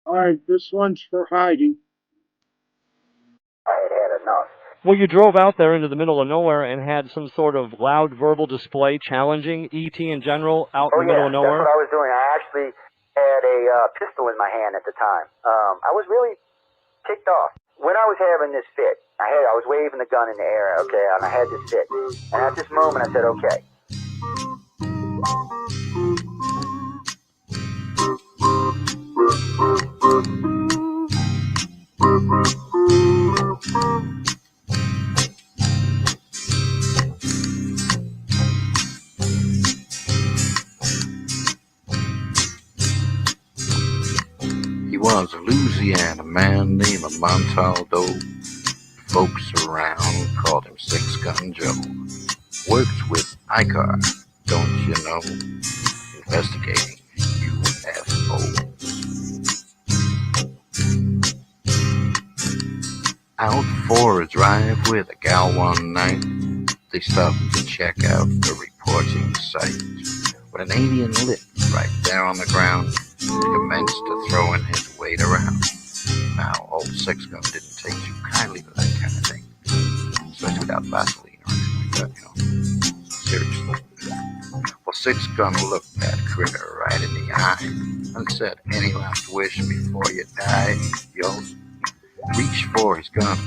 All right, this one's for Heidi. I had enough. Well, you drove out there into the middle of nowhere and had some sort of loud verbal display challenging ET in general out in the middle of That's nowhere? what I was doing. I actually had a pistol in my hand at the time. I was really ticked off. When I was having this fit, I was waving the gun in the air, okay, and I had this fit. And at this moment, I said, okay. He was a Louisiana man named Montaldo. Folks around called him Six Gun Joe. Worked with ICAR, don't you know? Investigating UFOs. Out for a drive with a gal one night, they stopped to check out the reporting site. When an alien lit right there on the ground, he commenced to throwing his weight around. Now, old Six Gun didn't take too kindly to that kind of thing, especially without Vaseline or anything like that, Seriously. Well, Six Gun looked that critter right in the eye and said, "Any last wish before you die?" Yo, reached for his gun,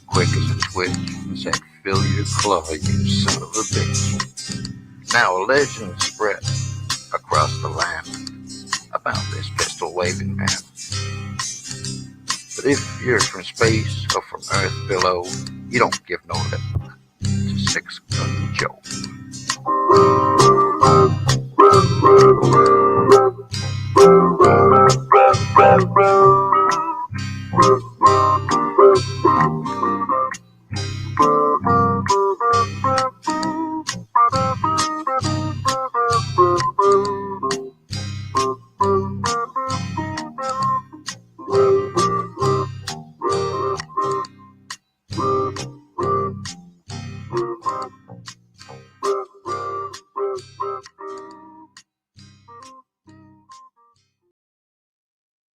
quick as a twitch, and said, "Fill your claw, you son of a bitch." Now a legend spread across the land about this pistol-waving man. But if you're from space or from Earth below, you don't give no lip to Six Gun Joe.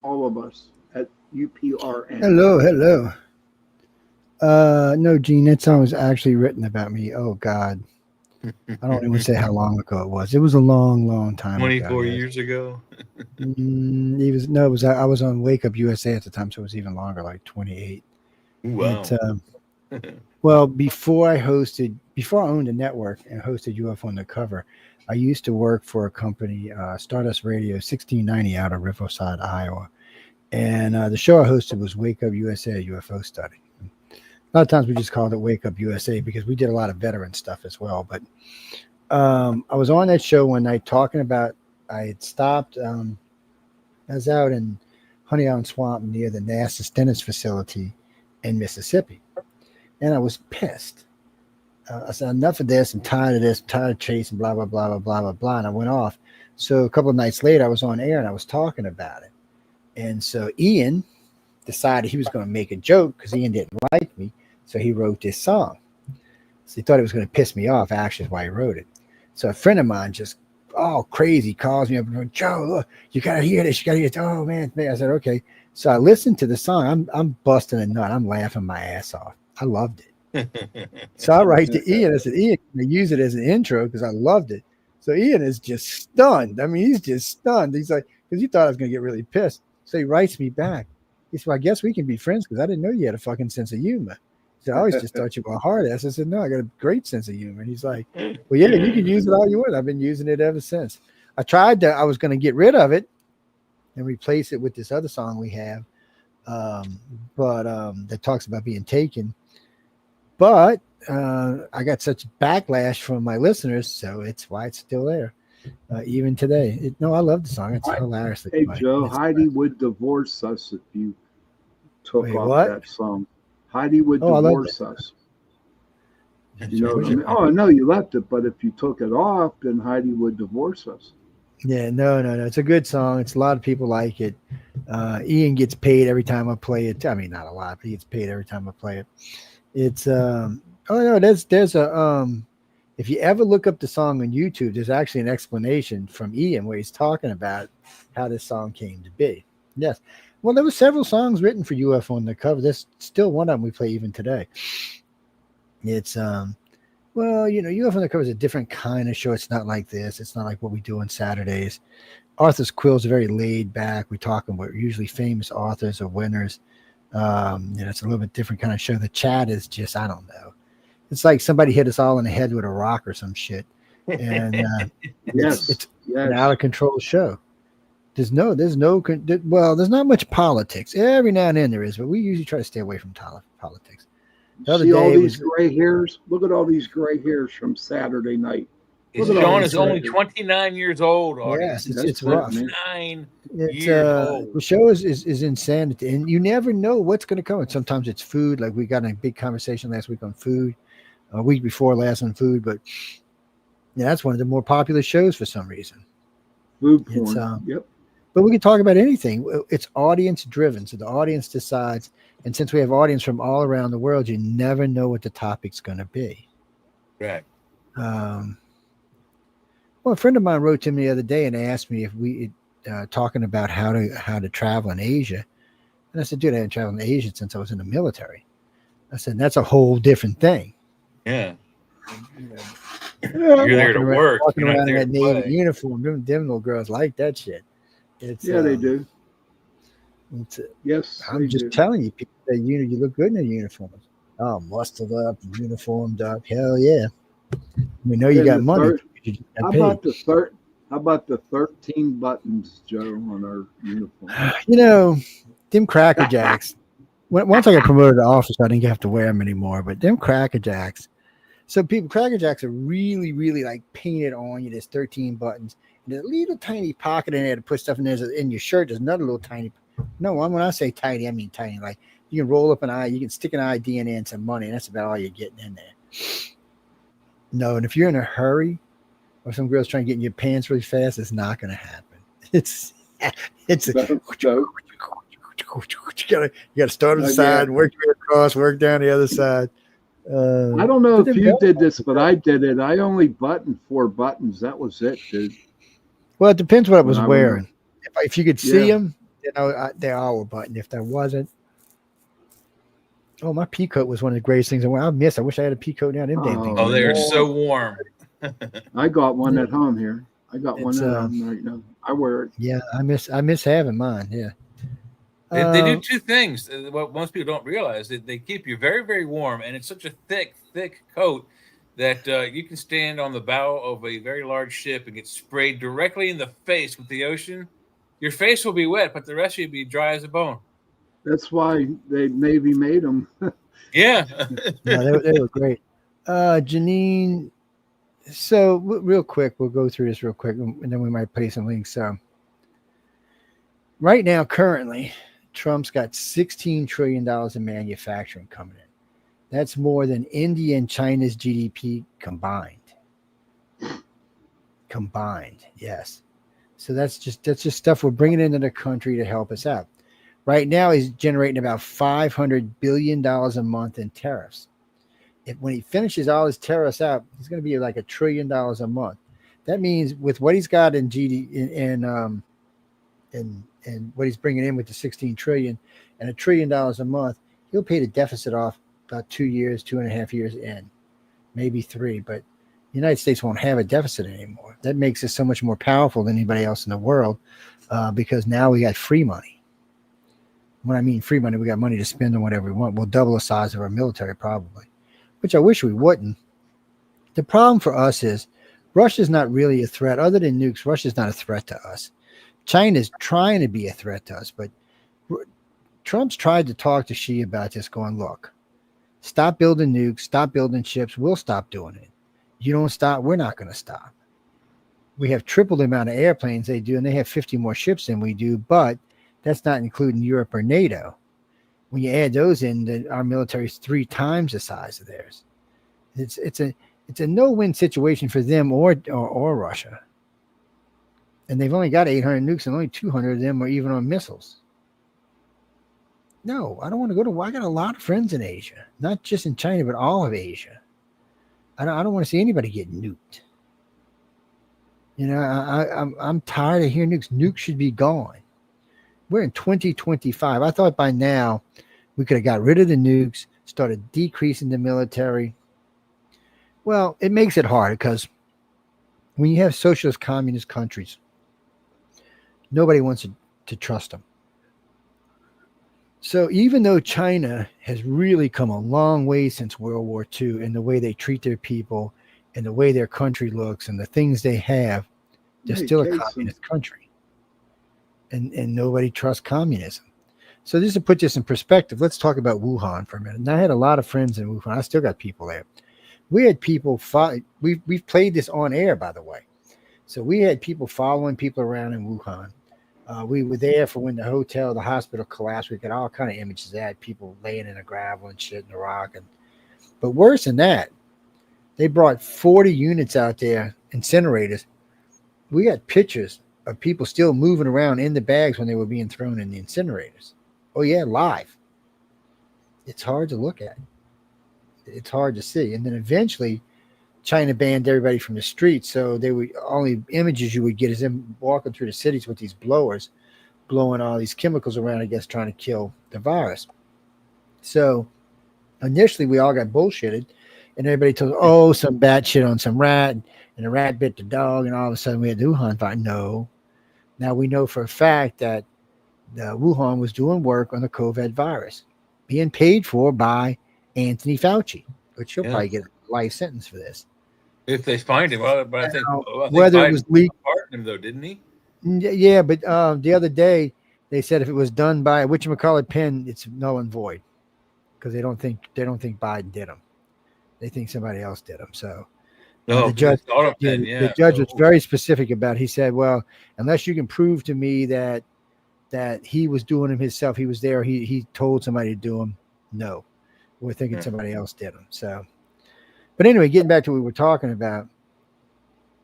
All of us at UPRN. Hello. No, Gene, that song was actually written about me. Oh God, I don't even say how long ago it was. It was a long time 24 ago. years ago. I was on Wake Up USA at the time, so it was even longer, like 28. Wow. Well, before I owned a network and hosted UFO Undercover, I used to work for a company, Stardust Radio 1690 out of Riverside, Iowa. And the show I hosted was Wake Up USA, UFO Study. A lot of times we just called it Wake Up USA because we did a lot of veteran stuff as well. But I was on that show one night talking about, I had stopped, I was out in Honey Island Swamp near the NASA Stennis facility in Mississippi. And I was pissed. I said, enough of this. I'm tired of this. I'm tired of chasing, blah, blah, blah, blah, blah, blah, blah. And I went off. So a couple of nights later, I was on air and I was talking about it. And so Ian decided he was going to make a joke because Ian didn't like me. So he wrote this song. So he thought it was going to piss me off. Actually, is why he wrote it. So a friend of mine just all crazy calls me up and goes, "Joe, look, you got to hear this. You got to hear it." Oh, man. I said, okay. So I listened to the song. I'm busting a nut. I'm laughing my ass off. I loved it. So I write to Ian. I said, "Ian, can I use it as an intro?" Because I loved it. So Ian is just stunned. I mean, he's just stunned. He's like, because he thought I was going to get really pissed. So he writes me back. He said, "Well, I guess we can be friends because I didn't know you had a fucking sense of humor." He said, "I always just thought you were a hard ass." I said, "No, I got a great sense of humor." And he's like, "Well, yeah, you can use it all you want." I've been using it ever since. I was going to get rid of it and replace it with this other song we have, that talks about being taken. But I got such backlash from my listeners, so it's why it's still there, even today. I love the song. It's hilariously Hey, funny. Joe, It's Heidi would divorce us if you took off what? that song. Heidi would divorce us. You know what I mean? Oh, no, you left it, but if you took it off, then Heidi would divorce us. Yeah, no. It's a good song. It's a lot of people like it. Ian gets paid every time I play it. I mean, not a lot, but he gets paid every time I play it. It's there's a if you ever look up the song on YouTube, there's actually an explanation from Ian where he's talking about how this song came to be. Yes. Well, there were several songs written for UFO on the cover. There's still one of them we play even today. It's well, UFO on the cover is a different kind of show. It's not like this. It's not like what we do on Saturdays. Arthur's Quill's very laid back. We're talking about usually famous authors or winners. It's a little bit different kind of show. The chat is just, I don't know. It's like somebody hit us all in the head with a rock or some shit. And it's an out of control show. There's not much politics. Every now and then there is, but we usually try to stay away from politics. See all these gray hairs? Look at all these gray hairs from Saturday night. Sean is only 29 years old. Yes, it's rough. 29 years old. The show is insanity, and you never know what's going to come. And sometimes it's food. Like we got a big conversation last week on food, a week before last on food. But that's one of the more popular shows for some reason. Food porn. Yep. But we can talk about anything. It's audience driven, so the audience decides. And since we have audience from all around the world, you never know what the topic's going to be. Right. Well, a friend of mine wrote to me the other day and asked me if we talking about how to travel in Asia. And I said, dude, I haven't traveled in Asia since I was in the military. I said, that's a whole different thing. Yeah. You're there to work. Walking around in that Navy uniform. Them little girls like that shit. They do. Yes, I'm just telling you, people say you look good in a uniform. Oh, muscled up, uniformed up. Hell yeah. We know you got money. How about the 13 buttons, Joe, on our uniform? Them Cracker Jacks. Once I got promoted to officer, I didn't have to wear them anymore. But them Cracker Jacks. So Cracker Jacks are really, really like painted on you. There's 13 buttons. And there's a little tiny pocket in there to put stuff in there. In your shirt, there's another little tiny. No, when I say tiny, I mean tiny. Like you can roll up an eye, you can stick an ID in there and some money, and that's about all you're getting in there. No, and if you're in a hurry, or some girl's trying to get in your pants really fast, it's not going to happen. It's you gotta start on the side, work your way across, work down the other side. I don't know if you did this, but I did it. I only buttoned 4 buttons. That was it, dude. Well, it depends what I was wearing. If you could see them, they all were buttoned. If there wasn't, my pea coat was one of the greatest things I wish I had a pea coat now. Them damn things. Oh, they are so warm. I got one at home here. I got one at home right now. I wear it. Yeah, I miss having mine. Yeah. They do 2 things. What most people don't realize that they keep you very, very warm, and it's such a thick coat that you can stand on the bow of a very large ship and get sprayed directly in the face with the ocean. Your face will be wet, but the rest of you will be dry as a bone. That's why the Navy made them. Yeah. They were great. Janine, so real quick, we'll go through this real quick, and then we might play some links. So right now, currently, Trump's got $16 trillion in manufacturing coming in. That's more than India and China's GDP combined. Yes. So that's just stuff we're bringing into the country to help us out. Right now, he's generating about $500 billion a month in tariffs. When he finishes all his tariffs out, he's going to be like $1 trillion a month. That means with what he's got in GDP and what he's bringing in with the 16 trillion and $1 trillion a month, he'll pay the deficit off about 2.5 years in, maybe 3. But the United States won't have a deficit anymore. That makes us so much more powerful than anybody else in the world because now we got free money. When I mean free money, we got money to spend on whatever we want. We'll double the size of our military probably, which I wish we wouldn't. The problem for us is Russia's not really a threat. Other than nukes, Russia's not a threat to us. China's trying to be a threat to us, but Trump's tried to talk to Xi about this, going, look, stop building nukes, stop building ships. We'll stop doing it. You don't stop, we're not going to stop. We have triple the amount of airplanes they do, and they have 50 more ships than we do, but that's not including Europe or NATO. When you add those in, then our military is 3 times the size of theirs. It's a no-win situation for them or Russia. And they've only got 800 nukes, and only 200 of them are even on missiles. No, I don't want to go I got a lot of friends in Asia, not just in China, but all of Asia. I don't want to see anybody get nuked. I'm tired of hearing nukes. Nukes should be gone. We're in 2025. I thought by now we could have got rid of the nukes, started decreasing the military. Well, it makes it hard because when you have socialist communist countries, nobody wants to trust them. So even though China has really come a long way since World War II in the way they treat their people and the way their country looks and the things they have, they're still a communist country. And nobody trusts communism. So just to put this in perspective, let's talk about Wuhan for a minute. And I had a lot of friends in Wuhan. I still got people there. We had people we've played this on air, by the way. So we had people following people around in Wuhan. We were there for when the hospital collapsed. We got all kind of images of that, people laying in the gravel and shit in the rock. But worse than that, they brought 40 units out there, incinerators. We got pictures of people still moving around in the bags when they were being thrown in the incinerators. Oh yeah, live. It's hard to look at. It's hard to see. And then eventually China banned everybody from the streets. So they would only images you would get is them walking through the cities with these blowers, blowing all these chemicals around, I guess, trying to kill the virus. So initially we all got bullshitted and everybody told us, oh, some bad shit on some rat and the rat bit the dog and all of a sudden we had the Wuhan virus. No. Now we know for a fact that Wuhan was doing work on the COVID virus, being paid for by Anthony Fauci, which he'll probably get a life sentence for this. If they find him, but I think whether Biden it was leaked, pardoned him though, didn't he? Yeah, but the other day they said if it was done by whatchamacallit Penn, it's null and void because they don't think Biden did them. They think somebody else did them. So no, the judge was very specific about it. He said, well, unless you can prove to me that he was doing them himself, he was there, he told somebody to do them, no, we're thinking somebody else did them. So, but anyway, getting back to what we were talking about.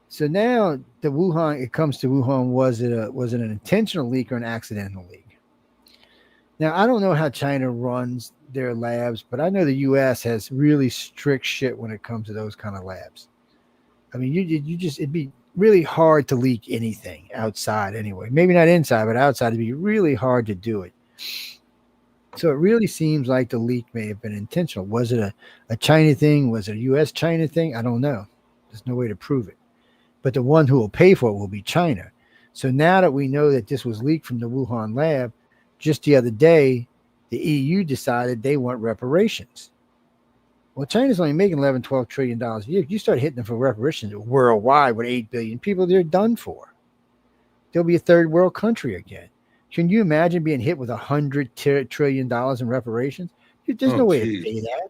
So now the Wuhan, it comes to Wuhan, was it an intentional leak or an accidental leak? Now, I don't know how China runs their labs, but I know the U.S. has really strict shit when it comes to those kind of labs. I mean, it'd be really hard to leak anything outside anyway. Maybe not inside, but outside, it'd be really hard to do it. So it really seems like the leak may have been intentional. Was it a China thing? Was it a U.S.-China thing? I don't know. There's no way to prove it. But the one who will pay for it will be China. So now that we know that this was leaked from the Wuhan lab, just the other day, the EU decided they want reparations. Well, China's only making $11-12 trillion a year. If you start hitting them for reparations worldwide with 8 billion people, they're done for. They'll be a third world country again. Can you imagine being hit with $100 trillion in reparations? There's no way to pay that.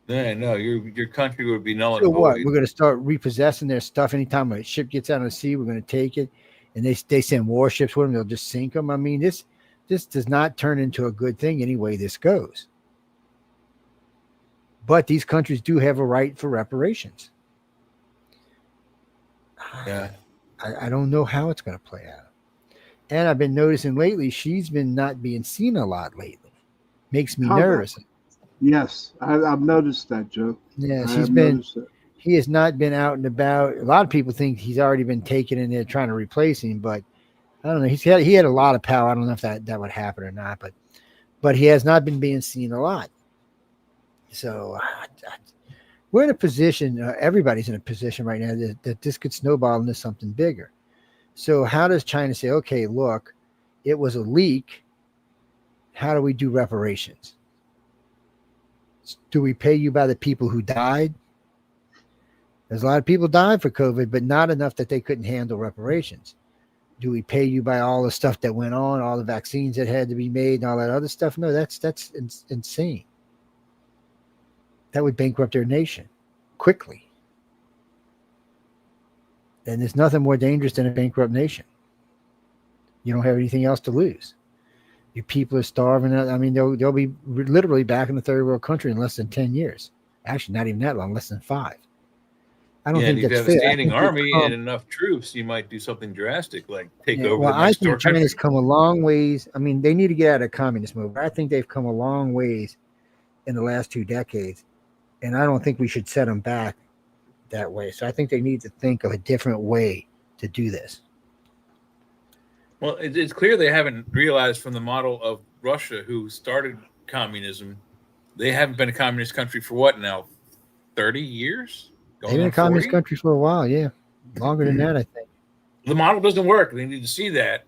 Yeah, no, your country would be null and So void. what? We're going to start repossessing their stuff. Anytime a ship gets out on the sea, we're going to take it, and they send warships with them. They'll just sink them. I mean, this does not turn into a good thing any way this goes. But these countries do have a right for reparations. Yeah, I don't know how it's going to play out. And I've been noticing lately she's been not being seen a lot lately. Makes me nervous. Yes, I've noticed that, Joe. Yeah, he has not been out and about. A lot of people think he's already been taken in there trying to replace him, but I don't know. He had a lot of power. I don't know if that would happen or not, but he has not been being seen a lot. So we're in a position, everybody's in a position right now that this could snowball into something bigger. So how does China say, okay, look, it was a leak. How do we do reparations? Do we pay you by the people who died? There's a lot of people died for COVID, but not enough that they couldn't handle reparations. Do we pay you by all the stuff that went on, all the vaccines that had to be made and all that other stuff? No, that's insane. That would bankrupt their nation quickly. And there's nothing more dangerous than a bankrupt nation. You don't have anything else to lose. Your people are starving. I mean, they'll be literally back in the third world country in less than 10 years. Actually, not even that long, less than 5. I don't think if that's you have fair. a standing army and enough troops, you might do something drastic like take over. Well, the I next think door China's country. come a long ways. I mean, they need to get out of communist mode, but I think they've come a long ways in the last 2 decades. And I don't think we should set them back that way. So I think they need to think of a different way to do this. Well, it's clear they haven't realized from the model of Russia, who started communism, they haven't been a communist country for what now, 30 years? They've Going been on a communist 40? country for a while, yeah, longer than that, I think. The model doesn't work. They need to see that.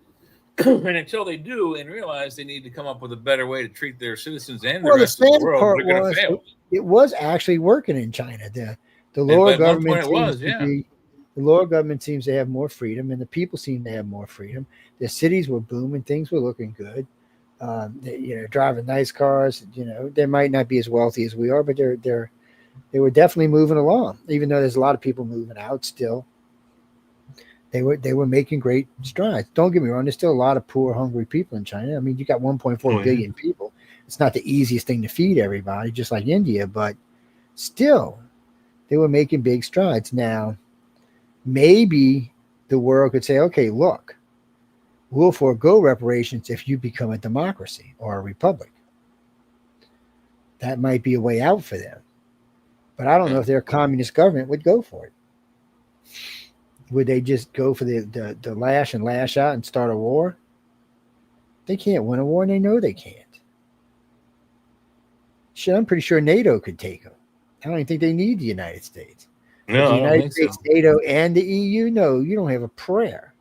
And until they do and realize they need to come up with a better way to treat their citizens and the Well, the rest of the sad world, part they're going to was fail. it was actually working in China. The And lower at one point government it seems was, to yeah. be the lower government seems to have more freedom, and the people seem to have more freedom. The cities were booming, things were looking good. Driving nice cars. They might not be as wealthy as we are, but they were definitely moving along. Even though there's a lot of people moving out still, they were making great strides. Don't get me wrong, there's still a lot of poor, hungry people in China. I mean, you got 1.4 billion people. It's not the easiest thing to feed everybody, just like India, but still, they were making big strides. Now, maybe the world could say, okay, look, we'll forego reparations if you become a democracy or a republic. That might be a way out for them. But I don't know if their communist government would go for it. Would they just go for the lash and lash out and start a war? They can't win a war, and they know they can't. Shit, I'm pretty sure NATO could take them. I don't even think they need the United States. No, the I don't United think States, so. NATO, and the EU, no, you don't have a prayer.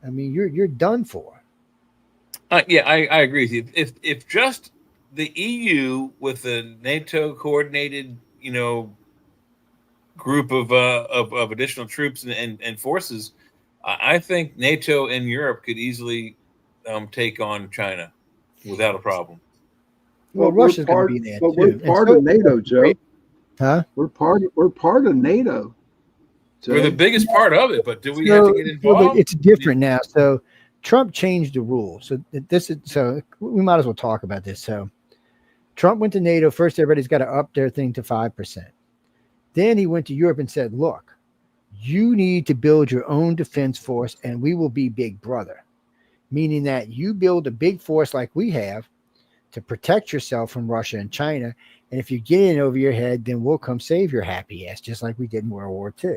I mean, you're done for. Yeah, I agree with you. If just the EU with the NATO coordinated, group of additional troops and forces, I think NATO and Europe could easily take on China without a problem. Well, But we're Russia's going part, to be there but we're too. part of NATO, Joe. Huh? We're part of NATO. We're the Jay. biggest part of it, but do we have to get involved? But it's different now. So Trump changed the rules. So we might as well talk about this. So Trump went to NATO. First, everybody's got to up their thing to 5%. Then he went to Europe and said, look, you need to build your own defense force and we will be big brother. Meaning that you build a big force like we have to protect yourself from Russia and China. And if you get in over your head, then we'll come save your happy ass, just like we did in World War II.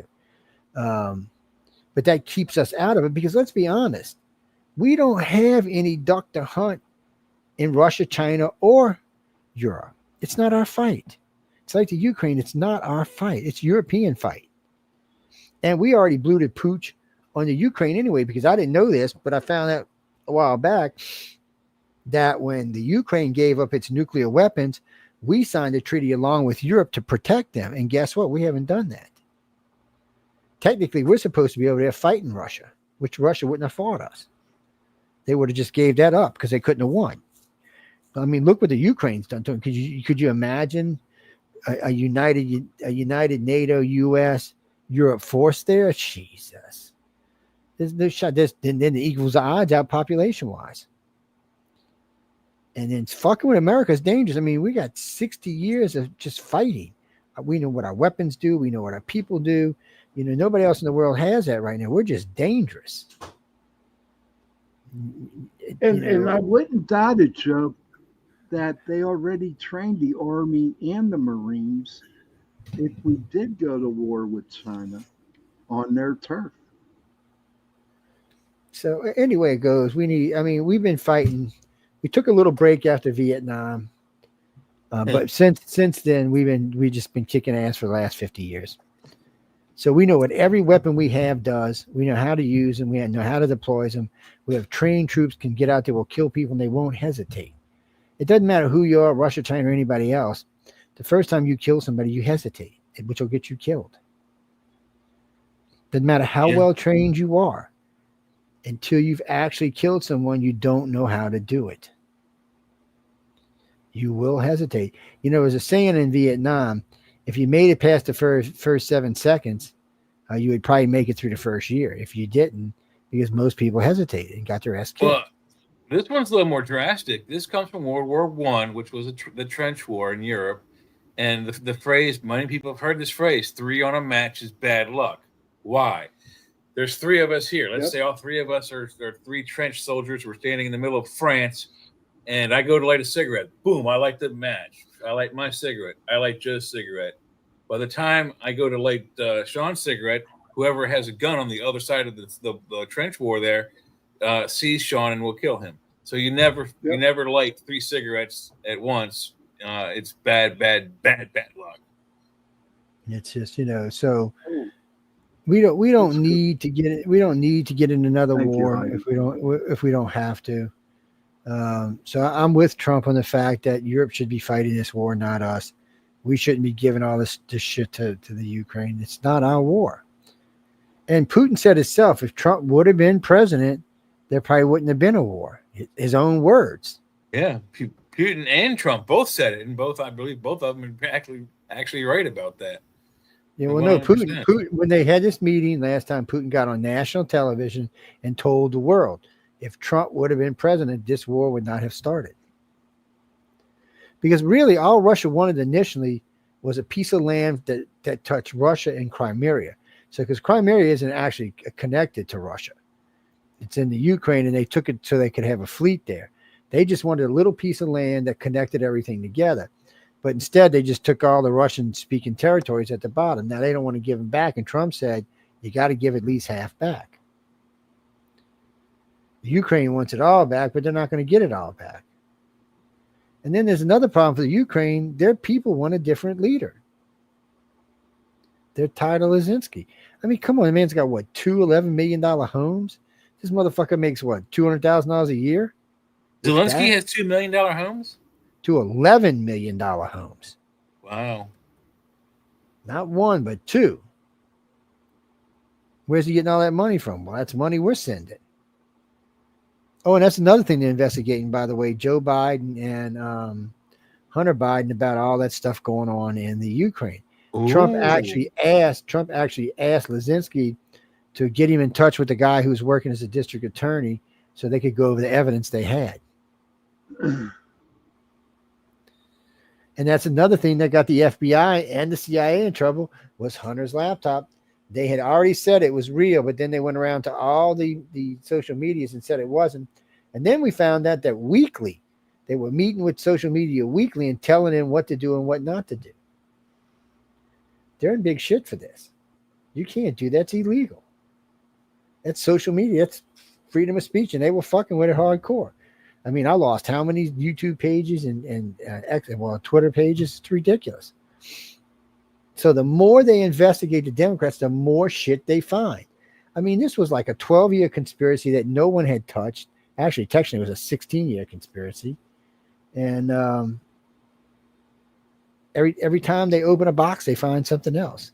But that keeps us out of it because let's be honest, we don't have any duck to hunt in Russia, China, or Europe. It's not our fight. It's like the Ukraine. It's not our fight. It's European fight. And we already blew the pooch on the Ukraine anyway, because I didn't know this, but I found out a while back that when the Ukraine gave up its nuclear weapons, we signed a treaty along with Europe to protect them. And guess what? We haven't done that. Technically, we're supposed to be over there fighting Russia, which Russia wouldn't have fought us. They would have just gave that up because they couldn't have won. I mean, look what the Ukraine's done to them. Could you imagine a united NATO, U.S., Europe force there? Jesus. There's shot this, then it equals the odds out population-wise. And then fucking with America is dangerous. I mean, we got 60 years of just fighting. We know what our weapons do. We know what our people do. Nobody else in the world has that right now. We're just dangerous. And I wouldn't doubt it, Joe, that they already trained the Army and the Marines if we did go to war with China on their turf. So anyway it goes, we've been fighting. We took a little break after Vietnam, but since then we've just been kicking ass for the last 50 years. So we know what every weapon we have does. We know how to use them. We know how to deploy them. We have trained troops can get out there, will kill people, and they won't hesitate. It doesn't matter who you are, Russia, China, or anybody else. The first time you kill somebody, you hesitate, which will get you killed. Doesn't matter how well trained you are. Until you've actually killed someone, you don't know how to do it. You will hesitate. There's a saying in Vietnam, if you made it past the first 7 seconds, you would probably make it through the first year. If you didn't, because most people hesitated and got their ass killed. Well, this one's a little more drastic. This comes from World War I, which was the trench war in Europe. And the phrase, many people have heard this phrase, 3 on a match is bad luck. Why? There's 3 of us here. Let's say all 3 of us are 3 trench soldiers. We're standing in the middle of France, and I go to light a cigarette. Boom, I light the match. I light my cigarette. I light Joe's cigarette. By the time I go to light Sean's cigarette, whoever has a gun on the other side of the trench war there, sees Sean and will kill him. So you never light 3 cigarettes at once. It's bad luck. It's just, so we don't need to get in another war if we don't have to. So I'm with Trump on the fact that Europe should be fighting this war, not us. We shouldn't be giving all this shit to the Ukraine. It's not our war. And Putin said himself, if Trump would have been president, there probably wouldn't have been a war. His own words. Yeah, Putin and Trump both said it, and I believe both of them are actually right about that. Yeah, well, 100%. No, Putin, when they had this meeting last time, Putin got on national television and told the world, if Trump would have been president, this war would not have started. Because really, all Russia wanted initially was a piece of land that touched Russia and Crimea. So, because Crimea isn't actually connected to Russia, it's in the Ukraine, and they took it so they could have a fleet there. They just wanted a little piece of land that connected everything together. But instead, they just took all the Russian-speaking territories at the bottom. Now, they don't want to give them back. And Trump said, you got to give at least half back. The Ukraine wants it all back, but they're not going to get it all back. And then there's another problem for the Ukraine. Their people want a different leader. They're tired of Lizinski. I mean, come on. The man's got, what, $2 $11 million homes? This motherfucker makes, what, $200,000 a year? Zelensky has $2 million homes? To $11 million homes. Wow. Not one, but two. Where's he getting all that money from? Well, that's money we're sending. Oh, and that's another thing they're investigating, by the way, Joe Biden and Hunter Biden, about all that stuff going on in the Ukraine. Ooh. Trump actually asked Lizinski to get him in touch with the guy who was working as a district attorney so they could go over the evidence they had. And that's another thing that got the FBI and the CIA in trouble was Hunter's laptop. They had already said it was real, but then they went around to all the social medias and said it wasn't. And then we found out that weekly, they were meeting with social media weekly and telling them what to do and what not to do. They're in big shit for this. You can't do that. It's illegal. That's social media. That's freedom of speech. And they were fucking with it hardcore. I mean, I lost how many YouTube pages and Twitter pages? It's ridiculous. So the more they investigate the Democrats, the more shit they find. I mean, this was like a 12-year conspiracy that no one had touched. Actually, technically, it was a 16-year conspiracy. And every time they open a box, they find something else.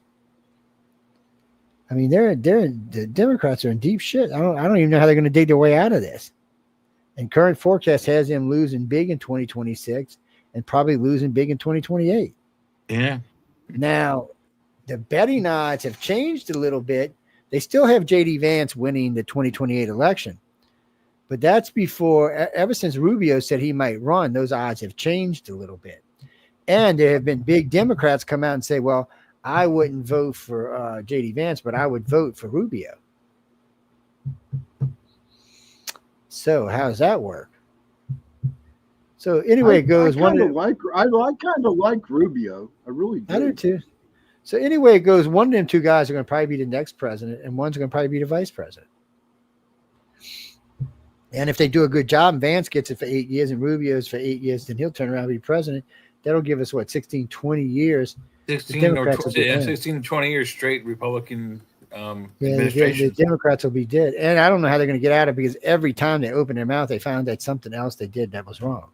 I mean, the Democrats are in deep shit. I don't even know how they're going to dig their way out of this. And current forecast has them losing big in 2026 and probably losing big in 2028. Yeah. Now, the betting odds have changed a little bit. They still have J.D. Vance winning the 2028 election. But that's before, ever since Rubio said he might run, those odds have changed a little bit. And there have been big Democrats come out and say, well, I wouldn't vote for J.D. Vance, but I would vote for Rubio. So how does that work? So anyway, it goes. I kind of like Rubio. I really do. I do too. So anyway, it goes. One of them two guys are going to probably be the next president, and one's going to probably be the vice president. And if they do a good job, and Vance gets it for 8 years, and Rubio's for 8 years, then he'll turn around and be president. That'll give us 16, 20 years. 16 to 20 years straight Republican administration. The Democrats will be dead. And I don't know how they're going to get out of it because every time they open their mouth, they found that something else they did that was wrong.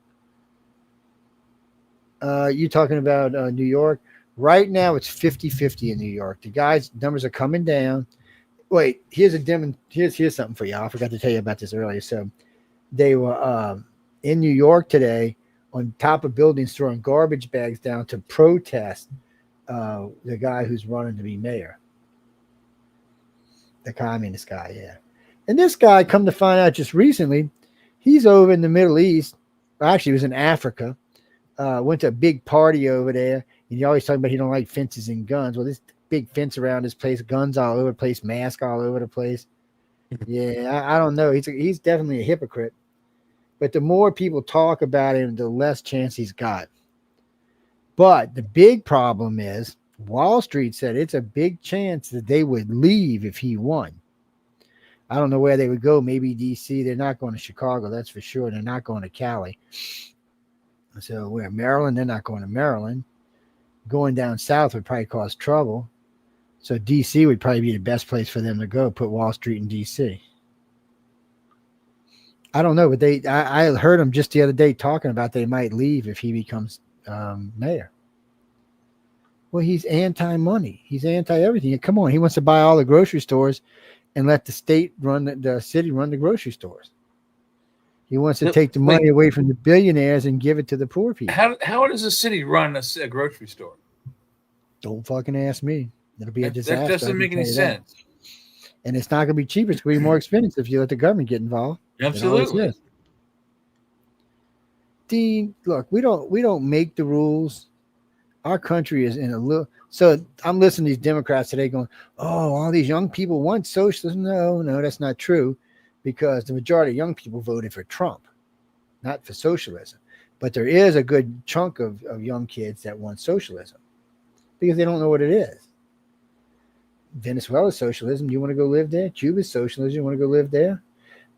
You talking about New York? Right now, it's 50-50 in New York. The guys' numbers are coming down. Wait, here's something for y'all. I forgot to tell you about this earlier. So they were in New York today on top of buildings throwing garbage bags down to protest the guy who's running to be mayor. The communist guy, yeah. And this guy, come to find out just recently, he's over in the Middle East. Actually, he was in Africa. Went to a big party over there. And he always talking about he don't like fences and guns. Well, this big fence around his place, guns all over the place, mask all over the place. Yeah, I don't know. He's definitely a hypocrite. But the more people talk about him, the less chance he's got. But the big problem is Wall Street said it's a big chance that they would leave if he won. I don't know where they would go. Maybe DC. They're not going to Chicago. That's for sure. They're not going to Cali. So where Maryland, they're not going to Maryland. Going down south would probably cause trouble. So DC would probably be the best place for them to go. Put Wall Street in DC. I don't know, but I heard him just the other day talking about they might leave if he becomes mayor. Well, he's anti-money. He's anti-everything. Come on, he wants to buy all the grocery stores and let the state run the city run the grocery stores. He wants to take the money away from the billionaires and give it to the poor people. How does a city run a grocery store? Don't fucking ask me. It'll be a disaster. That doesn't make any sense. And it's not going to be cheaper. It's going to be more expensive if you let the government get involved. Absolutely. Dean, look, we don't make the rules. Our country is in a little. So I'm listening to these Democrats today going, "Oh, all these young people want socialism." No, that's not true, because the majority of young people voted for Trump, not for socialism. But there is a good chunk of young kids that want socialism because they don't know what it is. Venezuela's socialism. You want to go live there? Cuba's socialism. You want to go live there?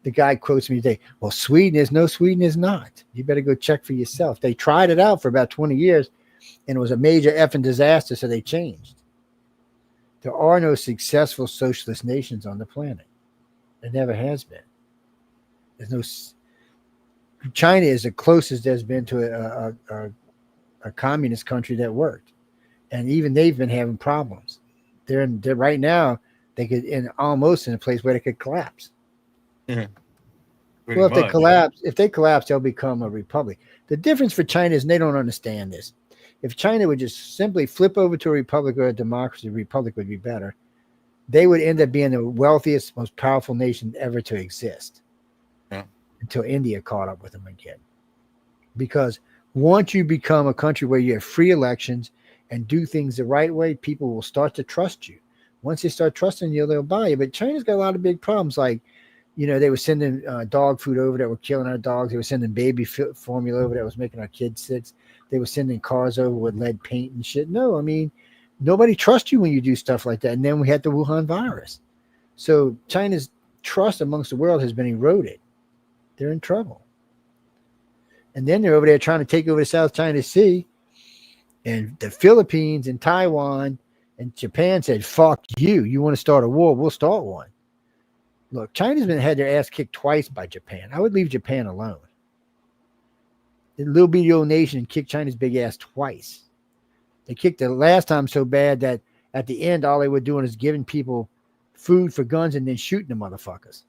The guy quotes me today, well, Sweden is no, Sweden is not. You better go check for yourself. They tried it out for about 20 years, and it was a major effing disaster, so they changed. There are no successful socialist nations on the planet. There never has been. There's no. China is the closest there's been to a communist country that worked, and even they've been having problems. They're right now. They could almost in a place where they could collapse. Well, if they collapse, they'll become a republic. The difference for China is they don't understand this. If China would just simply flip over to a republic or a democracy, a republic would be better. They would end up being the wealthiest, most powerful nation ever to exist. Until India caught up with them again. Because once you become a country where you have free elections and do things the right way, people will start to trust you. Once they start trusting you, they'll buy you. But China's got a lot of big problems, like, they were sending dog food over that were killing our dogs. They were sending baby formula over that was making our kids sick. They were sending cars over with lead paint and shit. No, I mean, nobody trusts you when you do stuff like that. And then we had the Wuhan virus. So China's trust amongst the world has been eroded. They're in trouble. And then they're over there trying to take over the South China Sea. And the Philippines and Taiwan and Japan said, fuck you. You want to start a war? We'll start one. Look, China's had their ass kicked twice by Japan. I would leave Japan alone. The little bitty old nation kicked China's big ass twice. They kicked it last time so bad that at the end, all they were doing is giving people food for guns and then shooting the motherfuckers.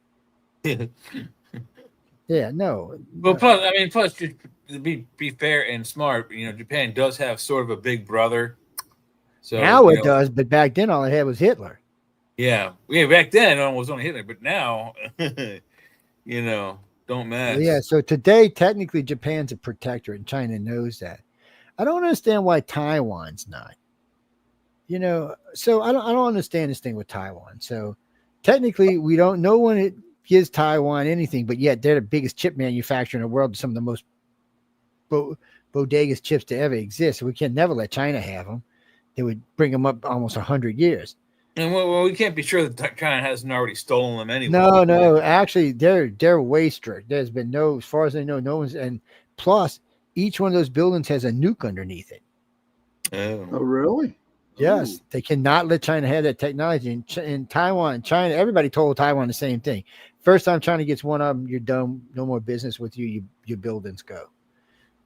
Yeah, no. Well, plus, to be fair and smart, Japan does have sort of a big brother. So now it does, but back then all it had was Hitler. Yeah. Back then it was only Hitler, but now, don't mess. Yeah. So today, technically, Japan's a protectorate, and China knows that. I don't understand why Taiwan's not. So I don't understand this thing with Taiwan. So technically, no one gives Taiwan anything, but yet they're the biggest chip manufacturer in the world, some of the most bodegas chips to ever exist. So we can never let China have them. They would bring them up almost 100 years. And we can't be sure that China hasn't already stolen them anyway. No. Actually, they're way strict. There's been as far as they know, no one's. And plus, each one of those buildings has a nuke underneath it. Oh really? Yes, they cannot let China have that technology. In Taiwan, China, everybody told Taiwan the same thing. First time China gets one of them, you're done. No more business with you. Your buildings go.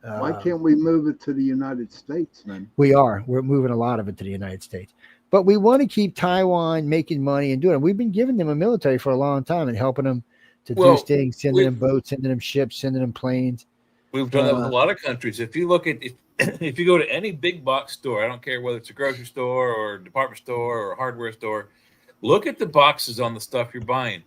Why can't we move it to the United States then? We're moving a lot of it to the United States. But we want to keep Taiwan making money and doing it. We've been giving them a military for a long time and helping them to do things, sending them boats, sending them ships, sending them planes. We've done that with a lot of countries. If you look at if you go to any big box store, I don't care whether it's a grocery store or a department store or a hardware store, look at the boxes on the stuff you're buying.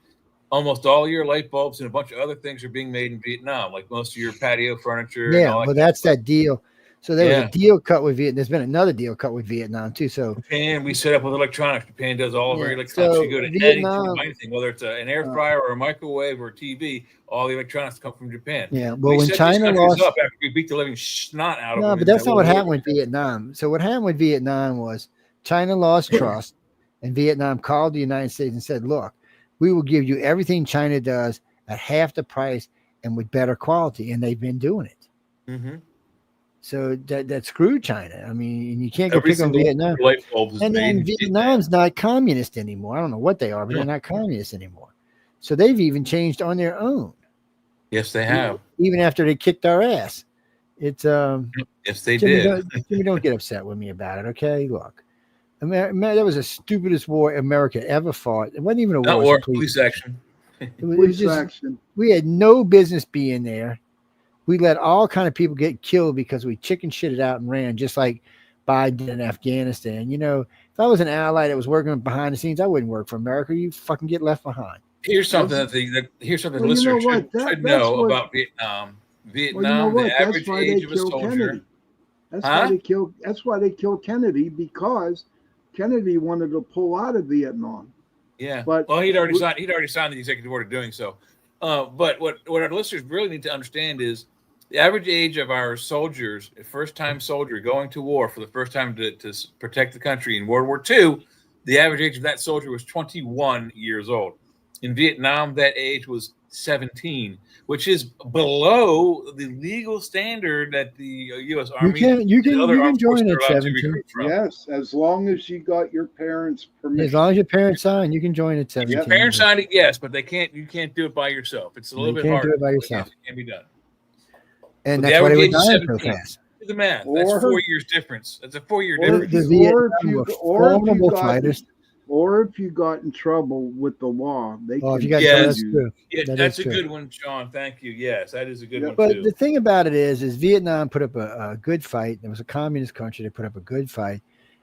Almost all your light bulbs and a bunch of other things are being made in Vietnam, like most of your patio furniture. Yeah, well, that's that deal. So there was a deal cut with Vietnam. There's been another deal cut with Vietnam too. So Japan, we set up with electronics. Japan does all of our electronics. So you go to anything, whether it's an air fryer or a microwave or a TV, all the electronics come from Japan. Yeah, well, when China lost, up after we beat the living snot out of them. No, but that's not what happened with Vietnam. So what happened with Vietnam was China lost trust, and Vietnam called the United States and said, "Look, we will give you everything China does at half the price and with better quality. And they've been doing it. Mm-hmm. So that screwed China. I mean, you can't go Every pick on single Vietnam. light bulb is And made then in Vietnam's not communist anymore. I don't know what they are, but they're not communist anymore. So they've even changed on their own. Yes, they have. Even after they kicked our ass. It's Yes, they Jimmy, did. Jimmy, don't get upset with me about it, okay? Look, that was the stupidest war America ever fought. It wasn't even a Not war. war, It was police action. It was Police just action. we had no business being there. We let all kind of people get killed because we chicken shitted out and ran, just like Biden did in Afghanistan. You know, if I was an ally that was working behind the scenes, I wouldn't work for America. You fucking get left behind. Here's something here's something Well, you know listeners what? should That's know what- about Vietnam. Vietnam, Well, you know what? the average age of a soldier. Kennedy. That's Huh? why they killed. That's why they killed Kennedy, because Kennedy wanted to pull out of Vietnam. Yeah. But well, he'd already signed the executive order doing so. But what our listeners really need to understand is the average age of our soldiers, a first-time soldier going to war for the first time to protect the country in World War II, the average age of that soldier was 21 years old. In Vietnam, that age was 17, which is below the legal standard that the U.S. Army You can join at are allowed to 17. recruit from. yes, as long as you got your parents' permission. As long as your parents sign, you can join at 17. Yep. Parents signed it, yes, but you can't do it by yourself. It's a little bit can't harder. do it by but yourself. yes, it can be done. And But that's the why they average were age is dying so 17. fast. Do the math. Or- That's 4 years difference. That's a 4 year Or- difference. The or if Vietnam you- were or if you formidable got- fighters. Or if you got in trouble with the law, they Oh, if can you got Yes. that's true. Yeah, That that's is a true. good one, Sean. Thank you. Yes, that is a good Yeah, one But too. the thing about it is Vietnam put up a good fight. It was a communist country. They put up a good fight.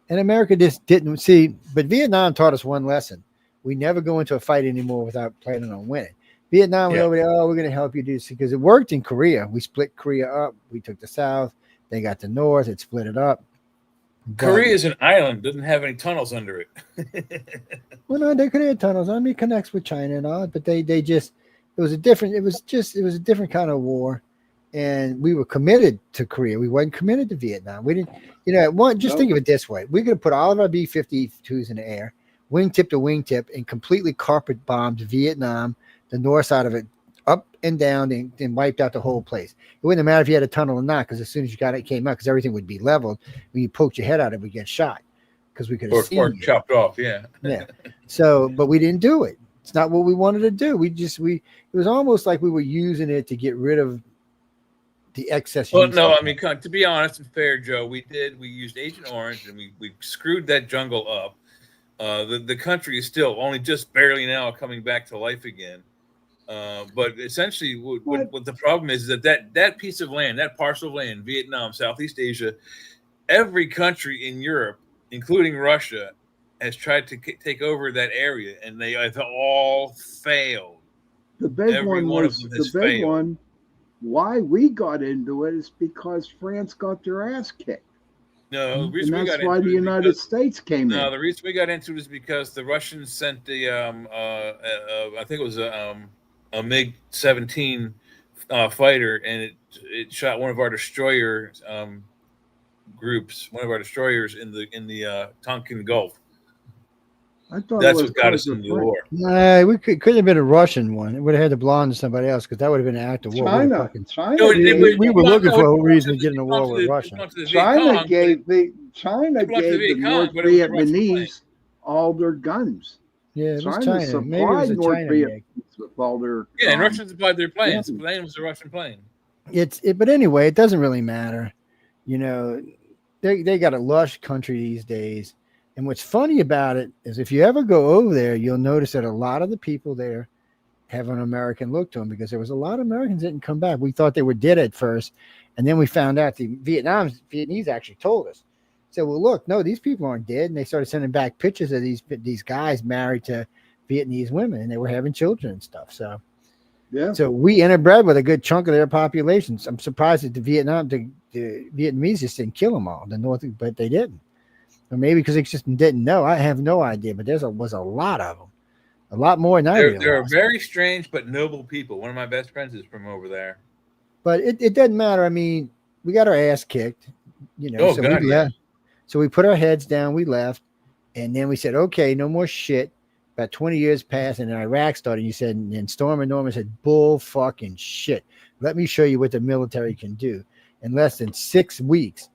And America just didn't see. But Vietnam taught us one lesson. We never go into a fight anymore without planning on winning. Vietnam was over there, we're going to help you do this, because it worked in Korea. We split Korea up. We took the South. They got the North. It split it up. But- Korea is an island, doesn't have any tunnels under it. Well, no, they could have tunnels. I mean, it connects with China and all, but they just it was a different kind of war, and we were committed to Korea. We weren't committed to Vietnam. We didn't, think of it this way: we could have put all of our B-52s in the air, wingtip to wingtip, and completely carpet bombed Vietnam, the north side of it, up and down, and wiped out the whole place. It wouldn't matter if you had a tunnel or not, because as soon as you came out, because everything would be leveled. When you poked your head out, it would get shot, because we could have seen or you. chopped off. Yeah. Yeah. So, but we didn't do it. It's not what we wanted to do. It was almost like we were using it to get rid of the excess. Well, use no, of I mean, to be honest and fair, Joe, we used Agent Orange, and we screwed that jungle up. The country is still only just barely now coming back to life again. But essentially, what the problem is that piece of land, that parcel of land, Vietnam, Southeast Asia, every country in Europe, including Russia, has tried to take over that area, and they have all failed. The big Every one one of was them the has big failed. one. Why we got into it is because France got their ass kicked, No, the and reason we that's got why into the it is United because- States came No, in. the reason we got into it is because the Russians sent the I think it was a MiG-17 fighter, and it shot one of our destroyer groups, one of our destroyers in the Tonkin Gulf. I thought That's it was what got us because of into the war. Nah, we could have been a Russian one. It would have had to belong to somebody else, because that would have been an act of war. China. No, We were looking for a it reason to was get in a war to with the- Russia. it was to the China Viet Cong, gave the Viet Cong, North but it was the Russian Vietnamese all their guns. Yeah, it was China China. Maybe it was supplied a North China Vietnamese gig. with all their. Yeah, and Russians supplied their planes. yeah. The plane was a Russian plane. But anyway, it doesn't really matter. They got a lush country these days. And what's funny about it is if you ever go over there, you'll notice that a lot of the people there have an American look to them, because there was a lot of Americans that didn't come back. We thought they were dead at first. And then we found out the Vietnamese actually told us. So, well, look, no, these people aren't dead. And they started sending back pictures of these guys married to Vietnamese women, and they were having children and stuff. So, Yeah. so we interbred with a good chunk of their populations. I'm surprised that the Vietnamese just didn't kill them all, the North, but they didn't. Or maybe because they just didn't know. I have no idea, but was a lot of them, a lot more than I realized. They're very strange but noble people. One of my best friends is from over there. But it doesn't matter. I mean, we got our ass kicked, Oh, so God, we yeah. left. So we put our heads down, we left, and then we said, okay, no more shit. about 20 years passed, and Iraq started. You said, and Storm and Norman said, bull fucking shit. Let me show you what the military can do. In less than 6 weeks,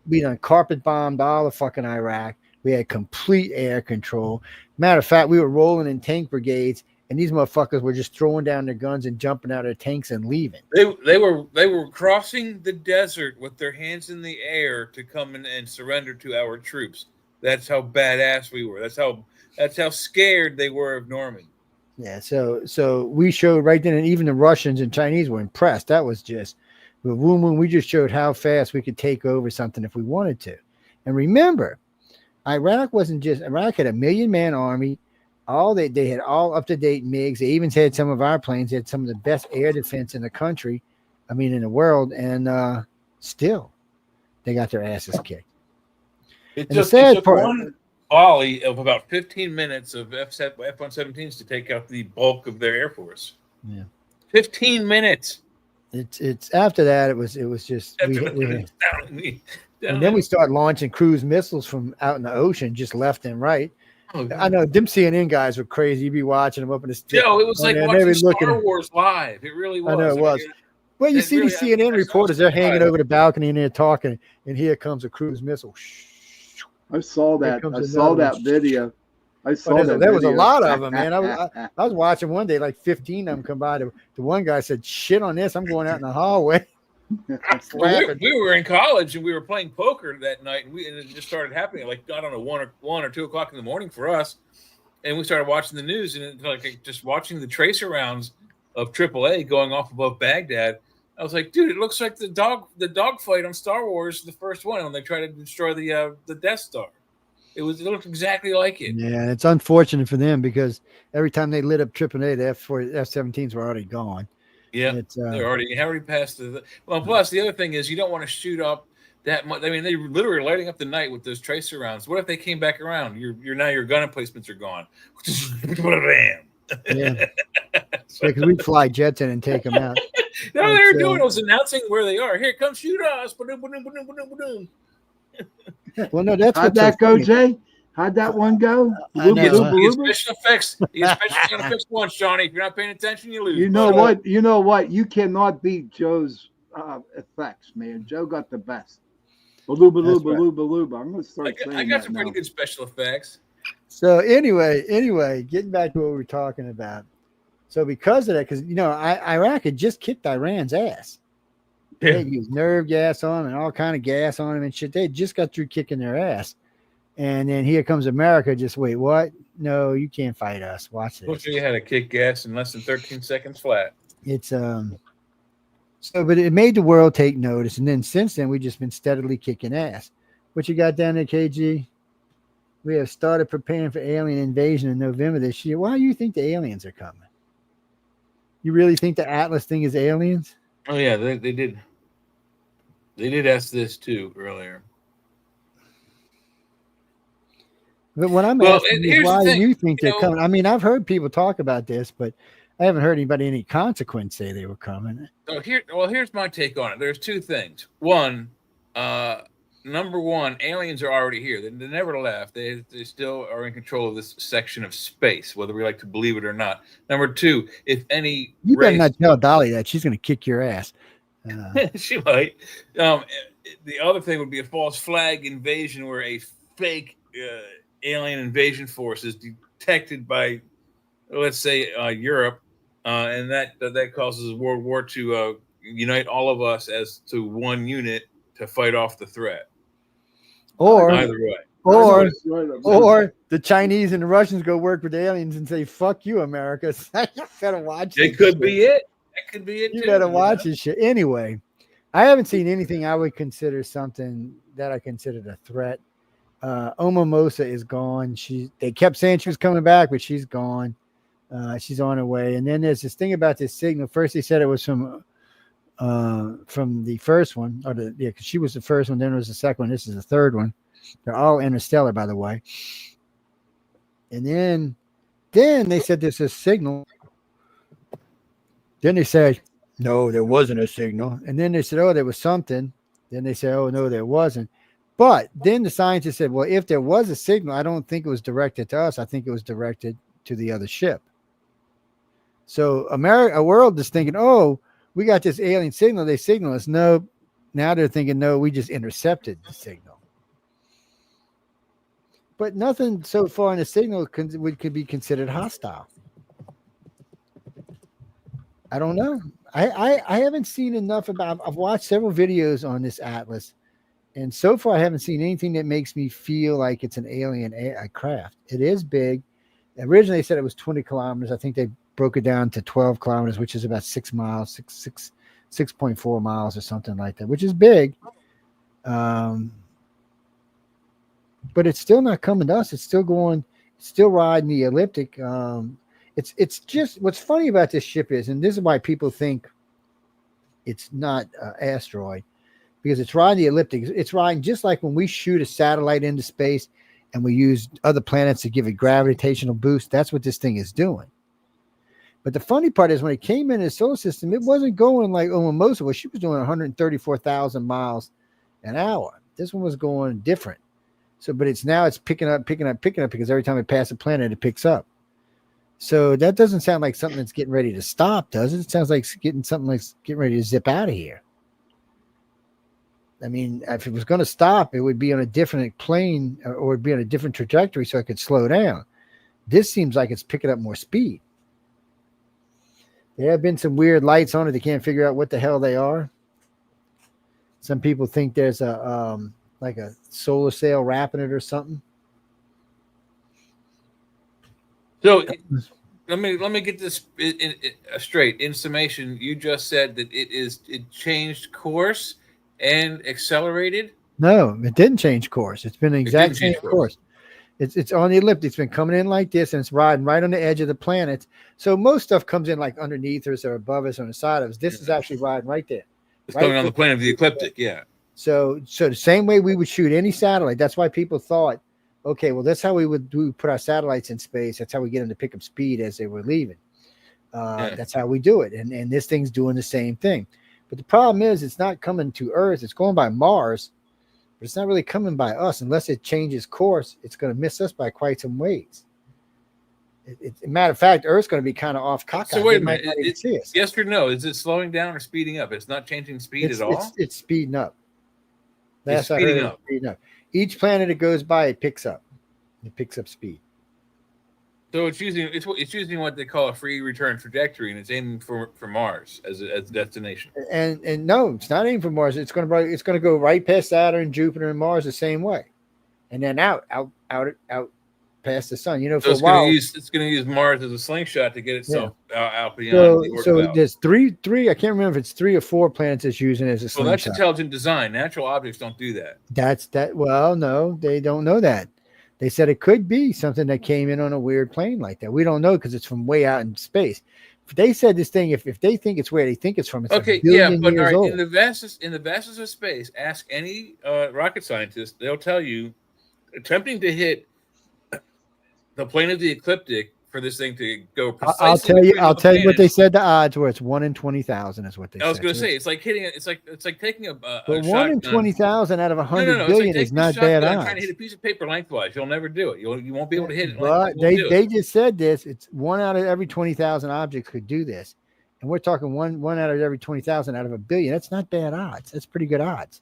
we done carpet bombed all of fucking Iraq. We had complete air control. Matter of fact, we were rolling in tank brigades, and these motherfuckers were just throwing down their guns and jumping out of their tanks and leaving. They were crossing the desert with their hands in the air to come in and surrender to our troops. That's how badass we were. That's how scared they were of Norman. Yeah, so we showed right then, and even the Russians and Chinese were impressed. That was just we just showed how fast we could take over something if we wanted to. And remember, Iraq had a 1 million man army. They had all up to date MiGs. They even had some of our planes. They had some of the best air defense in the country. I mean, in the world, and still, they got their asses kicked. It took one volley of about 15 minutes of F-117s to take out the bulk of their air force. Yeah, 15 minutes. It's after that. It was just. And then we started launching cruise missiles from out in the ocean, just left and right. Oh, I know them CNN guys were crazy. You'd be watching them up in the stick. Yo, it was like watching Star Wars live. It really was. I know it was. Well, you see really, the CNN reporters, they're hanging over the balcony and they're talking, and here comes a cruise missile. I saw that. I saw that video. I saw that. There was a lot of them, man. I was watching one day, like 15 of them come by. The one guy said, "Shit on this! I'm going out in the hallway." we were in college and we were playing poker that night, and it just started happening like I don't know 1 or 2 o'clock in the morning for us, and we started watching the news and just watching the tracer rounds of AAA going off above Baghdad. I was like, dude, it looks like the dog fight on Star Wars, the first one, when they try to destroy the Death Star. It looked exactly like it. Yeah, it's unfortunate for them because every time they lit up AAA, the F-17s were already gone. Yeah, they're already past the. Well, plus the other thing is you don't want to shoot up that much. I mean, they were literally lighting up the night with those tracer rounds. What if they came back around? Your gun emplacements are gone. Bam. Yeah, because we'd fly jets in and take them out. No, they were doing was announcing where they are. Here, come shoot us. Well, no, that's how'd that go, Jay? How'd that one go? You get special effects. You get special effects once, Johnny. If you're not paying attention, you lose. You know what? You know what? You cannot beat Joe's effects, man. Joe got the best. Baluba. I'm going to start saying I got some pretty good special effects. So anyway, getting back to what we were talking about. So because of that, because Iraq had just kicked Iran's ass. Yeah. They used nerve gas on them and all kind of gas on them and shit. They just got through kicking their ass. And then here comes America. Just wait, what? No, you can't fight us. Watch this. We'll show you how to kick gas in less than 13 seconds flat. It's but it made the world take notice. And then since then, we've just been steadily kicking ass. What you got down there, KG? We have started preparing for alien invasion in November this year. Why do you think the aliens are coming? You really think the Atlas thing is aliens? Oh yeah, they did. They did ask this too earlier. But what I'm asking is why you think they're coming. I mean, I've heard people talk about this, but I haven't heard anybody any consequence say they were coming. So here's my take on it. There's two things. One, number one, aliens are already here. They never left. They still are in control of this section of space, whether we like to believe it or not. Number two, if any you better not tell Dolly that. She's going to kick your ass. She might. The other thing would be a false flag invasion where a fake alien invasion force is detected by, let's say, Europe, and that causes World War to unite all of us as to one unit to fight off the threat. Or either way. Or the Chinese and the Russians go work with the aliens and say, "Fuck you, America." You better watch. It could be it. That could be it. You better watch this shit. Anyway, I haven't seen anything I would consider something that I considered a threat. Omomosa is gone. They kept saying she was coming back, but she's gone. She's on her way. And then there's this thing about this signal. First, they said it was from the first one, because she was the first one. Then it was the second one. This is the third one. They're all interstellar, by the way. And then they said there's a signal. Then they said, no, there wasn't a signal. And then they said, oh, there was something. Then they said, oh, no, there wasn't. But then the scientists said, well, if there was a signal, I don't think it was directed to us. I think it was directed to the other ship. So a world is thinking, oh, we got this alien signal. They signal us. No, now they're thinking, no, we just intercepted the signal. But nothing so far in the signal could be considered hostile. I don't know. I haven't seen enough about. I've watched several videos on this atlas, and so far I haven't seen anything that makes me feel like it's an alien craft. It is big. Originally they said it was 20 kilometers. I think they broke it down to 12 kilometers, which is about 6 miles, 6.4 miles or something like that, which is big. But it's still not coming to us. It's still going, still riding the ecliptic. It's just what's funny about this ship is, and this is why people think it's not an asteroid, because it's riding the ecliptic. It's riding just like when we shoot a satellite into space and we use other planets to give it gravitational boost. That's what this thing is doing. But the funny part is when it came into the solar system, it wasn't going like most of it. She was doing 134,000 miles an hour. This one was going different. So, but it's picking up because every time it passes a planet, it picks up. So that doesn't sound like something that's getting ready to stop, does it? It sounds like getting ready to zip out of here. I mean, if it was going to stop, it would be on a different plane or it'd be on a different trajectory so it could slow down. This seems like it's picking up more speed. There have been some weird lights on it. They can't figure out what the hell they are. Some people think there's like a solar sail wrapping it or something. So let me get this straight. In summation, you just said that it changed course and accelerated. No, it didn't change course. It's been the exact same course. It's on the elliptic. It's been coming in like this, and it's riding right on the edge of the planet. So most stuff comes in like underneath us or above us on the side of us. This is actually riding right there. It's coming on the plane of the ecliptic, yeah. So the same way we would shoot any satellite. That's why people thought, okay, well, that's how we put our satellites in space. That's how we get them to pick up speed as they were leaving. That's how we do it. And this thing's doing the same thing. But the problem is it's not coming to Earth. It's going by Mars, but it's not really coming by us. Unless it changes course, it's going to miss us by quite some ways. Matter of fact, Earth's going to be kind of off cockeyed. So wait a minute. Yes or no? Is it slowing down or speeding up? It's not changing speed at all? It's speeding up. It's speeding up. Each planet it goes by, it picks up. It picks up speed. So it's using what they call a free return trajectory, and it's aiming for Mars as a destination. And no, it's not aiming for Mars. It's going to go right past Saturn, Jupiter, and Mars the same way, and then out past the sun. For a while, it's going to use Mars as a slingshot to get itself out beyond. So there's three. I can't remember if it's 3 or 4 planets it's using as a slingshot. Well, that's intelligent design. Natural objects don't do that. That's that. Well, no, they don't know that. They said it could be something that came in on a weird plane like that. We don't know because it's from way out in space. They said this thing, if they think it's where they think it's from, it's okay. A billion But years old. in the vastness of space, ask any rocket scientist. They'll tell you, attempting to hit the plane of the ecliptic for this thing to go precisely. I'll tell you what they said. The odds were it's 1 in 20,000 is what they said. I was going to say it's like hitting it. It's like taking a but 1 in 20,000 out of 100 billion is not bad odds. Trying to hit a piece of paper lengthwise, you'll never do it. You won't be able to hit it. But they just said this. It's 1 out of every 20,000 objects could do this, and we're talking one out of every 20,000 out of a billion. That's not bad odds. That's pretty good odds.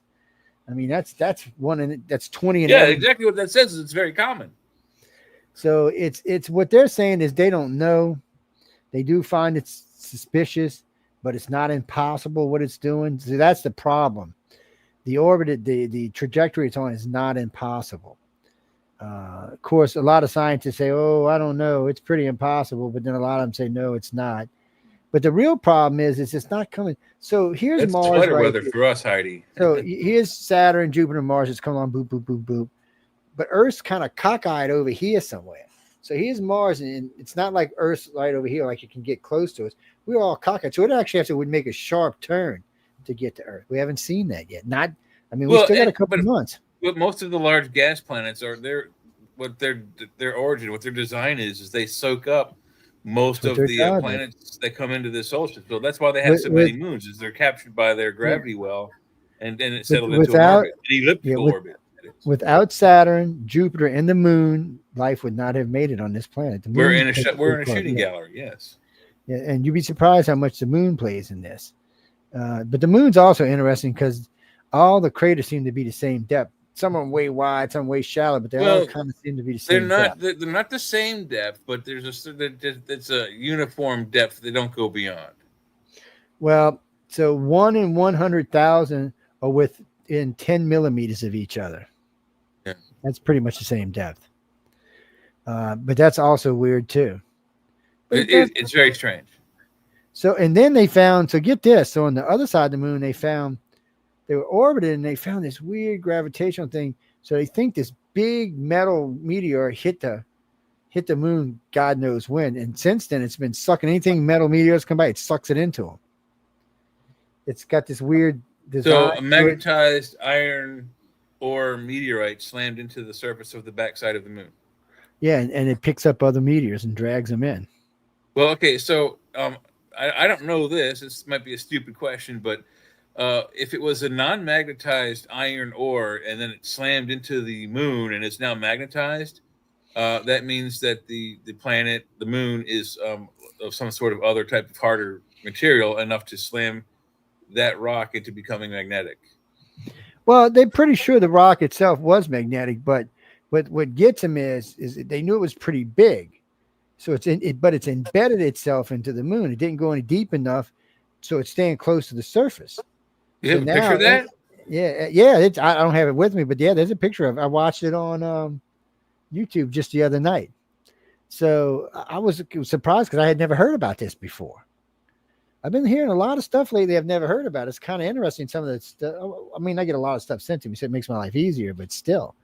I mean, that's 20. Yeah, exactly what that says is it's very common. So it's what they're saying is they don't know. They do find it's suspicious, but it's not impossible what it's doing. So that's the problem. The orbit, the trajectory it's on is not impossible. Of course, a lot of scientists say, "Oh, I don't know, it's pretty impossible," but then a lot of them say, "No, it's not." But the real problem is it's not coming. So here's That's Mars. Twitter right weather here. for us, Heidi. So here's Saturn, Jupiter, Mars. It's coming on, boop, boop, boop, boop. But Earth's kind of cockeyed over here somewhere. So here's Mars, and it's not like Earth's right over here, like it can get close to us. We're all cockeyed. So it actually would make a sharp turn to get to Earth. We haven't seen that yet. We still got a couple of months. But most of the large gas planets are their origin, what their design is they soak up most of the planets that come into this solar system. So that's why they have so many moons, is they're captured by their gravity well, and then it settled into an elliptical orbit. Without Saturn, Jupiter, and the moon, life would not have made it on this planet. The moon We're in a shooting yeah. gallery. Yes. Yeah, and you'd be surprised how much the moon plays in this. But the moon's also interesting because all the craters seem to be the same depth. Some of them way wide, some way shallow, but they all kind of seem to be the same depth. They're not the same depth, but it's a uniform depth. They don't go beyond. Well, so 1 in 100,000 are within 10 millimeters of each other. Yeah. That's pretty much the same depth. But that's also weird too. It's very strange. So, and then they found, so get this. So on the other side of the moon, they were orbiting and they found this weird gravitational thing. So they think this big metal meteor hit the moon, God knows when. And since then, it's been sucking anything metal meteors come by, it sucks it into them. It's got this weird design. So a magnetized iron ore meteorite slammed into the surface of the backside of the moon. Yeah, and it picks up other meteors and drags them in. Well, okay, so I don't know this. This might be a stupid question, but if it was a non-magnetized iron ore and then it slammed into the moon and it's now magnetized, that means that the planet, the moon, is of some sort of other type of harder material enough to slam that rock into becoming magnetic. Well, they're pretty sure the rock itself was magnetic, but what gets them is they knew it was pretty big. So it's embedded itself into the moon. It didn't go any deep enough, so it's staying close to the surface. You have a picture of that? Yeah. I don't have it with me, but yeah, there's a picture of it. I watched it on YouTube just the other night. So I was surprised because I had never heard about this before. I've been hearing a lot of stuff lately I've never heard about. It's kind of interesting. Some of that stuff. I mean, I get a lot of stuff sent to me, so it makes my life easier. But still,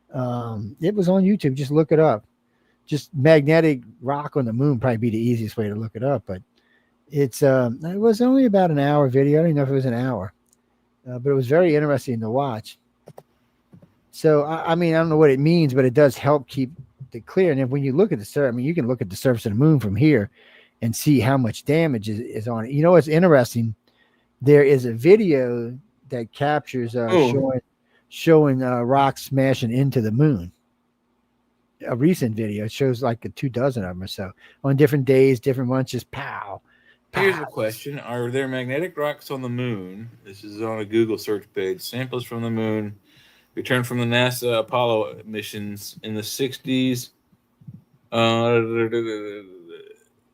it was on YouTube. Just look it up. Just magnetic rock on the moon probably be the easiest way to look it up. But it was only about an hour video. I don't even know if it was an hour, but it was very interesting to watch. So I mean, I don't know what it means, but it does help keep it clear. And if when you look at the surface, I mean, you can look at the surface of the moon from here and see how much damage is on it. You know what's interesting? There is a video that captures showing rocks smashing into the moon. A recent video. It shows like 24 of them or so on different days, different months, just pow. Here's a question. Are there magnetic rocks on the moon? This is on a Google search page. Samples from the moon returned from the NASA Apollo missions in the 60s.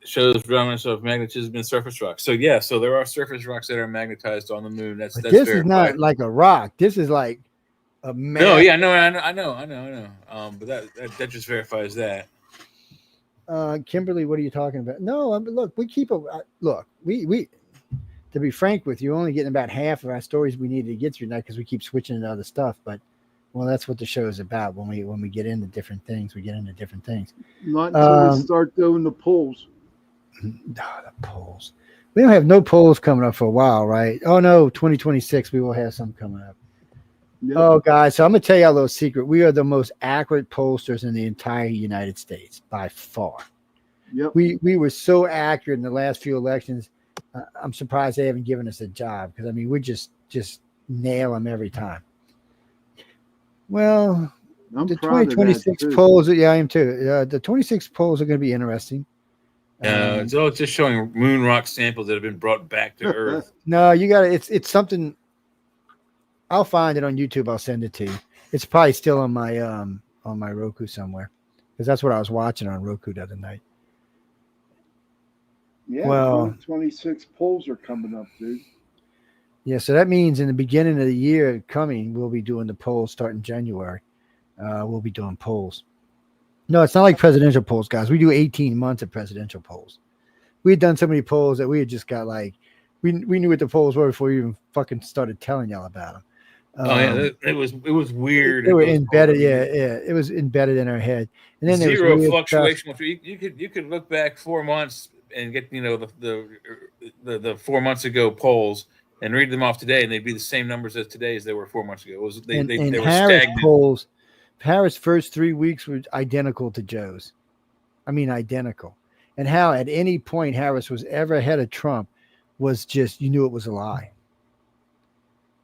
Shows remnants of magnetism in surface rocks. So yeah, so there are surface rocks that are magnetized on the moon. That's this verified. Is not like a rock. This is like a no. Yeah, no, I know. But that just verifies that. Kimberly, what are you talking about? No, I mean, look, we keep we to be frank with you, only getting about half of our stories we needed to get through tonight because we keep switching into other stuff. But well, that's what the show is about. When we get into different things, we get into different things. Not until we start doing the polls. The polls. We don't have no polls coming up for a while, right? Oh no, 2026 we will have some coming up. Yep. Oh, guys, so I'm gonna tell you a little secret. We are the most accurate pollsters in the entire United States by far. Yep. We were so accurate in the last few elections. I'm surprised they haven't given us a job because I mean we just nail them every time. Well, the 2026 polls. Yeah, I am too. The 26 polls are going to be interesting. It's all just showing moon rock samples that have been brought back to Earth. No, you got it. It's something. I'll find it on YouTube. I'll send it to you. It's probably still on my Roku somewhere because that's what I was watching on Roku the other night. Yeah, well, 26 polls are coming up, dude. Yeah, so that means in the beginning of the year coming, we'll be doing the polls starting January. We'll be doing polls. No, it's not like presidential polls, guys. We do 18 months of presidential polls. We had done so many polls that we had just got like, we knew what the polls were before we even fucking started telling y'all about them. It was weird. They were embedded. Yeah. It was embedded in our head. And then zero fluctuation. You could look back 4 months and get the 4 months ago polls and read them off today, and they'd be the same numbers as today as they were 4 months ago. They were Harris stagnant. Polls, Harris' first 3 weeks were identical to Joe's. I mean, identical. And how at any point Harris was ever ahead of Trump was just, you knew it was a lie.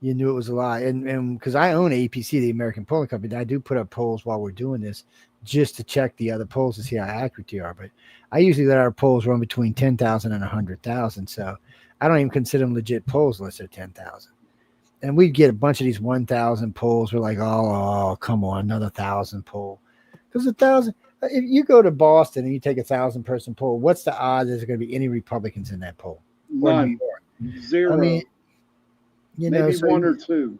you knew it was a lie. And because I own APC, the American Polling Company, I do put up polls while we're doing this just to check the other polls to see how accurate they are. But I usually let our polls run between 10,000 and 100,000. So I don't even consider them legit polls unless they're 10,000. And we'd get a bunch of these 1,000 polls. We're like, oh, come on, another 1,000 poll. Because 1,000, if you go to Boston and you take 1,000-person poll, what's the odds there's going to be any Republicans in that poll? None. Zero. I mean, maybe so one or two.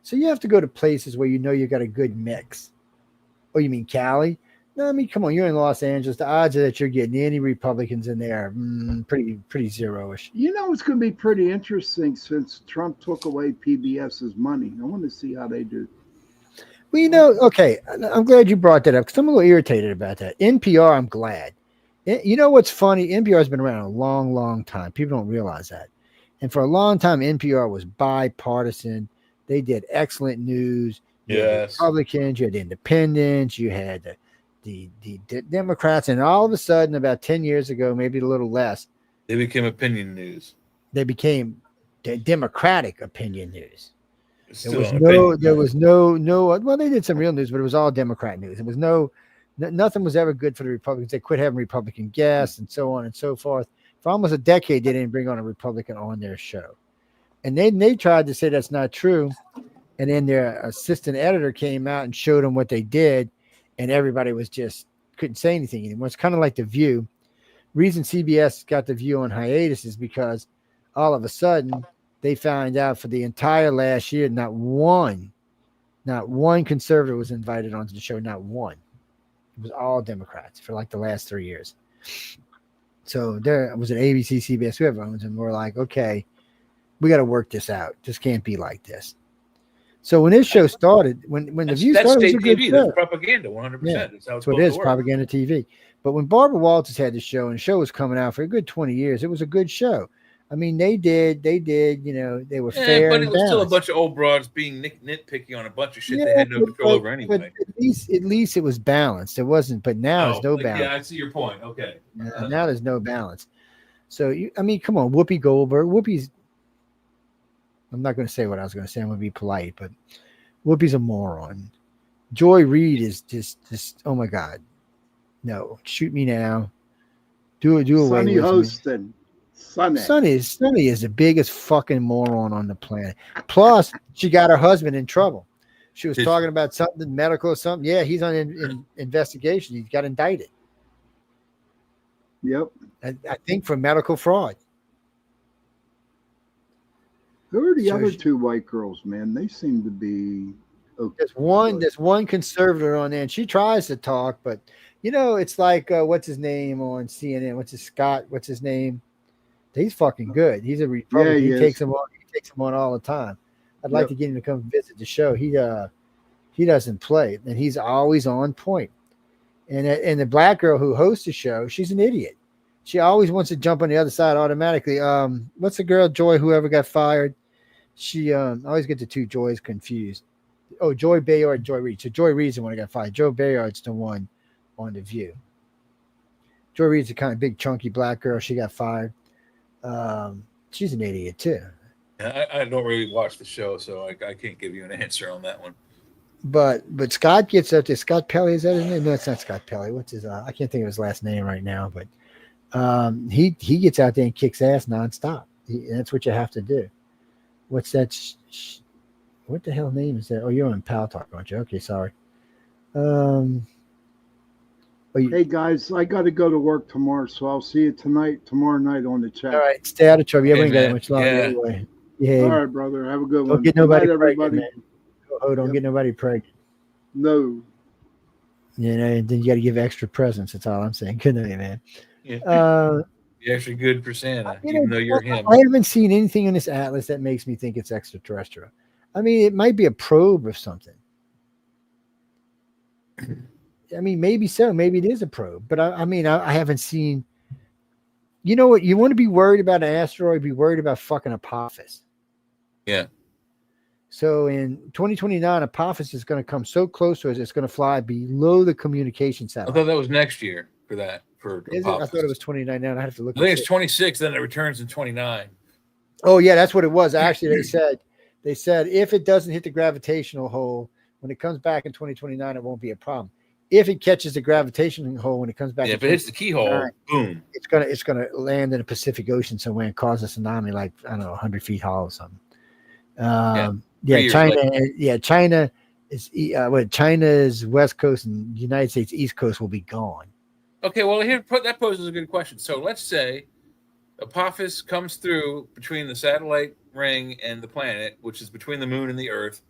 So you have to go to places where you know you got a good mix. Oh, you mean Cali? No, I mean, come on, you're in Los Angeles. The odds are that you're getting any Republicans in there pretty zero-ish. You know, it's going to be pretty interesting since Trump took away PBS's money. I want to see how they do. Well, okay, I'm glad you brought that up because I'm a little irritated about that. NPR, I'm glad. You know what's funny? NPR has been around a long, long time. People don't realize that. And for a long time, NPR was bipartisan. They did excellent news. You had Republicans, you had independents, you had the Democrats, and all of a sudden, about 10 years ago, maybe a little less, they became opinion news. They became Democratic opinion news. There was no. Well, they did some real news, but it was all Democrat news. It was nothing was ever good for the Republicans. They quit having Republican guests and so on and so forth. For almost a decade, they didn't bring on a Republican on their show, and they tried to say that's not true. And then their assistant editor came out and showed them what they did, and everybody was just couldn't say anything anymore. It's kind of like The View. Reason CBS got The View on hiatus is because all of a sudden they found out for the entire last year, not one conservative was invited onto the show. Not one. It was all Democrats for like the last 3 years. So there was an ABC, CBS, whoever owns them. We're like, okay, we got to work this out. This can't be like this. So when this show started, when The View started, it was a good show. That's propaganda, 100%. Yeah, That's what it is, propaganda TV. But when Barbara Walters had the show, and the show was coming out for a good 20 years, it was a good show. I mean, they did, they were fair. But it was balanced. still a bunch of old broads being nitpicky on a bunch of shit they had no control over anyway. But at least it was balanced. It wasn't, but now there's no balance. Yeah, I see your point. Okay. Now there's no balance. So, I mean, come on, Whoopi Goldberg. I'm not going to say what I was going to say. I'm going to be polite, but Whoopi's a moron. Joy Reid is just oh my God. No, shoot me now. Do away Sonny with Hostin. me. Sonny is the biggest fucking moron on the planet. Plus, she got her husband in trouble. She was talking about something medical or something. Yeah, he's on investigation. He got indicted. Yep. I think for medical fraud. Who are the other two white girls, man? They seem to be okay. There's one conservative on there, and she tries to talk, but it's like what's his name on CNN? What's his name? He's fucking good. He's a Republican. Yeah, he takes him on all the time. I'd like to get him to come visit the show. He doesn't play, and he's always on point. And the black girl who hosts the show, she's an idiot. She always wants to jump on the other side automatically. What's the girl, Joy, whoever got fired? She I always get the two Joys confused. Oh, Joy Bayard and Joy Reid. So Joy Reid's the one who got fired. Joy Bayard's the one on The View. Joy Reid's a kind of big, chunky black girl. She got fired. She's an idiot too. I don't really watch the show, so I can't give you an answer on that one. But Scott gets up there. Scott Pelley, is that his name? No, it's not Scott Pelley. What's his? I can't think of his last name right now. But he gets out there and kicks ass nonstop. That's what you have to do. What's that? What the hell name is that? Oh, you're on Pal Talk, aren't you? Okay, sorry. Hey guys, I got to go to work tomorrow, so I'll see you tomorrow night on the chat. All right, stay out of trouble. You ain't got much longer anyway. Yeah. All right, brother. Have a good one. Don't get nobody pregnant, man. Don't get nobody pregnant. No. And then you got to give extra presents. That's all I'm saying. Good night, man. Yeah. You're actually good for Santa, even though you're him. I haven't seen anything on this atlas that makes me think it's extraterrestrial. I mean, it might be a probe or something. I mean, maybe so. Maybe it is a probe. But I haven't seen. You know what? You want to be worried about an asteroid, be worried about fucking Apophis. Yeah. So in 2029, Apophis is going to come so close to us, it's going to fly below the communication satellite. I thought that was next year for that. Is it? I thought it was 29 now. I have to look. I think it's 26, then it returns in 29. Oh, yeah, that's what it was. Actually, They said if it doesn't hit the gravitational hole when it comes back in 2029, it won't be a problem. If it catches the gravitational hole when it comes back, if it hits the keyhole, boom, it's gonna land in the Pacific Ocean somewhere and cause a tsunami, like I don't know, 100 feet tall or something. China is China's west coast and the United States east coast will be gone. Okay, well, that poses a good question. So let's say Apophis comes through between the satellite ring and the planet, which is between the moon and the Earth,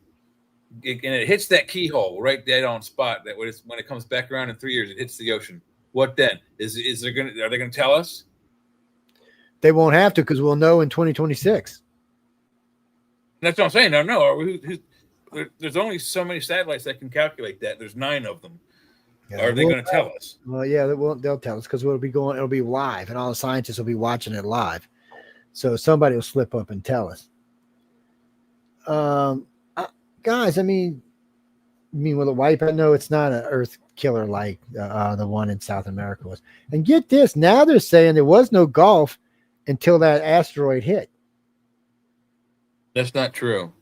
and it hits that keyhole right dead on spot. That when it comes back around in 3 years, it hits the ocean. What then? Are they going to tell us? They won't have to because we'll know in 2026. That's what I'm saying. No. There's only so many satellites that can calculate that. There's 9 of them. Yeah, are they going to tell us? Well, yeah, they'll tell us because it'll be live, and all the scientists will be watching it live. So somebody will slip up and tell us. Guys, I mean, will it wipe? I know it's not an Earth killer like the one in South America was. And get this, now they're saying there was no Gulf until that asteroid hit. That's not true.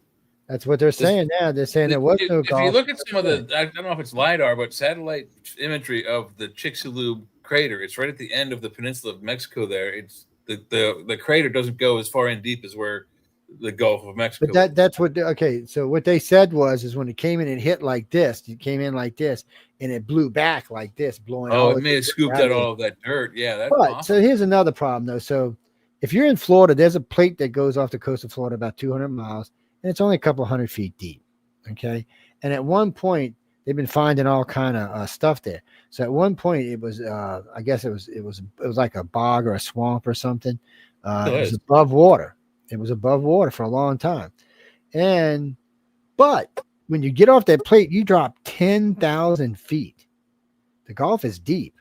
That's what they're saying now. They're saying there was no Gulf. If you look at some of I don't know if it's LiDAR, but satellite imagery of the Chicxulub crater, it's right at the end of the peninsula of Mexico there. It's the crater doesn't go as far in deep as where the Gulf of Mexico. But that's what so what they said is when it came in and hit like this, it came in like this and it blew back like this, blowing. It may have scooped out all of that dirt. Yeah, that's awesome. So here's another problem though. So if you're in Florida, there's a plate that goes off the coast of Florida about 200 miles, and it's only a couple hundred feet deep. Okay. And at one point they've been finding all kind of stuff there. So at one point it was I guess it was like a bog or a swamp or something. It was above water. It was above water for a long time. But when you get off that plate, you drop 10,000 feet. The Gulf is deep.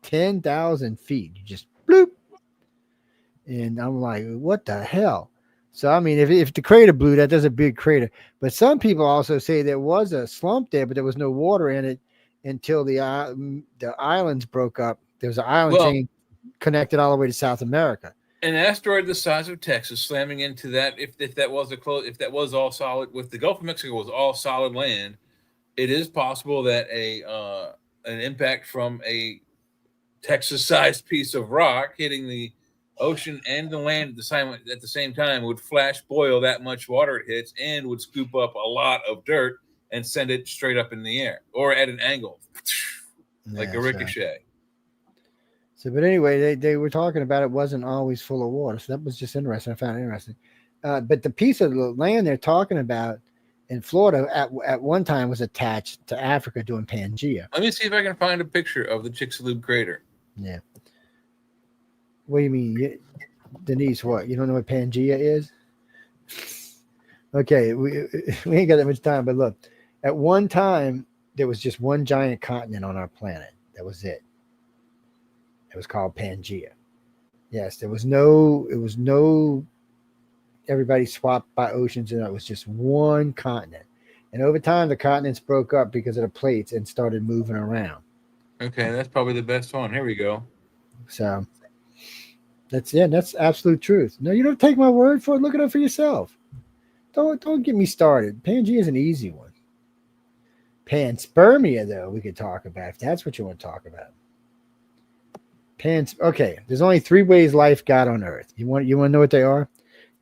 10,000 feet. You just bloop. And I'm like, what the hell? So, I mean, if the crater blew, that's a big crater. But some people also say there was a slump there, but there was no water in it until the islands broke up. There was an island chain connected all the way to South America. An asteroid the size of Texas slamming into that, if that was all solid, with the Gulf of Mexico was all solid land, it is possible that an impact from a Texas-sized piece of rock hitting the ocean and the land at the same time would flash boil that much water it hits and would scoop up a lot of dirt and send it straight up in the air or at an angle, like a ricochet. Right. So, but anyway, they were talking about it wasn't always full of water. So that was just interesting. I found it interesting. But the piece of the land they're talking about in Florida at one time was attached to Africa doing Pangea. Let me see if I can find a picture of the Chicxulub crater. Yeah. What do you mean? Denise, what? You don't know what Pangea is? Okay, we ain't got that much time, but look, at one time, there was just one giant continent on our planet. That was it. It was called Pangea. Yes, it was no everybody swapped by oceans, and it was just one continent. And over time, the continents broke up because of the plates and started moving around. Okay, that's probably the best one. Here we go. So that's absolute truth. No, you don't take my word for it. Look it up for yourself. Don't get me started. Pangea is an easy one. Panspermia, though, we could talk about if that's what you want to talk about. Okay, there's only 3 ways life got on Earth. You want to know what they are?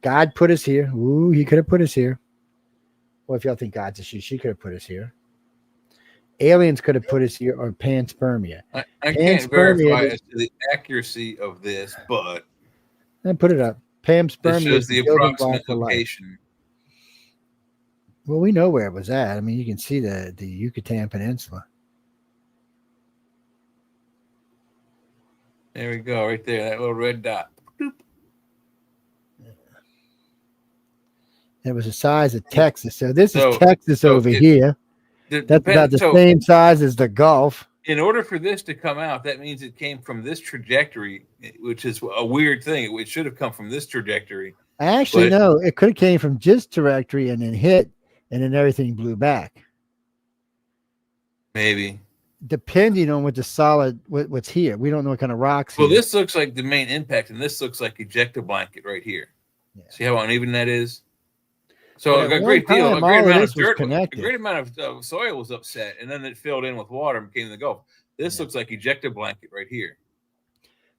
God put us here. Ooh, he could have put us here. Well, if y'all think God's a she could have put us here. Aliens could have put us here, or panspermia. I can't verify as to the accuracy of this, but I put it up. Panspermia shows the approximate location. Well, we know where it was at. I mean, you can see the Yucatan Peninsula. There we go, right there, that little red dot. Boop. It was the size of Texas. So this is Texas over here. That's about the same size as the Gulf. In order for this to come out, that means it came from this trajectory, which is a weird thing. It should have come from this trajectory. Actually, no, it could have came from this trajectory and then hit, and then everything blew back. Maybe. Depending on what's here. We don't know what kind of rocks. Well, this looks like the main impact, and this looks like ejecta blanket right here. Yeah. See how uneven that is? So But at a one great deal, a time, great all of amount this of was dirt, a connected. great amount of soil was upset, and then it filled in with water and became the Gulf. This looks like ejector blanket right here.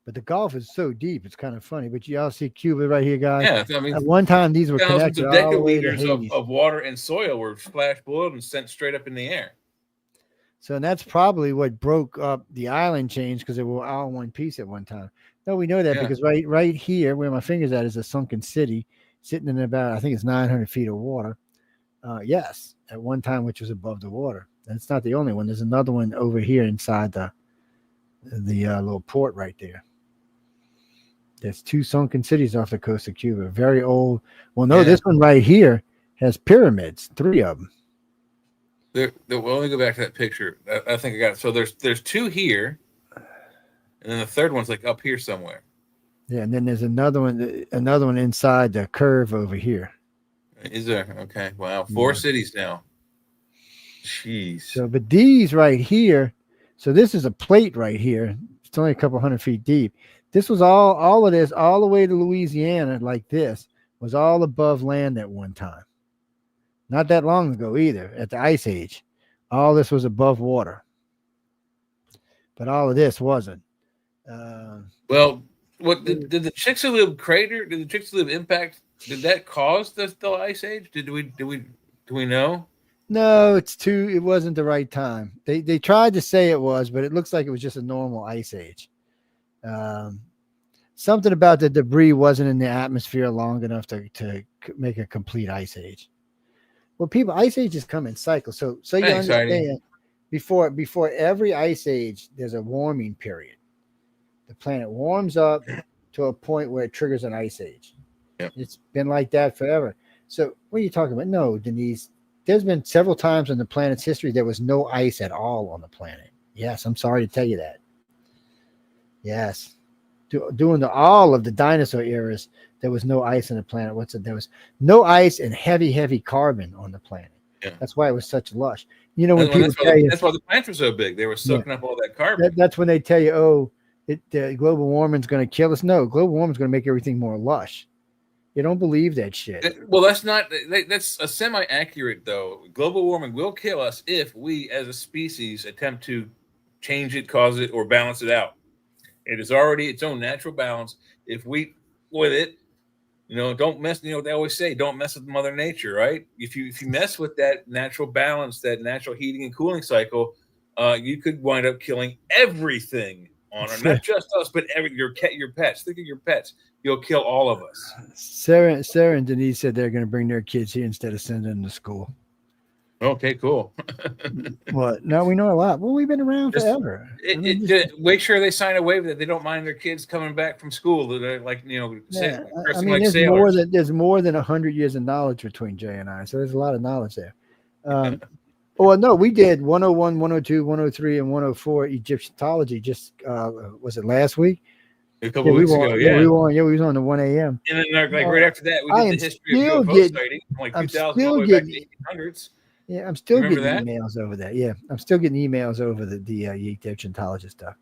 But the Gulf is so deep, it's kind of funny. But you all see Cuba right here, guys. Yeah, I mean, At one time, these were thousands connected of all the way to decaliters Hades. of water and soil were splash boiled and sent straight up in the air. So and that's probably what broke up the island chains because they were all in one piece at one time. No, we know that Yeah. because right here, where my finger's at, is a sunken city sitting in about, I think it's 900 feet of water. Yes, at one time, which was above the water. And it's not the only one. There's another one over here inside the little port right there. There's 2 sunken cities off the coast of Cuba. Very old. Well, no, this one right here has pyramids, 3 of them. Well, let me go back to that picture. I think I got it. So there's 2 here, and then the third one's like up here somewhere. Yeah, and then there's another one inside the curve over here. Is there? Okay. Wow. 4 cities now. Jeez. So, but these right here, so this is a plate right here. It's only a couple hundred feet deep. This was all of this, all the way to Louisiana, like this, was all above land at one time. Not that long ago either, at the Ice Age. All this was above water. But all of this wasn't. Well, what did the Chicxulub crater? Did the Chicxulub impact? Did that cause the Ice Age? Do we know? No, it wasn't the right time. They tried to say it was, but it looks like it was just a normal Ice Age. Something about the debris wasn't in the atmosphere long enough to make a complete Ice Age. Well, ice ages come in cycles. So you understand, before every ice age, there's a warming period. The planet warms up to a point where it triggers an ice age. Yep. It's been like that forever. So what are you talking about? No, Denise, there's been several times in the planet's history there was no ice at all on the planet. Yes, I'm sorry to tell you that. Yes. During all of the dinosaur eras, there was no ice on the planet. There was no ice and heavy carbon on the planet. Yeah. That's why it was such lush. You know, when that's why the plants were so big. They were soaking up all that carbon. That's when they tell you, oh, global warming is going to kill us. No, global warming is going to make everything more lush. You don't believe that shit. Well, that's a semi-accurate, though. Global warming will kill us if we, as a species, attempt to change it, cause it, or balance it out. It is already its own natural balance. If we with it, don't mess. They always say, don't mess with Mother Nature, right? If you mess with that natural balance, that natural heating and cooling cycle, you could wind up killing everything on Earth, not just us, but your pets. Think of your pets. You'll kill all of us. Sarah and Denise said they're going to bring their kids here instead of sending them to school. Okay, cool. What? No, we know a lot. Well, we've been around forever. Make sure they sign a waiver that they don't mind their kids coming back from school. There's more than 100 years of knowledge between Jay and I, so there's a lot of knowledge there. Well, no, we did 101, 102, 103, and 104 Egyptology. Just was it last week? A couple of weeks ago, yeah. We was on the 1 a.m. And then right after that, we did the history of UFO sighting from like 2000 all the way back to the 1800s. Yeah, I'm still getting emails over that. Yeah, I'm still getting emails over the Egyptology stuff.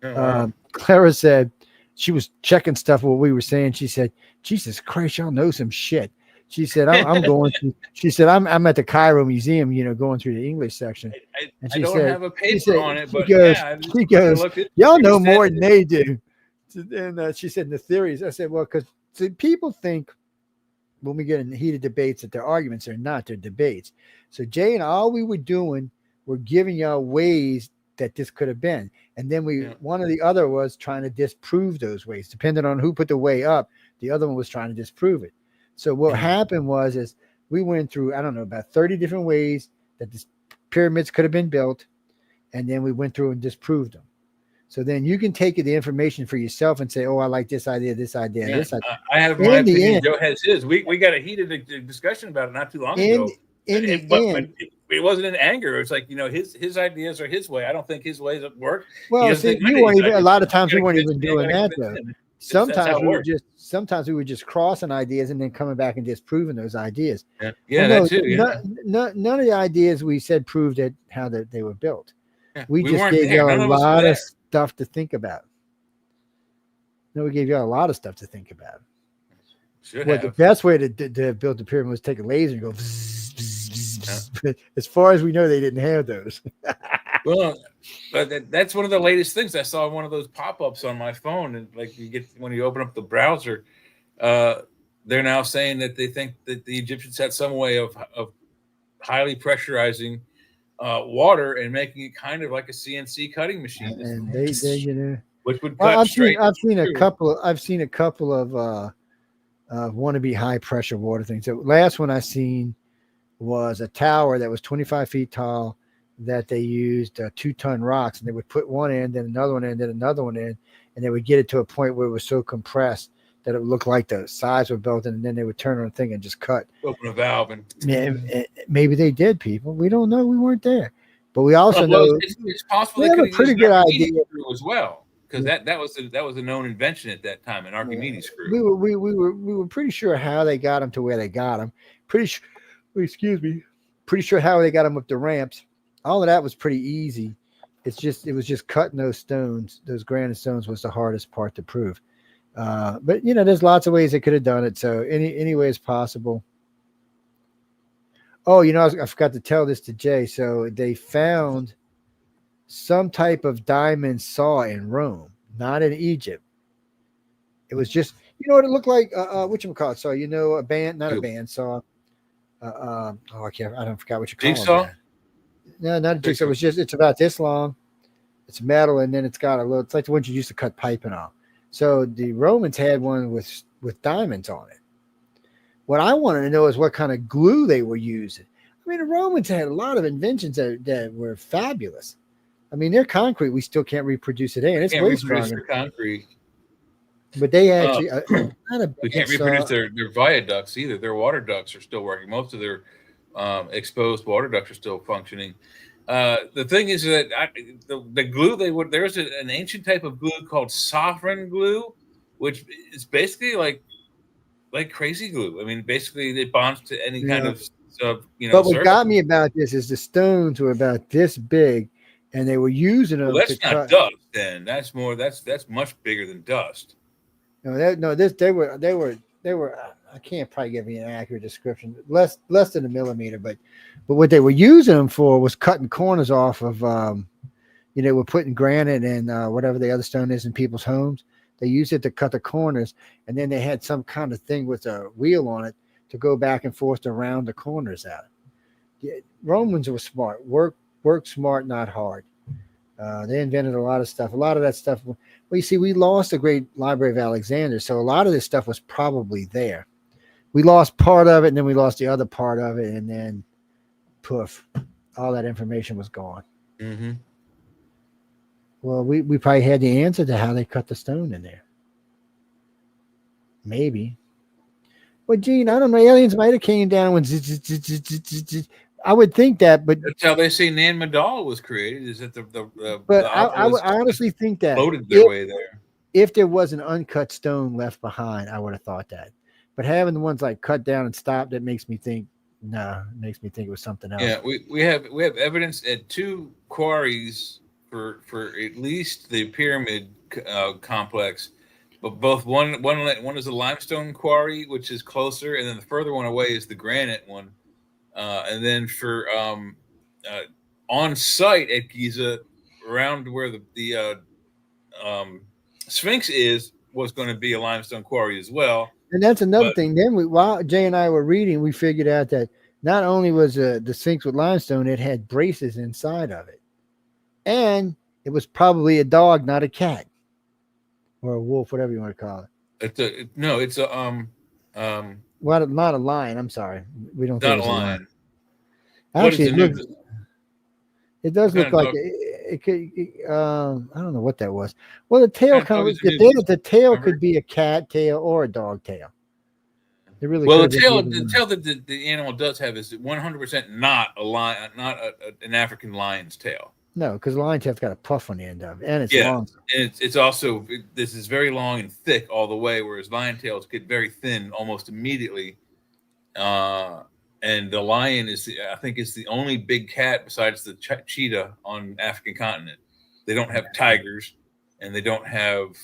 Oh, wow. Clara said she was checking stuff what we were saying. She said, "Jesus Christ, y'all know some shit." She said, "I'm going through." She said, "I'm at the Cairo Museum, going through the English section." And she said, have a paper on it, but she goes, "Y'all know more than they do." And she said, "The theories." I said, "Well, because people think when we get in heated debates that they're arguments, they're not. They're debates." So Jay and all we were doing were giving y'all ways that this could have been. And then one or the other was trying to disprove those ways. Depending on who put the way up, the other one was trying to disprove it. So what happened was we went through, I don't know, about 30 different ways that the pyramids could have been built. And then we went through and disproved them. So then you can take the information for yourself and say, "Oh, I like this idea, this idea, this idea." I have my opinion. Joe has his. We got a heated discussion about it not too long ago. But it wasn't in anger. It's like his ideas are his way. I don't think his ways work. Well, see, a lot of times we weren't even doing that though. Sometimes we were just crossing ideas and then coming back and disproving those ideas. That too. Yeah. None of the ideas we said proved it how they were built. Yeah. We just gave you a lot of stuff to think about. No, we gave you a lot of stuff to think about. Should Well, the have. best way to build the pyramid was take a laser and go. But as far as we know, they didn't have those. Well, but that's one of the latest things. I saw one of those pop-ups on my phone, and like you get when you open up the browser, they're now saying that they think that the Egyptians had some way of highly pressurizing water and making it kind of like a CNC cutting machine, And they you know, which would well, cut straight. I've seen a through. couple of wannabe high pressure water things. The last one I seen was a tower that was 25 feet tall that they used 2-ton rocks, and they would put one in, then another one in, then another one in, and they would get it to a point where it was so compressed that it looked like the sides were built in, and then they would turn on the thing and just cut. Open a valve and Maybe they did, people. We don't know. We weren't there. But we also know it's possible we they have a could pretty good idea as well, because that was a known invention at that time, an Archimedes screw. we were pretty sure how they got them to where they got them. Pretty sure how they got them up the ramps. All of that was pretty easy. It was just cutting those stones. Those granite stones was the hardest part to prove. But you know, there's lots of ways they could have done it. So any way is possible. Oh, you know, I forgot to tell this to Jay. So they found some type of diamond saw in Rome, not in Egypt. It was just, you know what it looked like? Whatchamacallit saw, you know, a bandsaw. I don't forget what you call Jigsaw? it. No, not a jigsaw. It's about this long. It's metal, and then it's got a little. It's like the ones you used to cut piping on. So the Romans had one with diamonds on it. What I wanted to know is what kind of glue they were using. I mean, the Romans had a lot of inventions that were fabulous. I mean, their concrete we still can't reproduce today, and it's way stronger. Concrete. But they actually we can't reproduce their viaducts either. Their water ducts are still working. Most of their exposed water ducts are still functioning. The thing is that the glue there's an ancient type of glue called sovereign glue, which is basically like crazy glue. I mean, basically it bonds to any kind of But what got me about this is the stones were about this big, and they were using them. Well, that's not dust. Then that's more. That's much bigger than dust. They were. I can't probably give you an accurate description. Less than a millimeter, but what they were using them for was cutting corners off of. We're putting granite and whatever the other stone is in people's homes. They used it to cut the corners, and then they had some kind of thing with a wheel on it to go back and forth to round the corners out. Romans were smart. Work smart, not hard. They invented a lot of stuff. A lot of that stuff. Well, you see, we lost the great Library of Alexander, so a lot of this stuff was probably there. We lost part of it, and then we lost the other part of it, and then poof, all that information was gone. Mm-hmm. Well, we probably had the answer to how they cut the stone in there. Maybe. Well, Gene, I don't know. Aliens might have came down when I would think that, but that's how they say Nan Madal was created. Is that I honestly think that floated their way there. If there was an uncut stone left behind, I would have thought that. But having the ones like cut down and stopped, that makes me think. It makes me think it was something else. Yeah, we have evidence at 2 quarries for at least the pyramid complex. But both one is a limestone quarry, which is closer, and then the further one away is the granite one. And then for on site at Giza, around where the Sphinx was going to be a limestone quarry as well. And that's another thing. Then while Jay and I were reading, we figured out that not only was the Sphinx with limestone, it had braces inside of it, and it was probably a dog, not a cat. Or a wolf, whatever you want to call it. It's well, not a lion. I'm sorry, we don't. Not a lion. Actually, it does look like it could. I don't know what that was. Well, the tail kind of. The tail could be a cat tail or a dog tail. It really. Well, the tail that the animal does have is 100% not a lion, not an African lion's tail. No, because lion tail's got a puff on the end of it, and it's long. And it's also this is very long and thick all the way, whereas lion tails get very thin almost immediately. And the lion is the only big cat besides the cheetah on African continent. They don't have tigers, and they don't have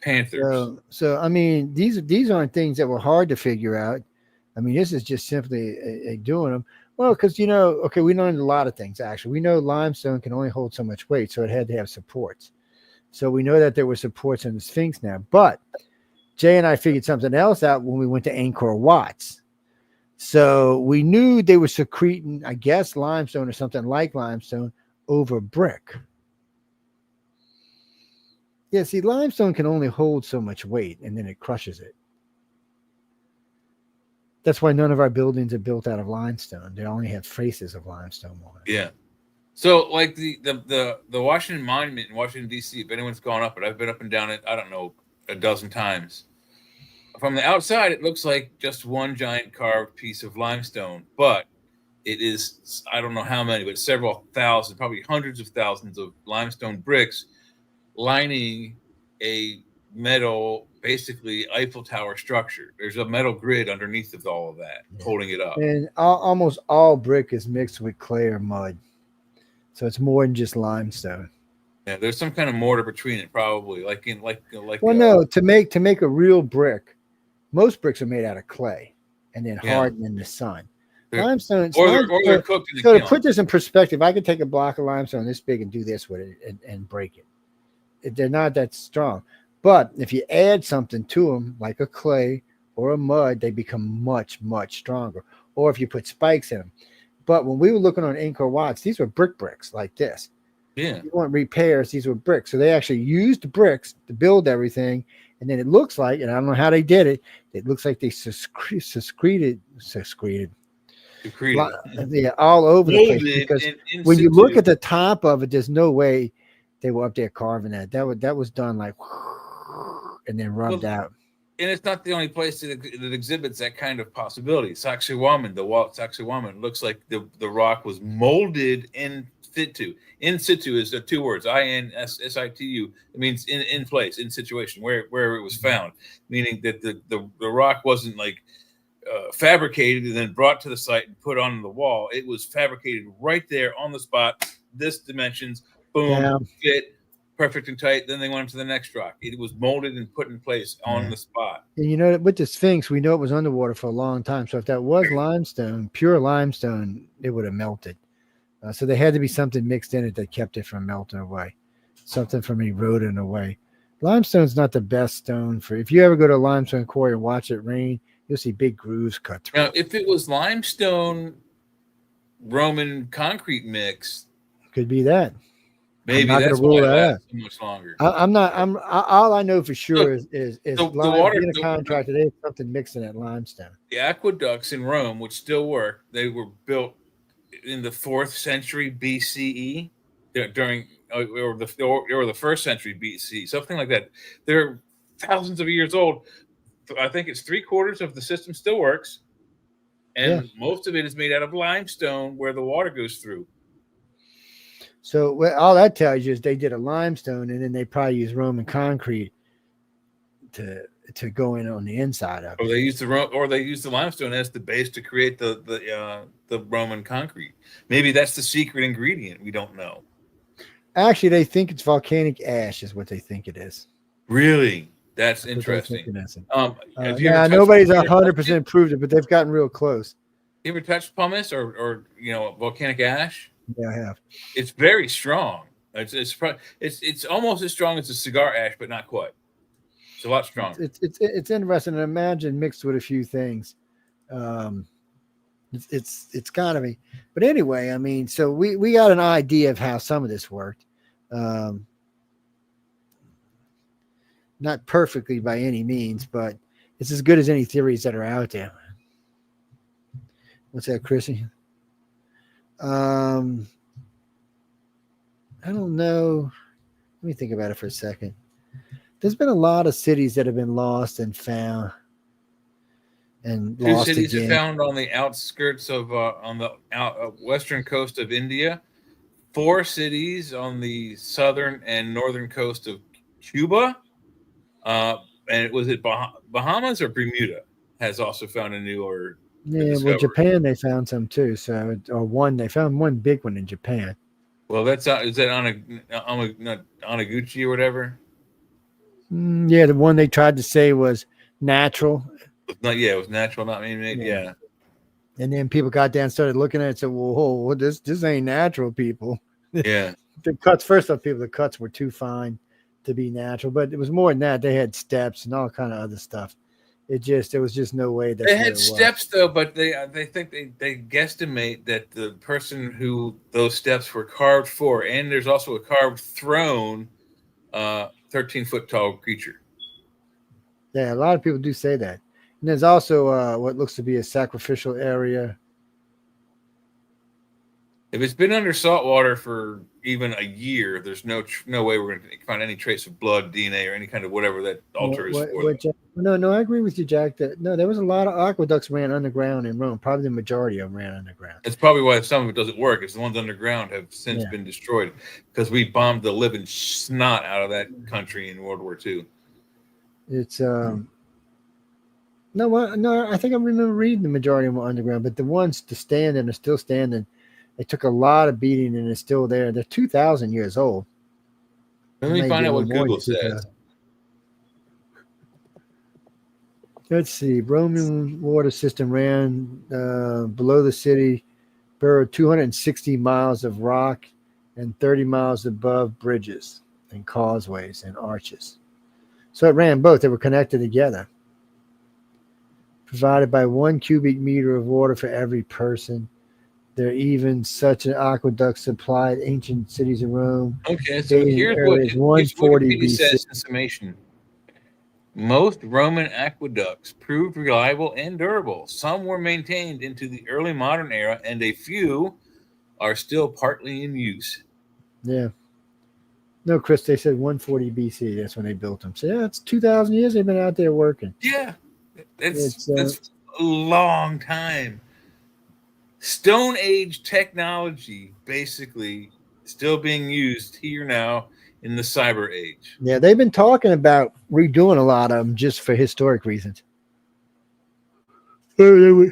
Panthers. So I mean, these aren't things that were hard to figure out. I mean, this is just simply doing them. Well, because okay, we learned a lot of things actually. We know limestone can only hold so much weight, so it had to have supports. So we know that there were supports in the Sphinx now. But Jay and I figured something else out when we went to Angkor Watts. So we knew they were secreting, I guess, limestone or something like limestone over brick. Yeah, see, limestone can only hold so much weight, and then it crushes it. That's why none of our buildings are built out of limestone. They only have traces of limestone on it. Yeah. So, like the Washington Monument in Washington, D.C., if anyone's gone up it, I've been up and down it, I don't know, a dozen times. From the outside, it looks like just one giant carved piece of limestone, but it is, I don't know how many, but several thousand, probably hundreds of thousands of limestone bricks lining a metal, basically Eiffel Tower structure. There's a metal grid underneath of all of that, holding it up. And almost all brick is mixed with clay or mud. So it's more than just limestone. Yeah, there's some kind of mortar between it, probably, Well, no, to make a real brick, most bricks are made out of clay and then hardened in the sun. Limestone, they're cooked in the so kiln. to put this in perspective, I could take a block of limestone this big and do this with it and break it. They're not that strong. But if you add something to them, like a clay or a mud, they become much, much stronger. Or if you put spikes in them. But when we were looking on Angkor Watts, these were bricks like this. Yeah. You want repairs, these were bricks. So they actually used bricks to build everything. And then it looks like, and I don't know how they did it, it looks like they secreted all over the place. Because when you look at the top of it, there's no way they were up there carving that. That was done like and then rubbed out. And it's not the only place that exhibits that kind of possibility. Sacsayhuaman, the wall at Sacsayhuaman, looks like the rock was molded in situ. In situ is the two words, INSITU. It means in place, in situation, where it was found, meaning that the rock wasn't like fabricated and then brought to the site and put on the wall. It was fabricated right there on the spot. This dimensions, boom, fit. Perfect and tight. Then they went to the next rock. It was molded and put in place on the spot. And with the Sphinx, we know it was underwater for a long time. So if that was limestone, pure limestone, it would have melted. So there had to be something mixed in it that kept it from melting away, something from eroding away. Limestone's not the best stone for. If you ever go to a limestone quarry and watch it rain, you'll see big grooves cut through. Now, if it was limestone Roman concrete mix, could be that. Maybe that's why it lasts so much longer. All I know for sure is the water, being a contractor, they have something mixed in that limestone. The aqueducts in Rome, which still work, they were built in the 4th century BCE, during or the 1st century BC, something like that. They're thousands of years old. I think it's 3/4 of the system still works, and most of it is made out of limestone where the water goes through. So all that tells you is they did a limestone, and then they probably used Roman concrete to go in on the inside of it. Or they used the limestone as the base to create the Roman concrete. Maybe that's the secret ingredient. We don't know. Actually, they think it's volcanic ash is what they think it is. Really? That's interesting. Nobody's 100% proved it, but they've gotten real close. You ever touched pumice or volcanic ash? Yeah, I have. It's very strong. It's almost as strong as a cigar ash, but not quite. It's a lot stronger. It's interesting to imagine mixed with a few things. It's got to be. But anyway, I mean, so we got an idea of how some of this worked. Not perfectly by any means, but it's as good as any theories that are out there. What's that, Chrissy? I don't know. Let me think about it for a second. There's been a lot of cities that have been lost and found. And 2 lost cities again. are found on the outskirts of on the western coast of India. 4 cities on the southern and northern coast of Cuba. And was it Bahamas or Bermuda has also found a new or well, Japan they found some too. So they found one big one in Japan. Well, is that Oniguchi or whatever? Yeah, the one they tried to say was natural. It was natural, not man-made. Yeah. And then people got down and started looking at it and said, whoa, this ain't natural, people. Yeah. The cuts, first off, the cuts were too fine to be natural, but it was more than that. They had steps and all kind of other stuff. There was just no way that they had steps though, but they think they guesstimate that the person who those steps were carved for, and there's also a carved throne, 13-foot tall creature. Yeah, a lot of people do say that. And there's also what looks to be a sacrificial area. If it's been under salt water for even a year, there's no way we're going to find any trace of blood, DNA, or any kind of whatever that altar is for. No, I agree with you, Jack. There was a lot of aqueducts ran underground in Rome. Probably the majority of them ran underground. It's probably why some of it doesn't work. It's the ones underground have since been destroyed because we bombed the living snot out of that country in World War II. It's no, I think I remember reading the majority of them were underground, but the ones to stand and are still standing, they took a lot of beating and it's still there. They're 2,000 years old. Let me find out what Google says. Let's see. Roman water system ran below the city, burrowed 260 miles of rock and 30 miles above bridges and causeways and arches. So it ran both. They were connected together. Provided by 1 cubic meter of water for every person. There even such an aqueduct supplied ancient cities of Rome. Okay, so here's what Wikipedia says in summation. Most Roman aqueducts proved reliable and durable. Some were maintained into the early modern era, and a few are still partly in use. Yeah. No, Chris, they said 140 BC. That's when they built them. So, yeah, it's 2,000 years they've been out there working. Yeah, that's a long time. Stone Age technology basically still being used here now in the cyber age. Yeah, they've been talking about redoing a lot of them just for historic reasons. Sorry,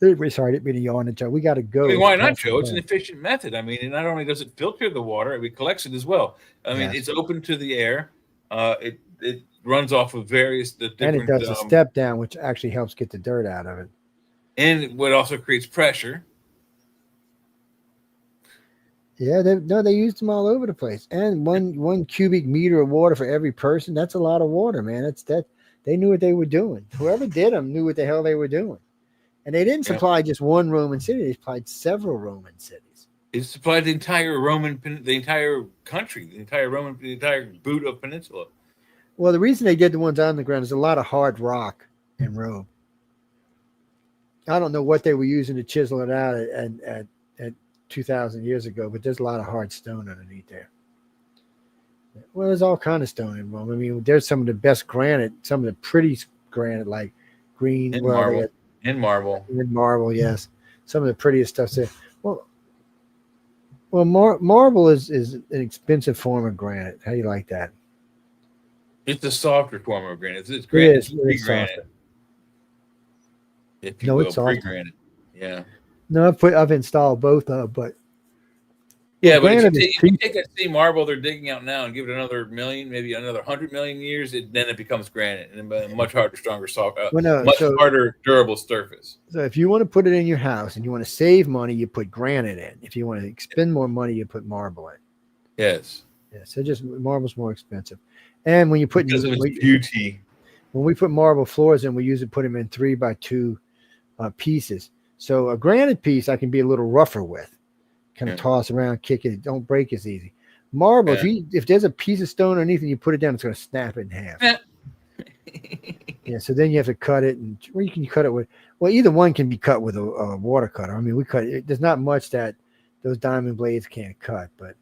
I didn't mean to yawn at Joe. We got to go. I mean, why not, Joe? It's an efficient method. I mean, and not only does it filter the water, it collects it as well. I mean, it's open to the air. It runs off of various different. And it does a step down, which actually helps get the dirt out of it. And what also creates pressure. Yeah, they used them all over the place. And one cubic meter of water for every person. That's a lot of water, man. They knew what they were doing. Whoever did them knew what the hell they were doing. And they didn't supply just one Roman city. They supplied several Roman cities. It supplied the entire country, the entire boot of peninsula. Well, the reason they did the ones on the ground is a lot of hard rock in Rome. I don't know what they were using to chisel it out at 2,000 years ago, but there's a lot of hard stone underneath there. Well, there's all kind of stone in Rome. I mean, there's some of the best granite, some of the pretty granite, like green and marble. Yes, some of the prettiest stuff there. Well, marble is an expensive form of granite. How do you like that? It's a softer form of granite. It's granite. It's pre-granite. If you will, it's pre-granite. Yeah. No, I've installed both of them, but but if you take that same marble they're digging out now and give it another million, maybe another 100 million years, then it becomes granite and a much harder, stronger, soft, harder, durable surface. So if you want to put it in your house and you want to save money, you put granite in. If you want to spend more money, you put marble in. Yes. Yeah. So just marble's more expensive, and when you put beauty, when we put marble floors in, we usually put them in 3x2 pieces. So a granite piece I can be a little rougher with, kind of toss around, kick it, don't break as easy. Marble, if there's a piece of stone underneath and you put it down, it's going to snap it in half. Yeah, so then you have to cut it, or you can cut it with. Well, either one can be cut with a water cutter. I mean, we cut it. There's not much that those diamond blades can't cut, but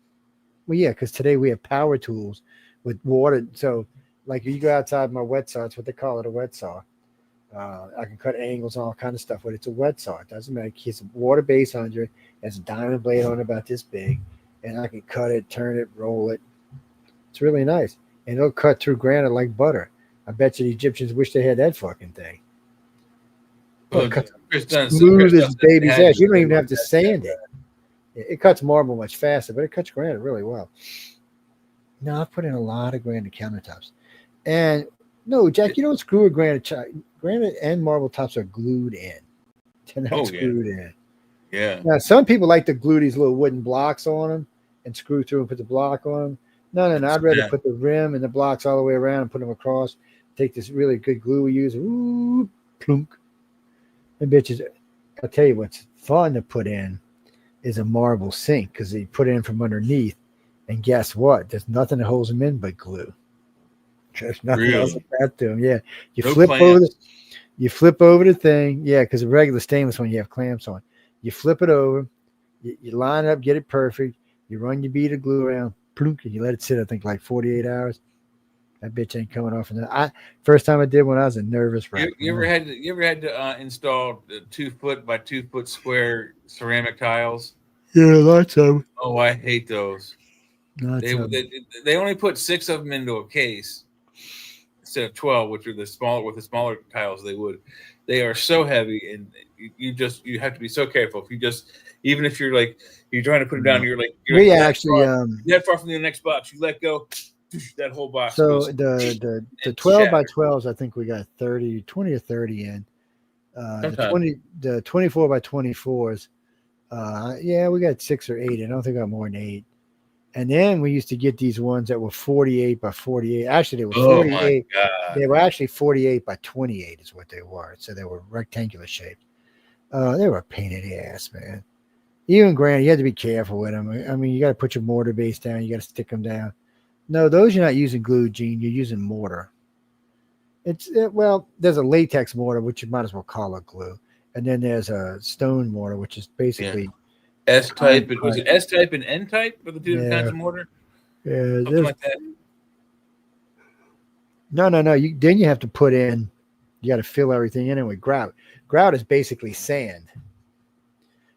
because today we have power tools with water. So, like if you go outside my wet saw, it's what they call it, a wet saw. I can cut angles and all kind of stuff, but it's a wet saw. It doesn't matter. It's a water base under it. It's a diamond blade on it about this big, and I can cut it, turn it, roll it. It's really nice, and it'll cut through granite like butter. I bet you the Egyptians wish they had that fucking thing. Well, smooth as baby's ass. You don't even have to sand it. It cuts marble much faster, but it cuts granite really well. No, I've put in a lot of granite countertops. And no, Jack, you don't screw a granite. Granite and marble tops are glued in. They're not screwed in. Yeah. Now, some people like to glue these little wooden blocks on them and screw through and put the block on them. No. I'd rather put the rim and the blocks all the way around and put them across. Take this really good glue we use. Ooh, plunk. And bitches, I'll tell you what's fun to put in is a marble sink because you put it in from underneath. And guess what? There's nothing that holds them in but glue. There's nothing else like that to them. Yeah. You flip over the thing. Yeah, because the regular stainless one, you have clamps on. You flip it over. You line it up, get it perfect. You run your bead of glue around, plunk, and you let it sit, I think, like 48 hours. That bitch ain't coming off. And first time I did one, I was a nervous wreck. You ever had to install 2 foot by 2 foot square ceramic tiles? Yeah, lots of them. Oh, I hate those. They only put 6 of them into a case instead of 12, which are the smaller tiles they would. They are so heavy, and you have to be so careful. Even if you're trying to put it down, you're that far from the next box. You let go, that whole box. So the 12 by 12s, I think we got 20 or 30 in. The 24 by 24s, we got 6 or 8. I don't think I got more than 8. And then we used to get these ones that were 48 by 48. Actually, they were 48. They were actually 48 by 28 is what they were. So they were rectangular shaped. They were a pain in the ass, man. Even granted, you had to be careful with them. I mean, you got to put your mortar base down. You got to stick them down. No, those you're not using glue, Gene. You're using mortar. There's a latex mortar, which you might as well call a glue. And then there's a stone mortar, which is basically... Yeah. S-type. Was it S-type and N-type for the two different kinds of mortar? Yeah. Something like that. No. Then you have to put in, you got to fill everything in with grout. Grout is basically sand.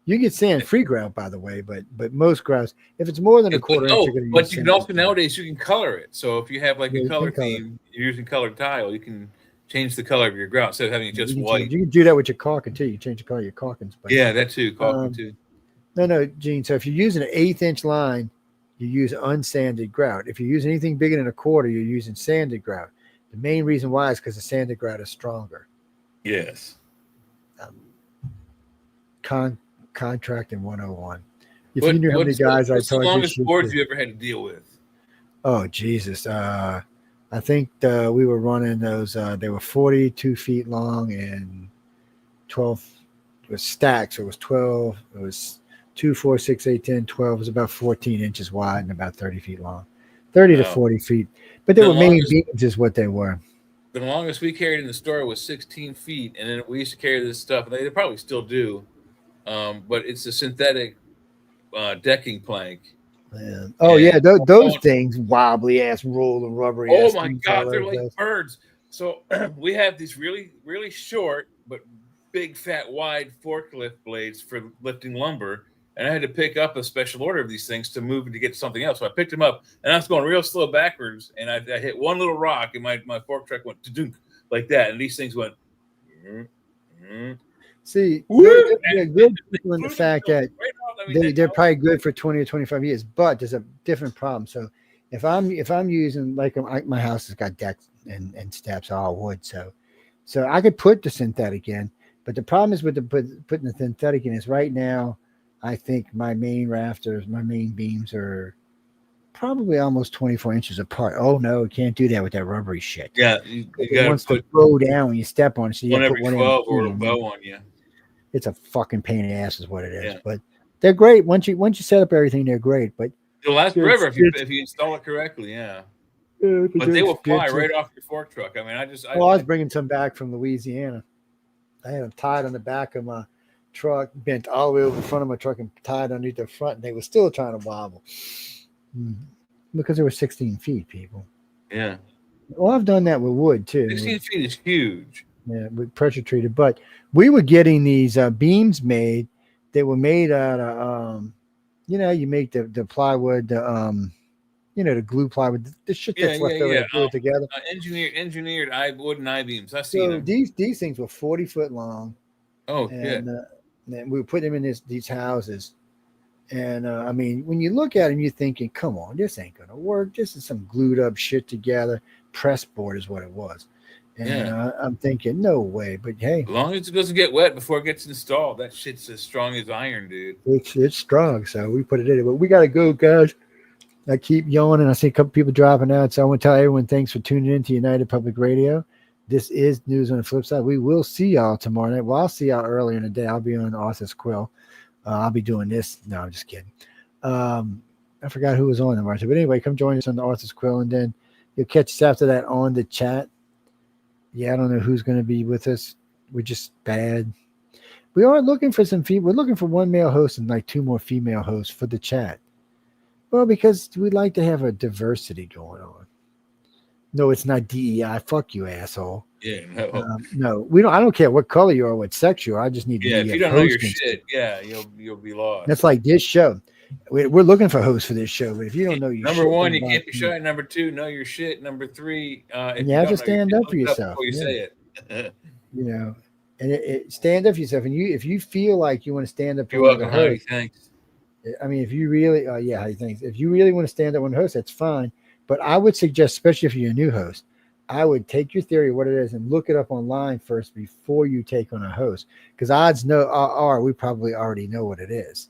You get sand-free grout, by the way, but most grouts, if it's more than a quarter inch, you're going to use. But you can also, nowadays, you can color it. So if you have a color theme, you're using colored tile, you can change the color of your grout instead of having it just white. You can do that with your caulking, too. You can change the color of your caulkins. Yeah, that too. Caulking, too. No, Gene. So if you're using an 1/8 inch line, you use unsanded grout. If you use anything bigger than a quarter, you're using sanded grout. The main reason why is because the sanded grout is stronger. Yes. Contracting 101. If you knew how many guys I taught, what's the longest boards you ever had to deal with? Oh Jesus! I think we were running those. They were 42 feet long and 12. It was stacked, so it was 12. It was 2, 4, 6, 8, 10, 12. It was about 14 inches wide and about 30 feet long, 30 to 40 feet. But they were main beams, is what they were. The longest we carried in the store was 16 feet, and then we used to carry this stuff. And they probably still do, but it's a synthetic decking plank. Yeah. Oh yeah, those things, wobbly ass, rolling rubbery. Oh my God, they're like birds. So we have these really, really short but big, fat, wide forklift blades for lifting lumber, and I had to pick up a special order of these things to move to get something else. So I picked them up, and I was going real slow backwards, and I hit one little rock, and my fork truck went to-dunk like that, and these things went. See, they're good people in the fact that they're probably good for 20 or 25 years, but there's a different problem. So if I'm using my house has got decks and steps all wood, so I could put the synthetic in. But the problem is with putting the synthetic in is right now, I think my main rafters, my main beams are probably almost 24 inches apart. Oh no, you can't do that with that rubbery shit. Yeah, you got wants to throw down when you step on it. So you one got to every put 12 or a bow on you. It's a fucking pain in the ass, is what it is. Yeah. But they're great once you set up everything. They're great, but they'll last forever if you install it correctly. Yeah. But they will fly right off your fork truck. I mean, I was bringing some back from Louisiana. I had them tied on the back of my truck, bent all the way over the front of my truck and tied underneath the front. And they were still trying to wobble because they were 16 feet, people. Yeah. Well, I've done that with wood too. 16 feet is huge. Yeah, with pressure treated. But we were getting these beams made. They were made out of, you make the plywood, the glue plywood, the shit that's left over to glue it together. Engineered wooden I-beams. I've seen them. These things were 40 foot long. Oh, and we were putting them in these houses. And I mean, when you look at them, you're thinking, come on, this ain't going to work. This is some glued up shit together. press board is what it was. And Yeah. I'm thinking, no way. But hey, As long as it doesn't get wet before it gets installed, that shit's as strong as iron, dude. it's strong, so we put it in. But we got to go, guys. I keep yawning. I see a couple people dropping out. So I want to tell everyone thanks for tuning in to United Public Radio. This is News on the Flip Side. We will see y'all tomorrow night. Well, I'll see y'all earlier in the day. I'll be on Arthur's Quill. I'll be doing this. No, I'm just kidding. I forgot who was on the market. But anyway, come join us on the Arthur's Quill, and then you'll catch us after that on the chat. Yeah, I don't know who's going to be with us. We're just bad. We are looking for some we're looking for one male host and like 2 more female hosts for the chat. Well, because we'd like to have a diversity going on. No, it's not DEI. Fuck you, asshole. Yeah, no. No, we don't. I don't care what color you are, what sex you are. I just need to Yeah, be if a you don't know your host. shit, yeah, you'll be lost. That's like this show. We're looking for hosts for this show, but if you don't know your Number shit, 1, don't you buy can't be it. shy. Number 2, know your shit. Number 3, And you have to stand up for yourself. Before you say it. You know, and stand up for yourself. And if you feel like you want to stand up for You're welcome, another honey. host, Thanks. I mean, if you really, how you think? If you really want to stand up on the host, that's fine. But I would suggest, especially if you're a new host, I would take your theory of what it is and look it up online first before you take on a host, because odds are we probably already know what it is.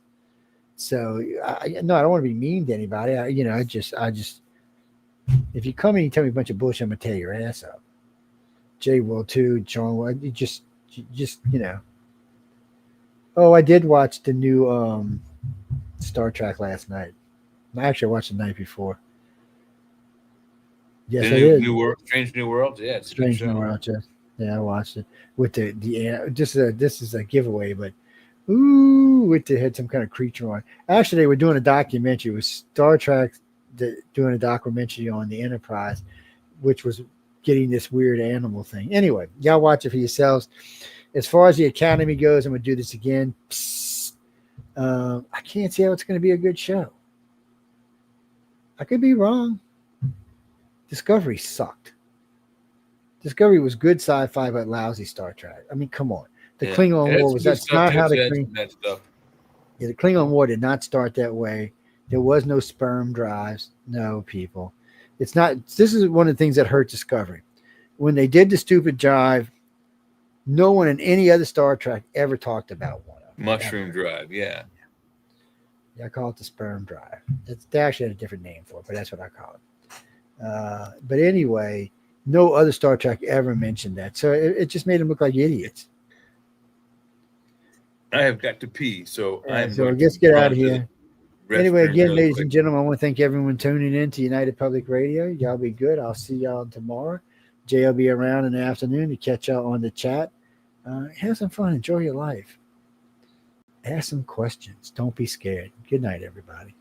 So I don't want to be mean to anybody. I just if you come in and tell me a bunch of bullshit, I'm gonna tear your ass up. Jay will too. John will. You just Oh, I did watch the new Star Trek last night. Actually, I watched the night before. Yes, I did. Strange New Worlds. Yeah, it's Strange New Worlds. Yeah, I watched it with the this is a giveaway, but they had some kind of creature on. Actually, they were doing a documentary. It was Star Trek doing a documentary on the Enterprise, which was getting this weird animal thing. Anyway, y'all watch it for yourselves. As far as the Academy goes, I'm gonna do this again. I can't see how it's going to be a good show. I could be wrong. Discovery sucked. Discovery was good sci-fi, but lousy Star Trek. I mean, come on. The Klingon War was that's not how the Klingon War did not start that way. There was no sperm drives. No, people. It's not. This is one of the things that hurt Discovery. When they did the stupid jive, no one in any other Star Trek ever talked about one of them. Mushroom Drive, yeah. I call it the sperm drive. They actually had a different name for it, but that's what I call it. But anyway, no other Star Trek ever mentioned that. So it just made them look like idiots. I have got to pee, so I guess get out of here. Anyway, again, really ladies quick. and gentlemen, I want to thank everyone tuning in to United Public Radio. Y'all be good. I'll see y'all tomorrow. Jay will be around in the afternoon to catch y'all on the chat. Have some fun. Enjoy your life. Ask some questions. Don't be scared. Good night, everybody.